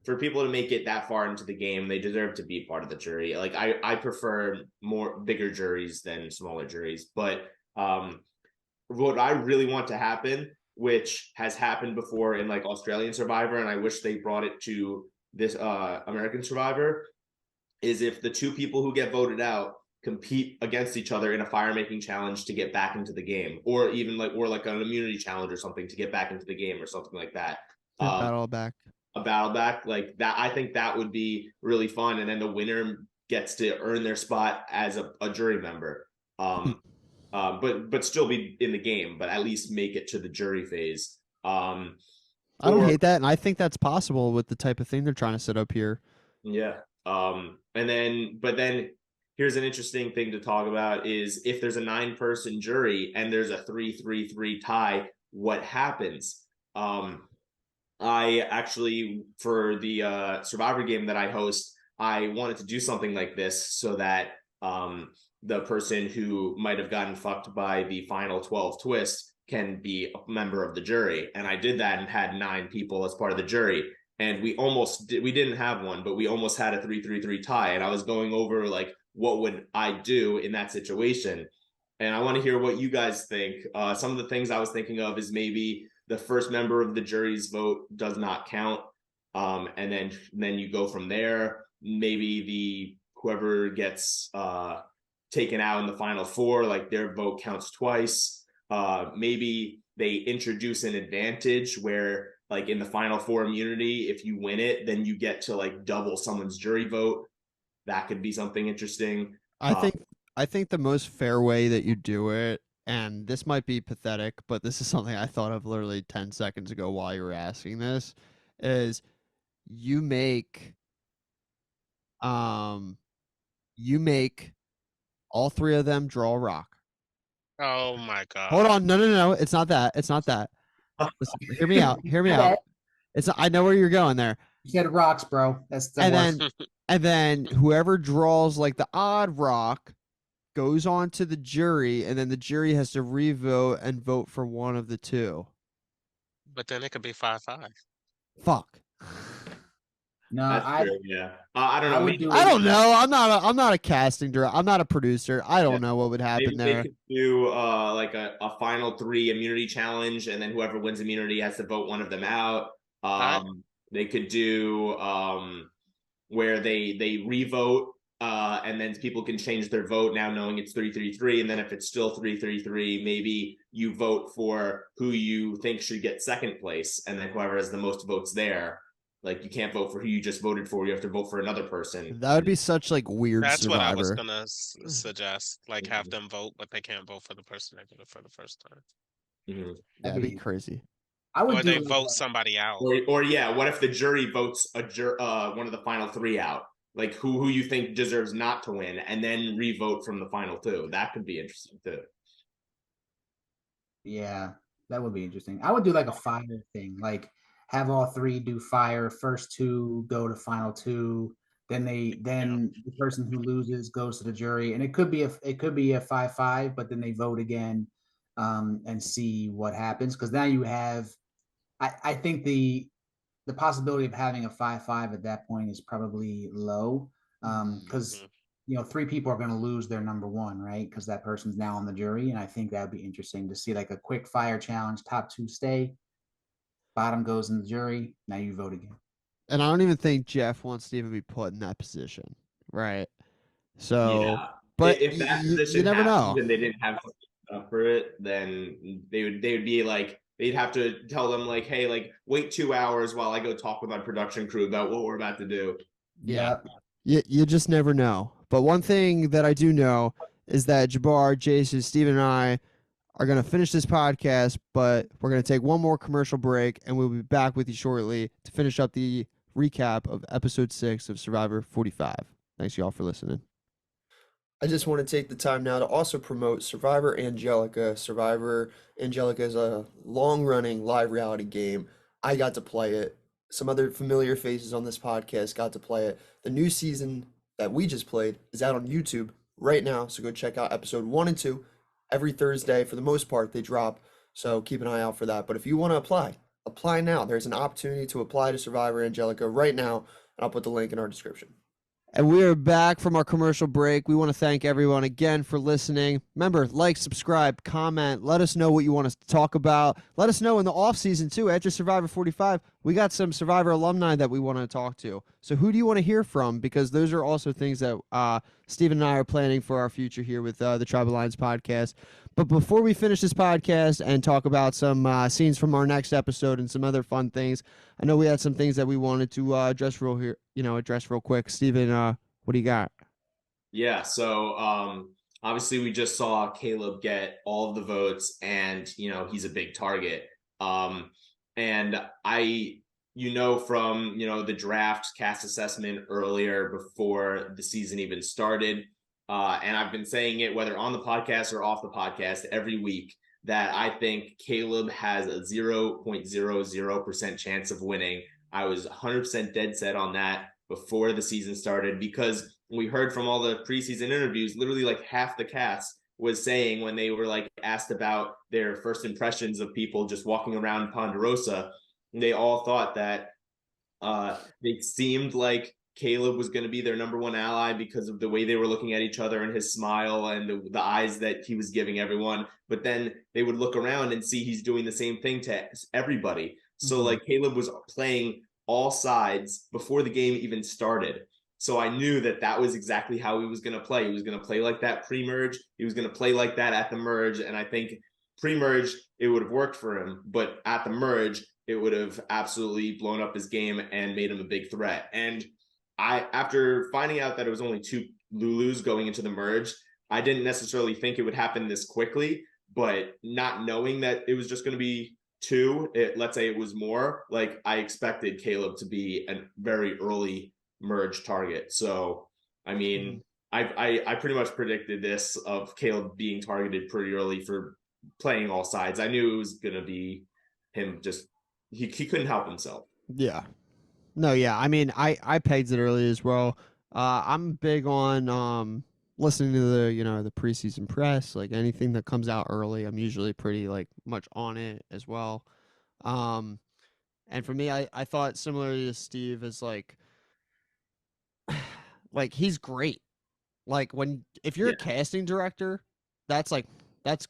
for people to make it that far into the game, they deserve to be part of the jury. Like I prefer more bigger juries than smaller juries, but what I really want to happen, which has happened before in like Australian Survivor, and I wish they brought it to this American Survivor, is if the two people who get voted out compete against each other in a fire making challenge to get back into the game, or even like an immunity challenge or something to get back into the game or something like that. And battle back. a battle back like that. I think that would be really fun, and then the winner gets to earn their spot as a jury member. But still be in the game, but at least make it to the jury phase. I don't Or hate that, and I think that's possible with the type of thing they're trying to set up here. yeah. But then here's an interesting thing to talk about is if there's a 9-person jury and there's a 3-3-3 tie, what happens? I actually, for the Survivor game that I host, I wanted to do something like this so that the person who might have gotten fucked by the final 12 twist can be a member of the jury. And I did that and had 9 people as part of the jury. And we didn't have one, but we almost had a 3-3-3 tie. And I was going over like, what would I do in that situation? And I want to hear what you guys think. Some of the things I was thinking of is maybe the first member of the jury's vote does not count. And then you go from there. Maybe whoever gets taken out in the final 4, like their vote counts twice. Maybe they introduce an advantage where like in the final 4 immunity, if you win it, then you get to like double someone's jury vote. That could be something interesting. I think the most fair way that you do it, and this might be pathetic, but this is something I thought of literally 10 seconds ago while you were asking this, is you make all 3 of them draw a rock. Oh my God. Hold on. No. It's not that. It's not that. Listen, hear me out. Hear me out. It's I know where you're going there. You said rocks, bro. That's the And worst. then whoever draws like the odd rock goes on to the jury, and then the jury has to revote and vote for one of the 2. But then it could be 5-5. Fuck. No, That's true, yeah. I don't know. I don't know. I'm not a casting director. I'm not a producer. I don't know what would happen Maybe there. they could do like a final 3 immunity challenge, and then whoever wins immunity has to vote one of them out. They could do where they revote, and then people can change their vote now knowing it's 3-3-3, and then if it's still 3-3-3, maybe you vote for who you think should get second place, and then whoever has the most votes there. Like you can't vote for who you just voted for. You have to vote for another person. That would be such like weird That's Survivor. what I was gonna suggest. Like have them vote, but they can't vote for the person they voted for the first time. Mm-hmm. That'd be crazy. I would Or do they like vote somebody out. Or yeah, what if the jury votes one of the final 3 out? Like who you think deserves not to win, and then revote from the final 2. That could be interesting too. Yeah, that would be interesting. I would do like a fire thing, like have all 3 do fire. First 2 go to final 2. Then the person who loses goes to the jury, and it could be a 5-5, but then they vote again, and see what happens. Because now you have, I think the possibility of having a 5-5 at that point is probably low, because 3 people are going to lose their number 1, right? Because that person's now on the jury, and I think that would be interesting to see like a quick fire challenge. Top 2 stay, bottom goes in the jury. Now you vote again. And I don't even think Jeff wants to even be put in that position, right? So, yeah. But if that position you never know. And they didn't have for it, then they would be like, they'd have to tell them like, hey, like wait 2 hours while I go talk with my production crew about what we're about to do. Yeah. You just never know. But one thing that I do know is that Jabbar, Jason, Steven, and I are going to finish this podcast, but we're going to take one more commercial break, and we'll be back with you shortly to finish up the recap of episode 6 of Survivor 45. Thanks, y'all, for listening. I just want to take the time now to also promote Survivor Angelica. Survivor Angelica is a long-running live reality game. I got to play it. Some other familiar faces on this podcast got to play it. The new season that we just played is out on YouTube right now, so go check out episode 1 and 2. Every Thursday, for the most part, they drop, so keep an eye out for that. But if you want to apply now. There's an opportunity to apply to Survivor Angelica right now, and I'll put the link in our description. And we are back from our commercial break. We want to thank everyone again for listening. Remember, like, subscribe, comment. Let us know what you want us to talk about. Let us know in the off season too. After Survivor 45, we got some Survivor alumni that we want to talk to. So who do you want to hear from? Because those are also things that Stephen and I are planning for our future here with the Tribe Alliance podcast. But before we finish this podcast and talk about some scenes from our next episode and some other fun things, I know we had some things that we wanted to address real quick. Steven, what do you got? Yeah, so obviously we just saw Caleb get all of the votes, and he's a big target. And from the draft cast assessment earlier before the season even started, and I've been saying it whether on the podcast or off the podcast every week, that I think Caleb has a 0.00% chance of winning. I was 100% dead set on that before the season started, because we heard from all the preseason interviews, literally like half the cast was saying, when they were like asked about their first impressions of people just walking around Ponderosa, they all thought that it seemed like Caleb was going to be their number one ally because of the way they were looking at each other and his smile and the eyes that he was giving everyone. But then they would look around and see he's doing the same thing to everybody. So like Caleb was playing all sides before the game even started. So I knew that was exactly how he was going to play. He was going to play like that pre-merge. He was going to play like that at the merge. And I think pre-merge, it would have worked for him. But at the merge, it would have absolutely blown up his game and made him a big threat. And after finding out that it was only 2 Lulus going into the merge, I didn't necessarily think it would happen this quickly. But not knowing that it was just going to be 2, let's say it was more, like I expected Caleb to be a very early merge target. So I mean, I pretty much predicted this, of Caleb being targeted pretty early for playing all sides. I knew it was gonna be him. Just he couldn't help himself. Yeah. No, yeah. I mean, I pegged it early as well. I'm big on listening to the preseason press, like anything that comes out early. I'm usually pretty like much on it as well. And for me, I thought similarly to Steve, is like he's great. Like if you're a casting director, that's like that's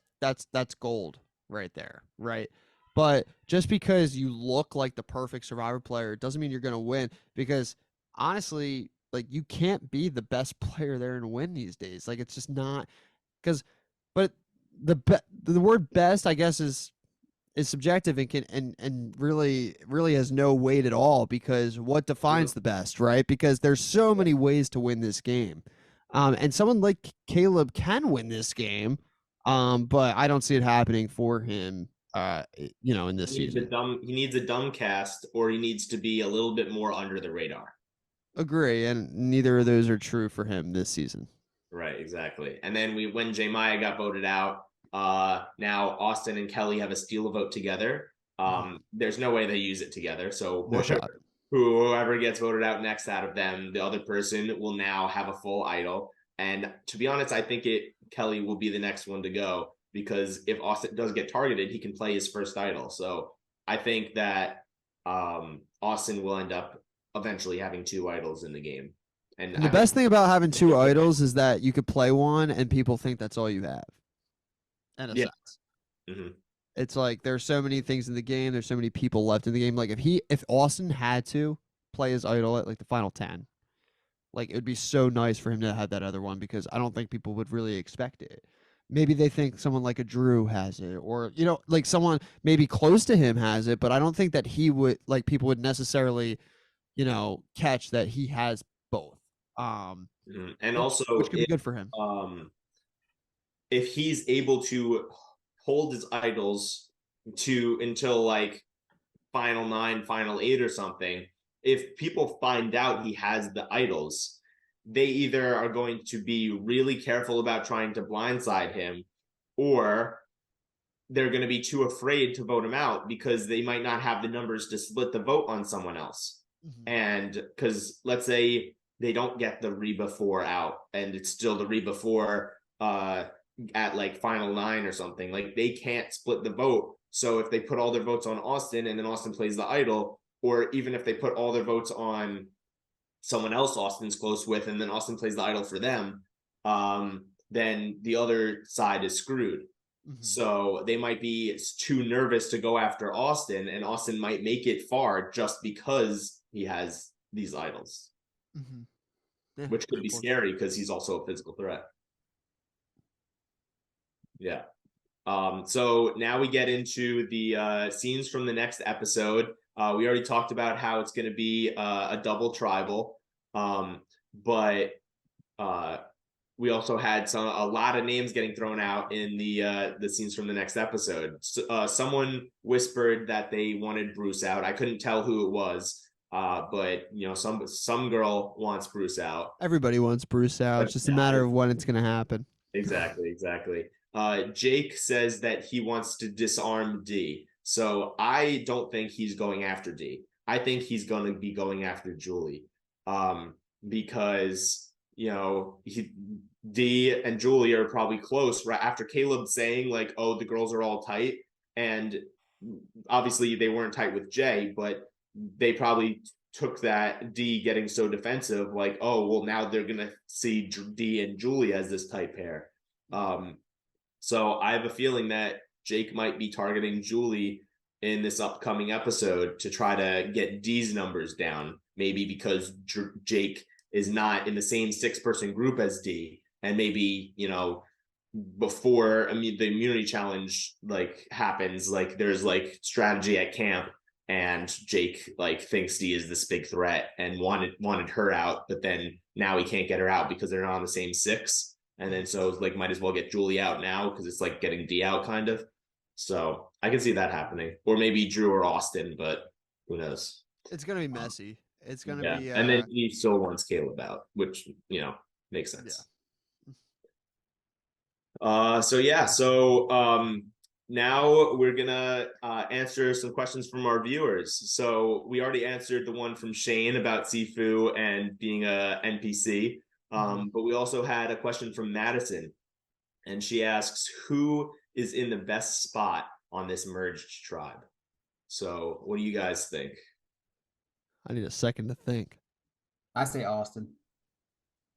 gold right there, right? But just because you look like the perfect Survivor player doesn't mean you're gonna win. Because honestly, like you can't be the best player there and win these days. Like it's just not. Because, but the word best, I guess, is subjective and can and really has no weight at all, because what defines the best, right? Because there's so many ways to win this game. And someone like Caleb can win this game, but I don't see it happening for him in this season. He needs a dumb cast, or he needs to be a little bit more under the radar. Agree, and neither of those are true for him this season. Right, exactly. And then when J Maya got voted out, now Austin and Kelly have a steal a vote together. There's no way they use it together. So whoever gets voted out next out of them, the other person will now have a full idol. And to be honest, I think Kelly will be the next one to go, because if Austin does get targeted, he can play his first idol. So I think that Austin will end up eventually having 2 idols in the game. And the best thing about having 2 idols is that you could play one and people think that's all you have. In a sense. It's like there's so many things in the game. There's so many people left in the game. Like if Austin had to play his idol at like the final 10, like it would be so nice for him to have that other one, because I don't think people would really expect it. Maybe they think someone like a Drew has it, or like someone maybe close to him has it, but I don't think that people would necessarily, catch that he has both. And also, which could be good for him. If he's able to hold his idols until like final 9, final 8 or something, if people find out he has the idols, they either are going to be really careful about trying to blindside him, or they're going to be too afraid to vote him out because they might not have the numbers to split the vote on someone else. And because let's say they don't get the Reba 4 out and it's still the Reba 4 at like final 9 or something, like they can't split the vote. So if they put all their votes on Austin and then Austin plays the idol, or even if they put all their votes on someone else Austin's close with and then Austin plays the idol for them, then the other side is screwed. So they might be too nervous to go after Austin, and Austin might make it far just because he has these idols, which could be scary because he's also a physical threat. Yeah. So now we get into the scenes from the next episode. We already talked about how it's going to be a double tribal, but we also had a lot of names getting thrown out in the scenes from the next episode. Someone whispered that they wanted Bruce out. I couldn't tell who it was, but some girl wants Bruce out. Everybody wants Bruce out. It's just a matter of when it's going to happen. Exactly. Jake says that he wants to disarm D. So I don't think he's going after D. I think he's going to be going after Julie, because D and Julie are probably close. Right after Caleb saying like, "Oh, the girls are all tight," and obviously they weren't tight with Jay, but they probably took that D getting so defensive, like, "Oh, well, now they're gonna see D and Julie as this tight pair." So I have a feeling that Jake might be targeting Julie in this upcoming episode to try to get D's numbers down. Maybe because Jake is not in the same 6-person group as D, and maybe before the immunity challenge like happens, like there's like strategy at camp, and Jake like thinks D is this big threat and wanted her out, but then now he can't get her out because they're not on the same 6, and then so like might as well get Julie out now because it's like getting D out kind of. So I can see that happening, or maybe Drew or Austin, but who knows? It's gonna be messy. It's gonna be, and then he still wants Caleb out, which makes sense. Yeah. So now we're gonna answer some questions from our viewers. So we already answered the one from Shane about Sifu and being a NPC, but we also had a question from Madison, and she asks, "Who is in the best spot on this merged tribe?" So what do you guys think? I need a second to think. I say Austin.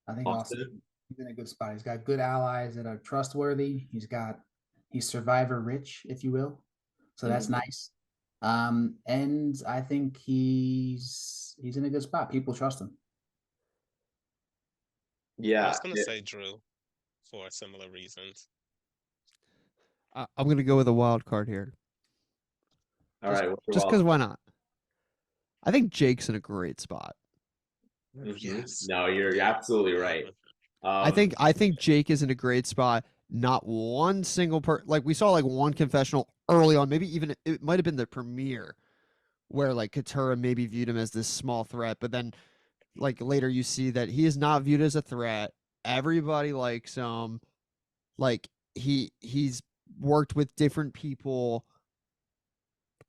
I think Austin. He's in a good spot. He's got good allies that are trustworthy. He's survivor rich, if you will. So that's nice. And I think he's in a good spot. People trust him. Yeah. I was gonna say Drew for similar reasons. I'm gonna go with a wild card here. All right. Just because why not? I think Jake's in a great spot. Yes. No, you're absolutely right. I think Jake is in a great spot. Not one single like we saw like one confessional early on, maybe even it might have been the premiere where like Katura maybe viewed him as this small threat, but then like later you see that he is not viewed as a threat. Everybody likes him. Like he's worked with different people.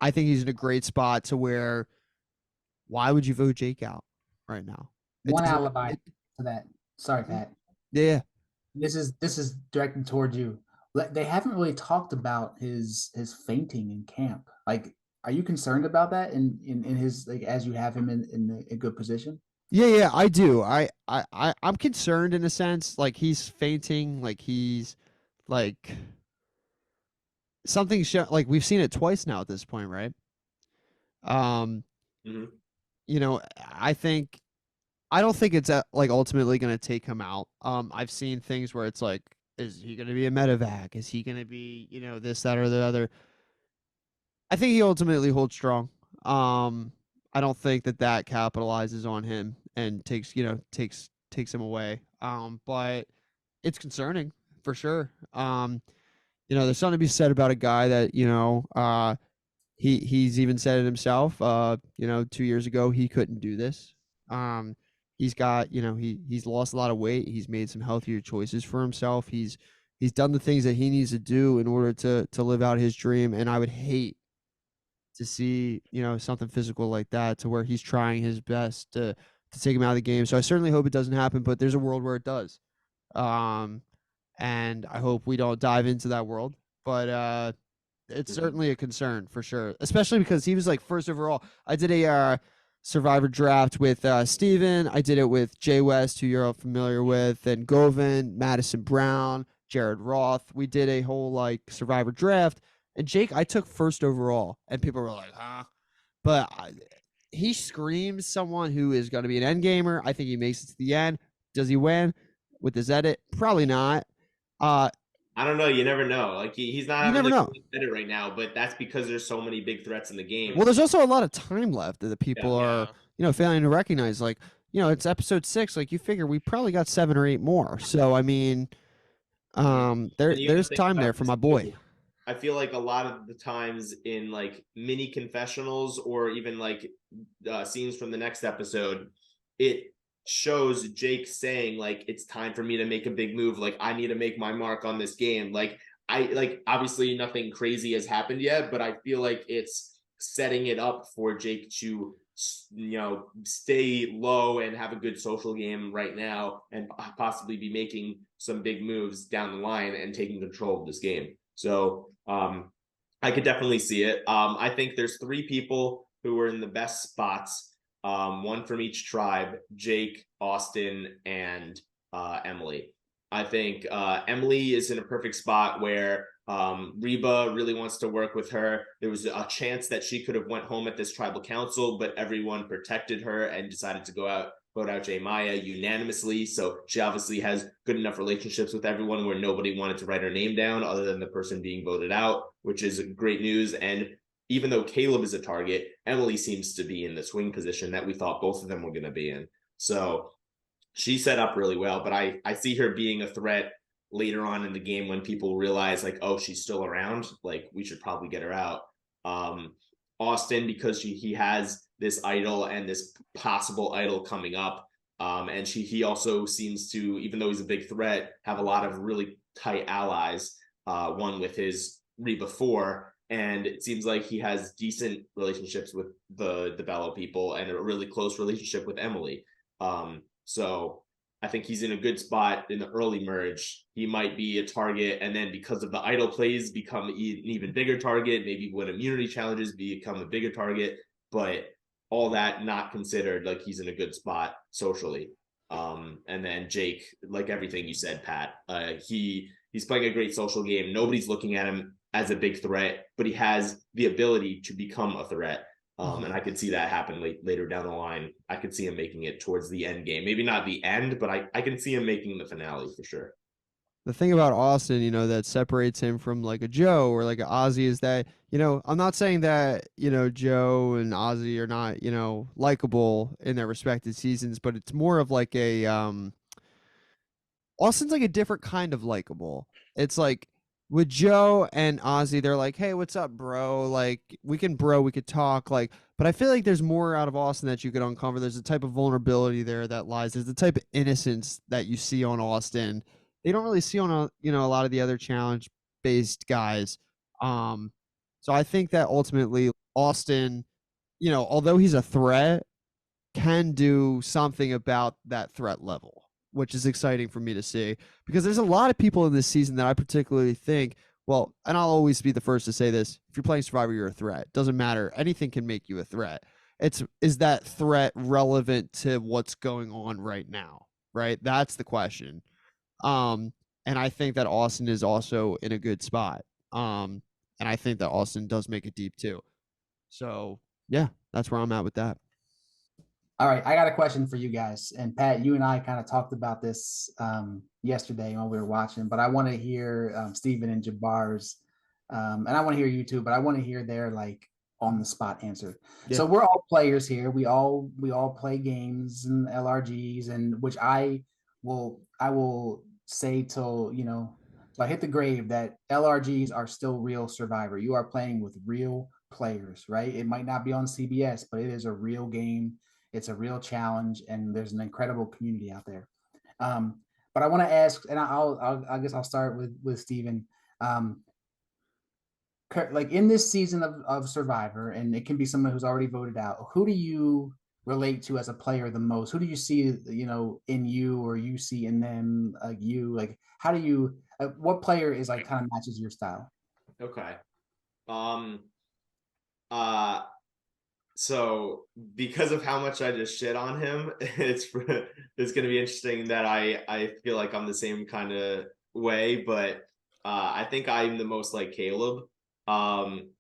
I think he's in a great spot to where why would you vote Jake out right now? One alibi to that. Sorry, Pat. Yeah. This is directed towards you. They haven't really talked about his fainting in camp. Like, are you concerned about that in his, like, as you have him in a good position? Yeah, I do. I'm concerned in a sense, like he's fainting, like he's like something like we've seen it twice now at this point, right? I don't think it's like ultimately going to take him out. I've seen things where it's like, is he going to be a medevac? Is he going to be, this, that, or the other? I think he ultimately holds strong. I don't think that capitalizes on him and takes him away. But it's concerning for sure. There's something to be said about a guy that, he's even said it himself, 2 years ago, he couldn't do this. He's got, he's lost a lot of weight. He's made some healthier choices for himself. He's done the things that he needs to do in order to live out his dream. And I would hate to see, something physical like that to where he's trying his best to take him out of the game. So I certainly hope it doesn't happen, but there's a world where it does. And I hope we don't dive into that world, but, it's certainly a concern for sure, especially because he was like first overall. I did a Survivor draft with Steven. I did it with Jay West, who you're all familiar with, and Govan, Madison Brown, Jared Roth. We did a whole like Survivor draft. And Jake, I took first overall, and people were like, huh? But he screams someone who is going to be an end gamer. I think he makes it to the end. Does he win with his edit? Probably not. I don't know. You never know. Like he's not You having never the know. greatest right now, but that's because there's so many big threats in the game. Well, there's also a lot of time left that the Yeah. people are, Yeah. failing to recognize. Like, it's episode 6. Like, you figure we probably got 7 or 8 more. So, I mean, And you got to there's think time about there for this my boy. too. I feel like a lot of the times in like mini confessionals or even like scenes from the next episode, it shows Jake saying like it's time for me to make a big move. Like I need to make my mark on this game. Like obviously nothing crazy has happened yet, but I feel like it's setting it up for Jake to stay low and have a good social game right now and possibly be making some big moves down the line and taking control of this game. So I could definitely see it. I think there's 3 people who are in the best spots, one from each tribe: Jake, Austin, and Emily. I think Emily is in a perfect spot where Reba really wants to work with her. There was a chance that she could have went home at this tribal council, but everyone protected her and decided to vote out J Maya unanimously. So she obviously has good enough relationships with everyone where nobody wanted to write her name down other than the person being voted out, which is great news. And even though Caleb is a target, Emily seems to be in the swing position that we thought both of them were going to be in. So she set up really well, but I see her being a threat later on in the game when people realize like, oh, she's still around. Like we should probably get her out. Um, Austin, because he has this idol and this possible idol coming up. And he also seems to, even though he's a big threat, have a lot of really tight allies. One with his Reba 4, and it seems like he has decent relationships with the Bello people and a really close relationship with Emily. So I think he's in a good spot in the early merge. He might be a target, and then because of the idol plays, become an even bigger target. Maybe win immunity challenges, become a bigger target. But all that not considered, like he's in a good spot socially. And then Jake, like everything you said, Pat, he's playing a great social game. Nobody's looking at him as a big threat, but he has the ability to become a threat. And I could see that happen later down the line. I could see him making it towards the end game. Maybe not the end, but I can see him making the finale for sure. The thing about Austin, that separates him from like a Joe or like an Ozzy is that, I'm not saying that, Joe and Ozzy are not, likable in their respective seasons, but it's more of like a Austin's like a different kind of likable. It's like with Joe and Ozzy, they're like, "Hey, what's up, bro? Like, we could talk." Like, but I feel like there's more out of Austin that you could uncover. There's a type of vulnerability there that lies. There's the type of innocence that you see on Austin. They don't really see on a lot of the other challenge based guys. Um, so I think that ultimately Austin, although he's a threat, can do something about that threat level, which is exciting for me to see because there's a lot of people in this season that I particularly think, well, and I'll always be the first to say this, if you're playing Survivor, you're a threat. Doesn't matter. Anything can make you a threat. Is that threat relevant to what's going on right now? Right? That's the question. Um, and I think that Austin is also in a good spot. And I think that Austin does make it deep too. So yeah, that's where I'm at with that. All right, I got a question for you guys. And Pat, you and I kind of talked about this yesterday when we were watching, but I want to hear Stephen and Jabbar's, and I want to hear you too, but I want to hear their like on the spot answer. Yeah. So we're all players here. We all play games and LRGs, and which I will say till I hit the grave that LRGs are still real Survivor. You are playing with real players, right? It might not be on CBS, but it is a real game. It's a real challenge, and there's an incredible community out there. Um, but I want to ask, and I guess I'll start with Stephen. Um, like in this season of Survivor, and it can be someone who's already voted out. Who do you relate to as a player the most? Who do you see, in you, or you see in them, like you? Like, how do you? What player is like kind of matches your style? Okay. Um. Uh. So because of how much I just shit on him, it's gonna be interesting that I feel like I'm the same kind of way, but I think I'm the most like Caleb.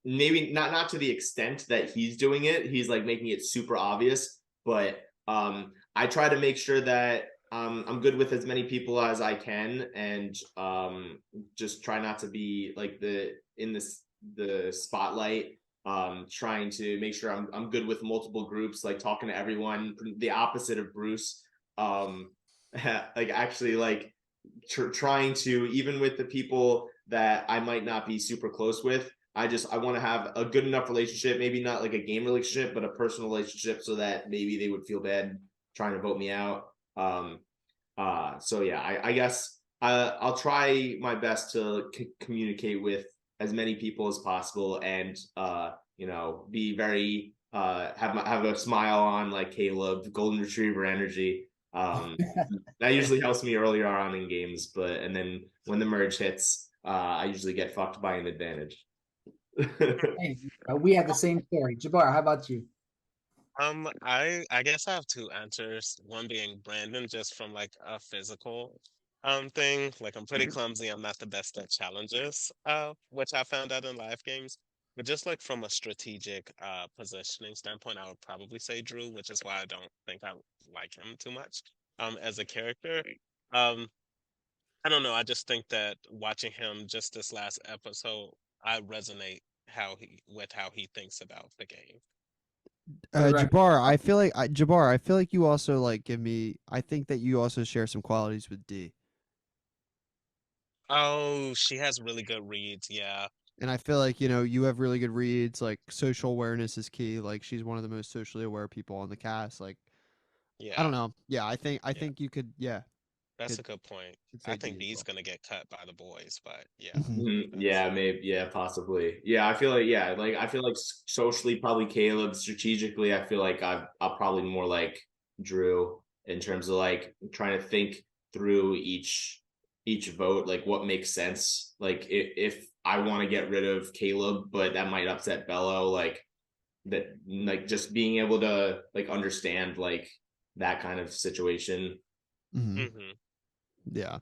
Maybe not to the extent that he's doing it. He's like making it super obvious, but I try to make sure that I'm good with as many people as I can, and just try not to be like the spotlight. Trying to make sure I'm good with multiple groups, like talking to everyone. The opposite of Bruce. Like actually like trying to, even with the people that I might not be super close with, I want to have a good enough relationship, maybe not like a game relationship, but a personal relationship, so that maybe they would feel bad trying to vote me out. So yeah, I guess I'll try my best to communicate with as many people as possible, and be very have a smile on, like Caleb, golden retriever energy. That usually helps me earlier on in games, and then when the merge hits, I usually get fucked by an advantage. Hey, we have the same story. Jabbar, how about you? I guess I have two answers. One being Brandon, just from like a physical thing. Like I'm pretty clumsy. I'm not the best at challenges, which I found out in live games. But just like from a strategic positioning standpoint, I would probably say Drew, which is why I don't think I like him too much as a character. Um I don't know. I just think that watching him just this last episode, I resonate with how he thinks about the game. For the record, Jabbar, I feel like you also like give me. I think that you also share some qualities with D, Oh, she has really good reads. Yeah. and I feel like you have really good reads. Like social awareness is key. Like she's one of the most socially aware people on the cast. Like I don't Yeah. know. Yeah, I Yeah. think you could. Yeah, That's could a good point. should I say think D as B's well. gonna get cut by the boys, but yeah, Mhm. that's Yeah, maybe. Yeah, possibly. Yeah, I feel like, like I feel like socially probably Caleb. Strategically, I feel like I'll probably more like Drew in terms of like trying to think through each vote, like what makes sense. Like if I want to get rid of Caleb, but that might upset Bello, like that, like just being able to like understand like that kind of situation. Mhm. hmm Yeah.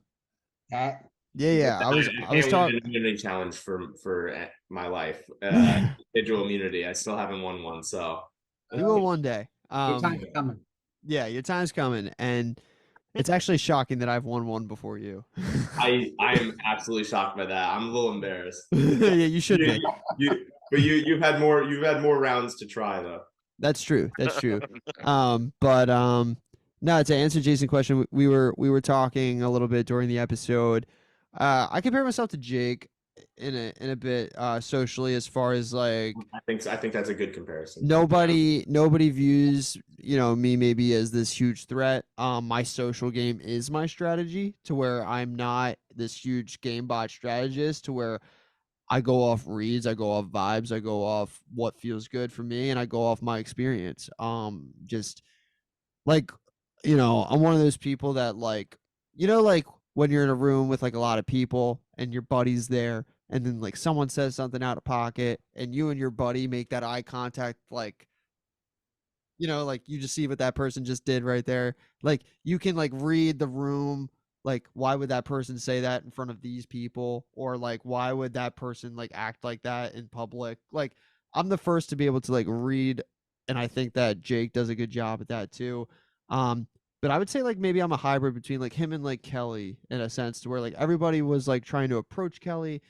Pat. Yeah. I Yeah. I was can't win talking. an immunity challenge for my life. Individual immunity. I still haven't won one, so You will Well, one day. your time's coming. Yeah, your time's coming, and it's actually shocking that I've won one before you. I am absolutely shocked by that. I'm a little embarrassed. Yeah, you should be. But you've had more rounds to try though. That's true. That's true. But no, to answer Jason's question, we were talking a little bit during the episode. I compare myself to Jake in a bit socially, as far as like I think that's a good comparison. nobody views me maybe as this huge threat. My social game is my strategy, to where I'm not this huge game bot strategist, to where I go off reads, I go off vibes, I go off what feels good for me, and I go off my experience. Just like, I'm one of those people that like, like when you're in a room with like a lot of people and your buddy's there, and then like someone says something out of pocket, and you and your buddy make that eye contact, like like you just see what that person just did right there. Like you can like read the room. Like, why would that person say that in front of these people? Or like, why would that person like act like that in public? Like, I'm the first to be able to like read, and I think that Jake does a good job at that too. Um, but I would say like maybe I'm a hybrid between like him and like Kelly, in a sense, to where like everybody was like trying to approach Kelly.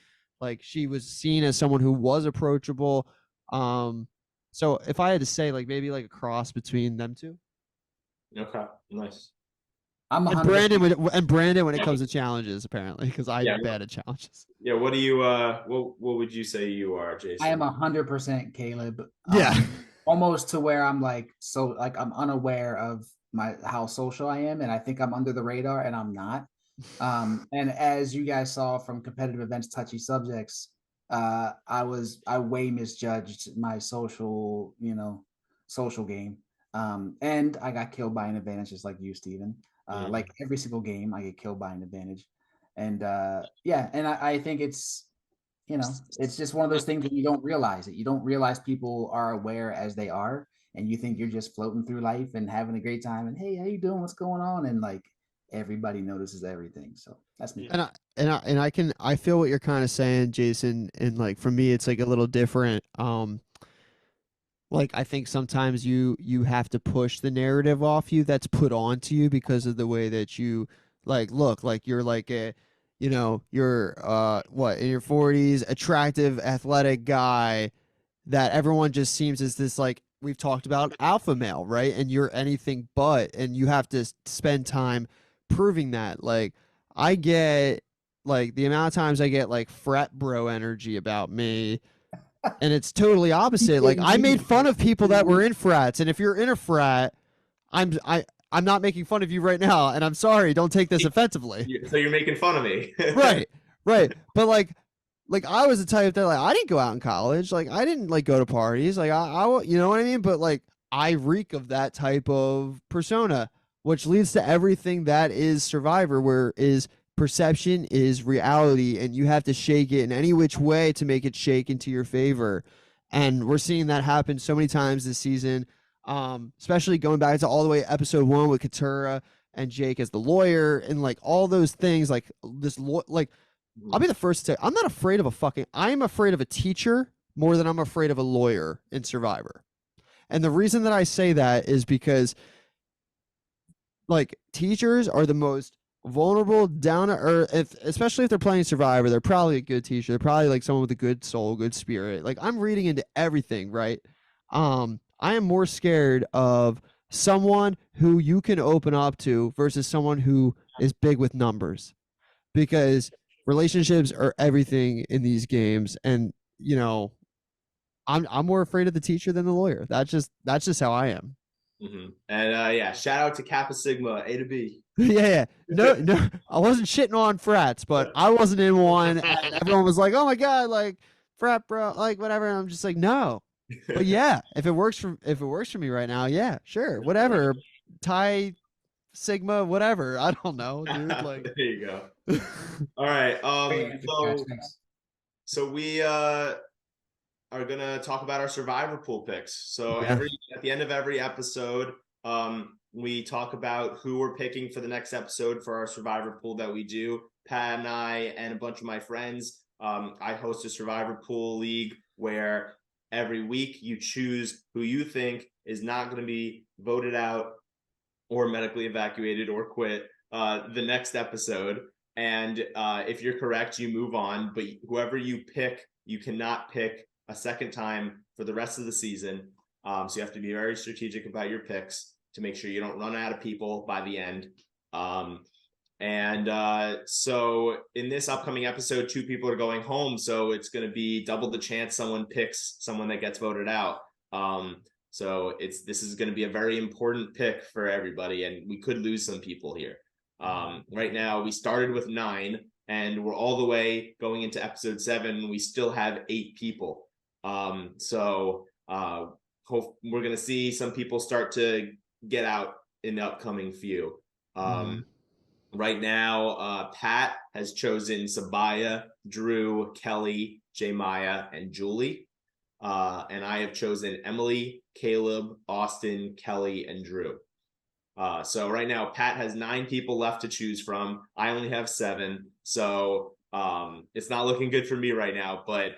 Like she was seen as someone who was approachable. Um, so if I had to say, like maybe like a cross between them two, Okay, nice. I'm and 100%. Brandon when it comes to challenges, apparently, because Yeah, I'm bad at challenges. yeah. What do you what would you say you are, I am Jason? 100% Caleb. Yeah. Almost to where I'm like, so like I'm unaware of how social I am, and I think I'm under the radar, and I'm not. And as you guys saw from competitive events, touchy subjects, I way misjudged my social game. And I got killed by an advantage, just like you, Steven. Like every single game, I get killed by an advantage. And yeah, and I think it's just one of those things that you don't realize it. You don't realize people are aware as they are, and you think you're just floating through life and having a great time. And hey, how you doing? What's going on? And like everybody notices everything. So that's me. And I feel what you're kind of saying, Jason, and like for me it's like a little different. like I think sometimes you have to push the narrative off you that's put onto you because of the way that you like look like you're like a you're what in your 40s attractive athletic guy that everyone just seems as this like we've talked about alpha male, right? And you're anything but, and you have to spend time proving that. Like I get like the amount of times I get like frat bro energy about me, and it's totally opposite. Like I made fun of people that were in frats, and if you're in a frat, I'm not making fun of you right now, and I'm sorry, don't take this offensively. So you're making fun of me. Right, right. But like I was the type that like I didn't go out in college. Like I didn't like go to parties. Like you know what I mean? But like I reek of that type of persona, which leads to everything that is Survivor, where is perception is reality, and you have to shake it in any which way to make it shake into your favor. And we're seeing that happen so many times this season. Especially going back to all the way episode 1 with Katura and Jake as the lawyer and like all those things like this like I'll be the first to say I'm not afraid of I'm afraid of a teacher more than I'm afraid of a lawyer in Survivor. And the reason that I say that is because like teachers are the most vulnerable, down to earth, especially if they're playing Survivor, they're probably a good teacher. They're probably like someone with a good soul, good spirit. Like I'm reading into everything, right? I am more scared of someone who you can open up to versus someone who is big with numbers, because relationships are everything in these games, and I'm more afraid of the teacher than the lawyer. That's just how I am. And yeah, shout out to Kappa Sigma A to B. Yeah. No, I wasn't shitting on frats, but I wasn't in one, and everyone was like, "Oh my god, like frat bro, like whatever." And I'm just like, "No." But yeah, if it works for me right now, yeah, sure, whatever. Thai Sigma, whatever. I don't know, dude. Like there you go. All right. So we are gonna talk about our Survivor pool picks. So at the end of every episode, we talk about who we're picking for the next episode for our Survivor pool that we do. Pat and I and a bunch of my friends. I host a Survivor pool league where every week you choose who you think is not going to be voted out or medically evacuated or quit the next episode. And if you're correct, you move on. But whoever you pick, you cannot pick a second time for the rest of the season. So you have to be very strategic about your picks to make sure you don't run out of people by the end. So in this upcoming episode, 2 people are going home. So it's going to be double the chance someone picks someone that gets voted out. So this is going to be a very important pick for everybody, and we could lose some people here. Right now, we started with 9, and we're all the way going into episode 7. We still have 8 people. We're going to see some people start to get out in the upcoming few. Right now, Pat has chosen Sabaya, Drew, Kelly, Maya, and Julie. And I have chosen Emily, Caleb, Austin, Kelly, and Drew. So right now, Pat has 9 people left to choose from. I only have 7. So it's not looking good for me right now. But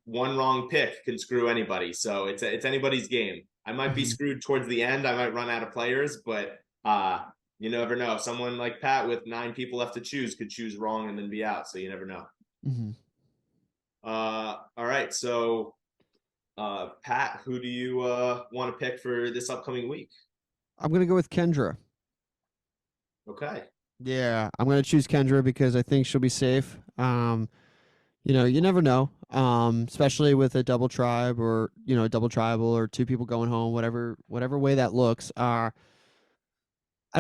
one wrong pick can screw anybody. So it's anybody's game. I might be screwed towards the end. I might run out of players, but you never know. Someone like Pat with 9 people left to choose could choose wrong and then be out. So you never know. All right. So Pat, who do you want to pick for this upcoming week? I'm going to go with Kendra. Okay. Yeah, I'm going to choose Kendra because I think she'll be safe. You never know, especially with a double tribe or, a double tribal or 2 people going home, whatever way that looks. I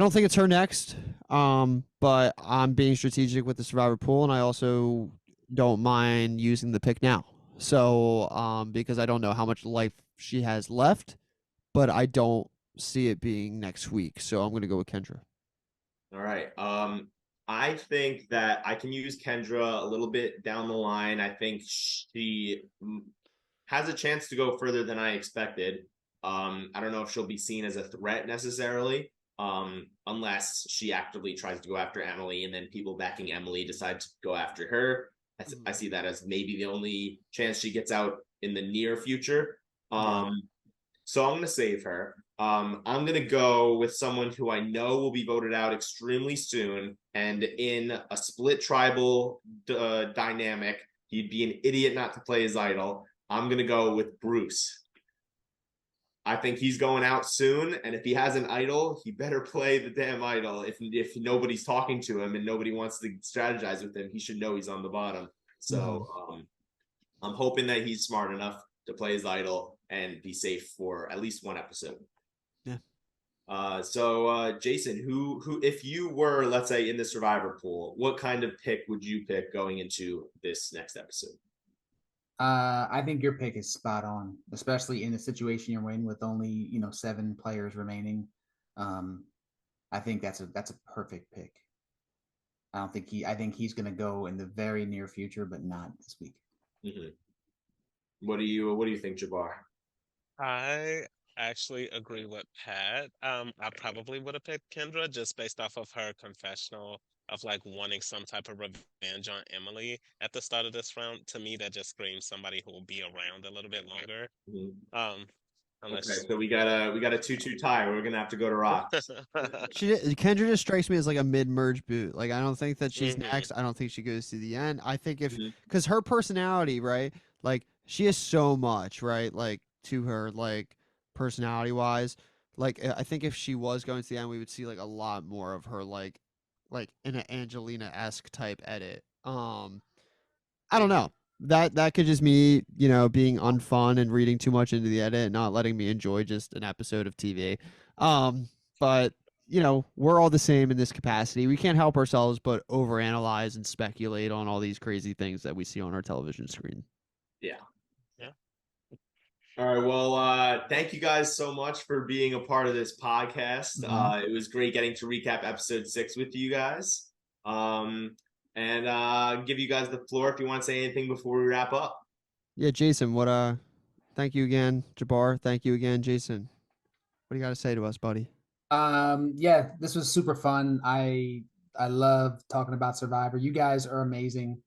don't think it's her next, but I'm being strategic with the Survivor pool, and I also don't mind using the pick now. So, because I don't know how much life she has left, but I don't see it being next week. So I'm going to go with Kendra. All right. I think that I can use Kendra a little bit down the line. I think she has a chance to go further than I expected. I don't know if she'll be seen as a threat necessarily, unless she actively tries to go after Emily and then people backing Emily decide to go after her. I see that as maybe the only chance she gets out in the near future. So I'm gonna save her. I'm gonna go with someone who I know will be voted out extremely soon, and in a split tribal dynamic, he'd be an idiot not to play his idol. I'm gonna go with Bruce. I think he's going out soon, and if he has an idol, he better play the damn idol. If nobody's talking to him and nobody wants to strategize with him, he should know he's on the bottom. So I'm hoping that he's smart enough to play his idol and be safe for at least one episode. Yeah. So Jason, who if you were, let's say, in the survivor pool, what kind of pick would you pick going into this next episode? I think your pick is spot on, especially in the situation you're in with only 7 players remaining. I think that's a perfect pick. I think he's going to go in the very near future, but not this week. Mm-hmm. What do you think, Jabbar? I actually agree with Pat. I probably would have picked Kendra just based off of her confessional of like wanting some type of revenge on Emily at the start of this round. To me, that just screams somebody who will be around a little bit longer. Okay, Unless so we got a 2-2 tie. We're gonna have to go to rocks. Kendra just strikes me as like a mid-merge boot. Like I don't think that she's next. I don't think she goes to the end. I think because her personality, right? Like she has so much, right? Like to her, like personality wise. Like I think if she was going to the end, we would see like a lot more of her, like in an Angelina-esque type edit. I don't know. That could just me, being unfun and reading too much into the edit, and not letting me enjoy just an episode of TV. But we're all the same in this capacity. We can't help ourselves but overanalyze and speculate on all these crazy things that we see on our television screen. Yeah. All right. Well, thank you guys so much for being a part of this podcast. It was great getting to recap episode 6 with you guys. And give you guys the floor if you want to say anything before we wrap up. Yeah, Jason, thank you again, Jabbar. Thank you again, Jason. What do you got to say to us, buddy? Yeah, this was super fun. I love talking about Survivor. You guys are amazing.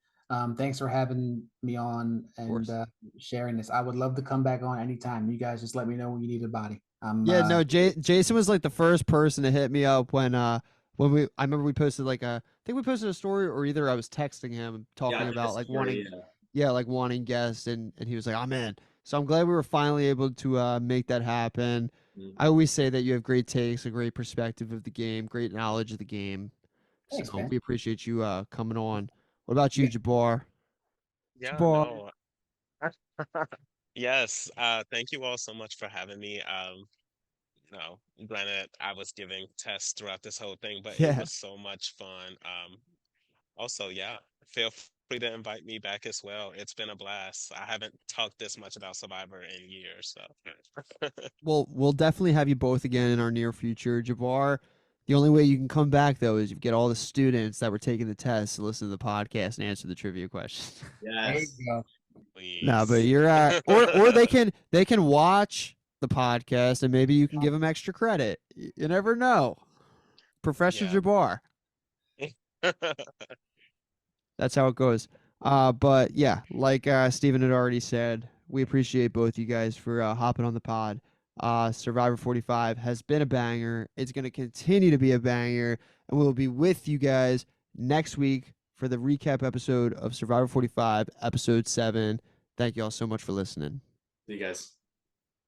Thanks for having me on and sharing this. I would love to come back on anytime. You guys just let me know when you need a body. Jason was like the first person to hit me up when I remember we posted I think we posted a story, or either I was texting him talking about like wanting wanting guests, and he was like, I'm in. So I'm glad we were finally able to make that happen. I always say that you have great takes, a great perspective of the game, great knowledge of the game. Thanks, So man. we appreciate you coming on. What about you, Jabbar? Yeah, Jabbar. no. Yes, thank you all so much for having me. Granted, I was giving tests throughout this whole thing, but it was so much fun. Also, yeah, feel free to invite me back as well. It's been a blast. I haven't talked this much about Survivor in years, so. Well, we'll definitely have you both again in our near future, Jabbar. The only way you can come back though is you get all the students that were taking the test to listen to the podcast and answer the trivia questions. Yes. There you go. Please. No, but you're or they can watch the podcast and maybe you can give them extra credit. You never know. Professor Jabbar. That's how it goes. But yeah, like Steven had already said, we appreciate both you guys for hopping on the pod. Survivor 45 has been a banger. It's going to continue to be a banger, and we'll be with you guys next week for the recap episode of Survivor 45, episode 7. Thank you all so much for listening. See you guys.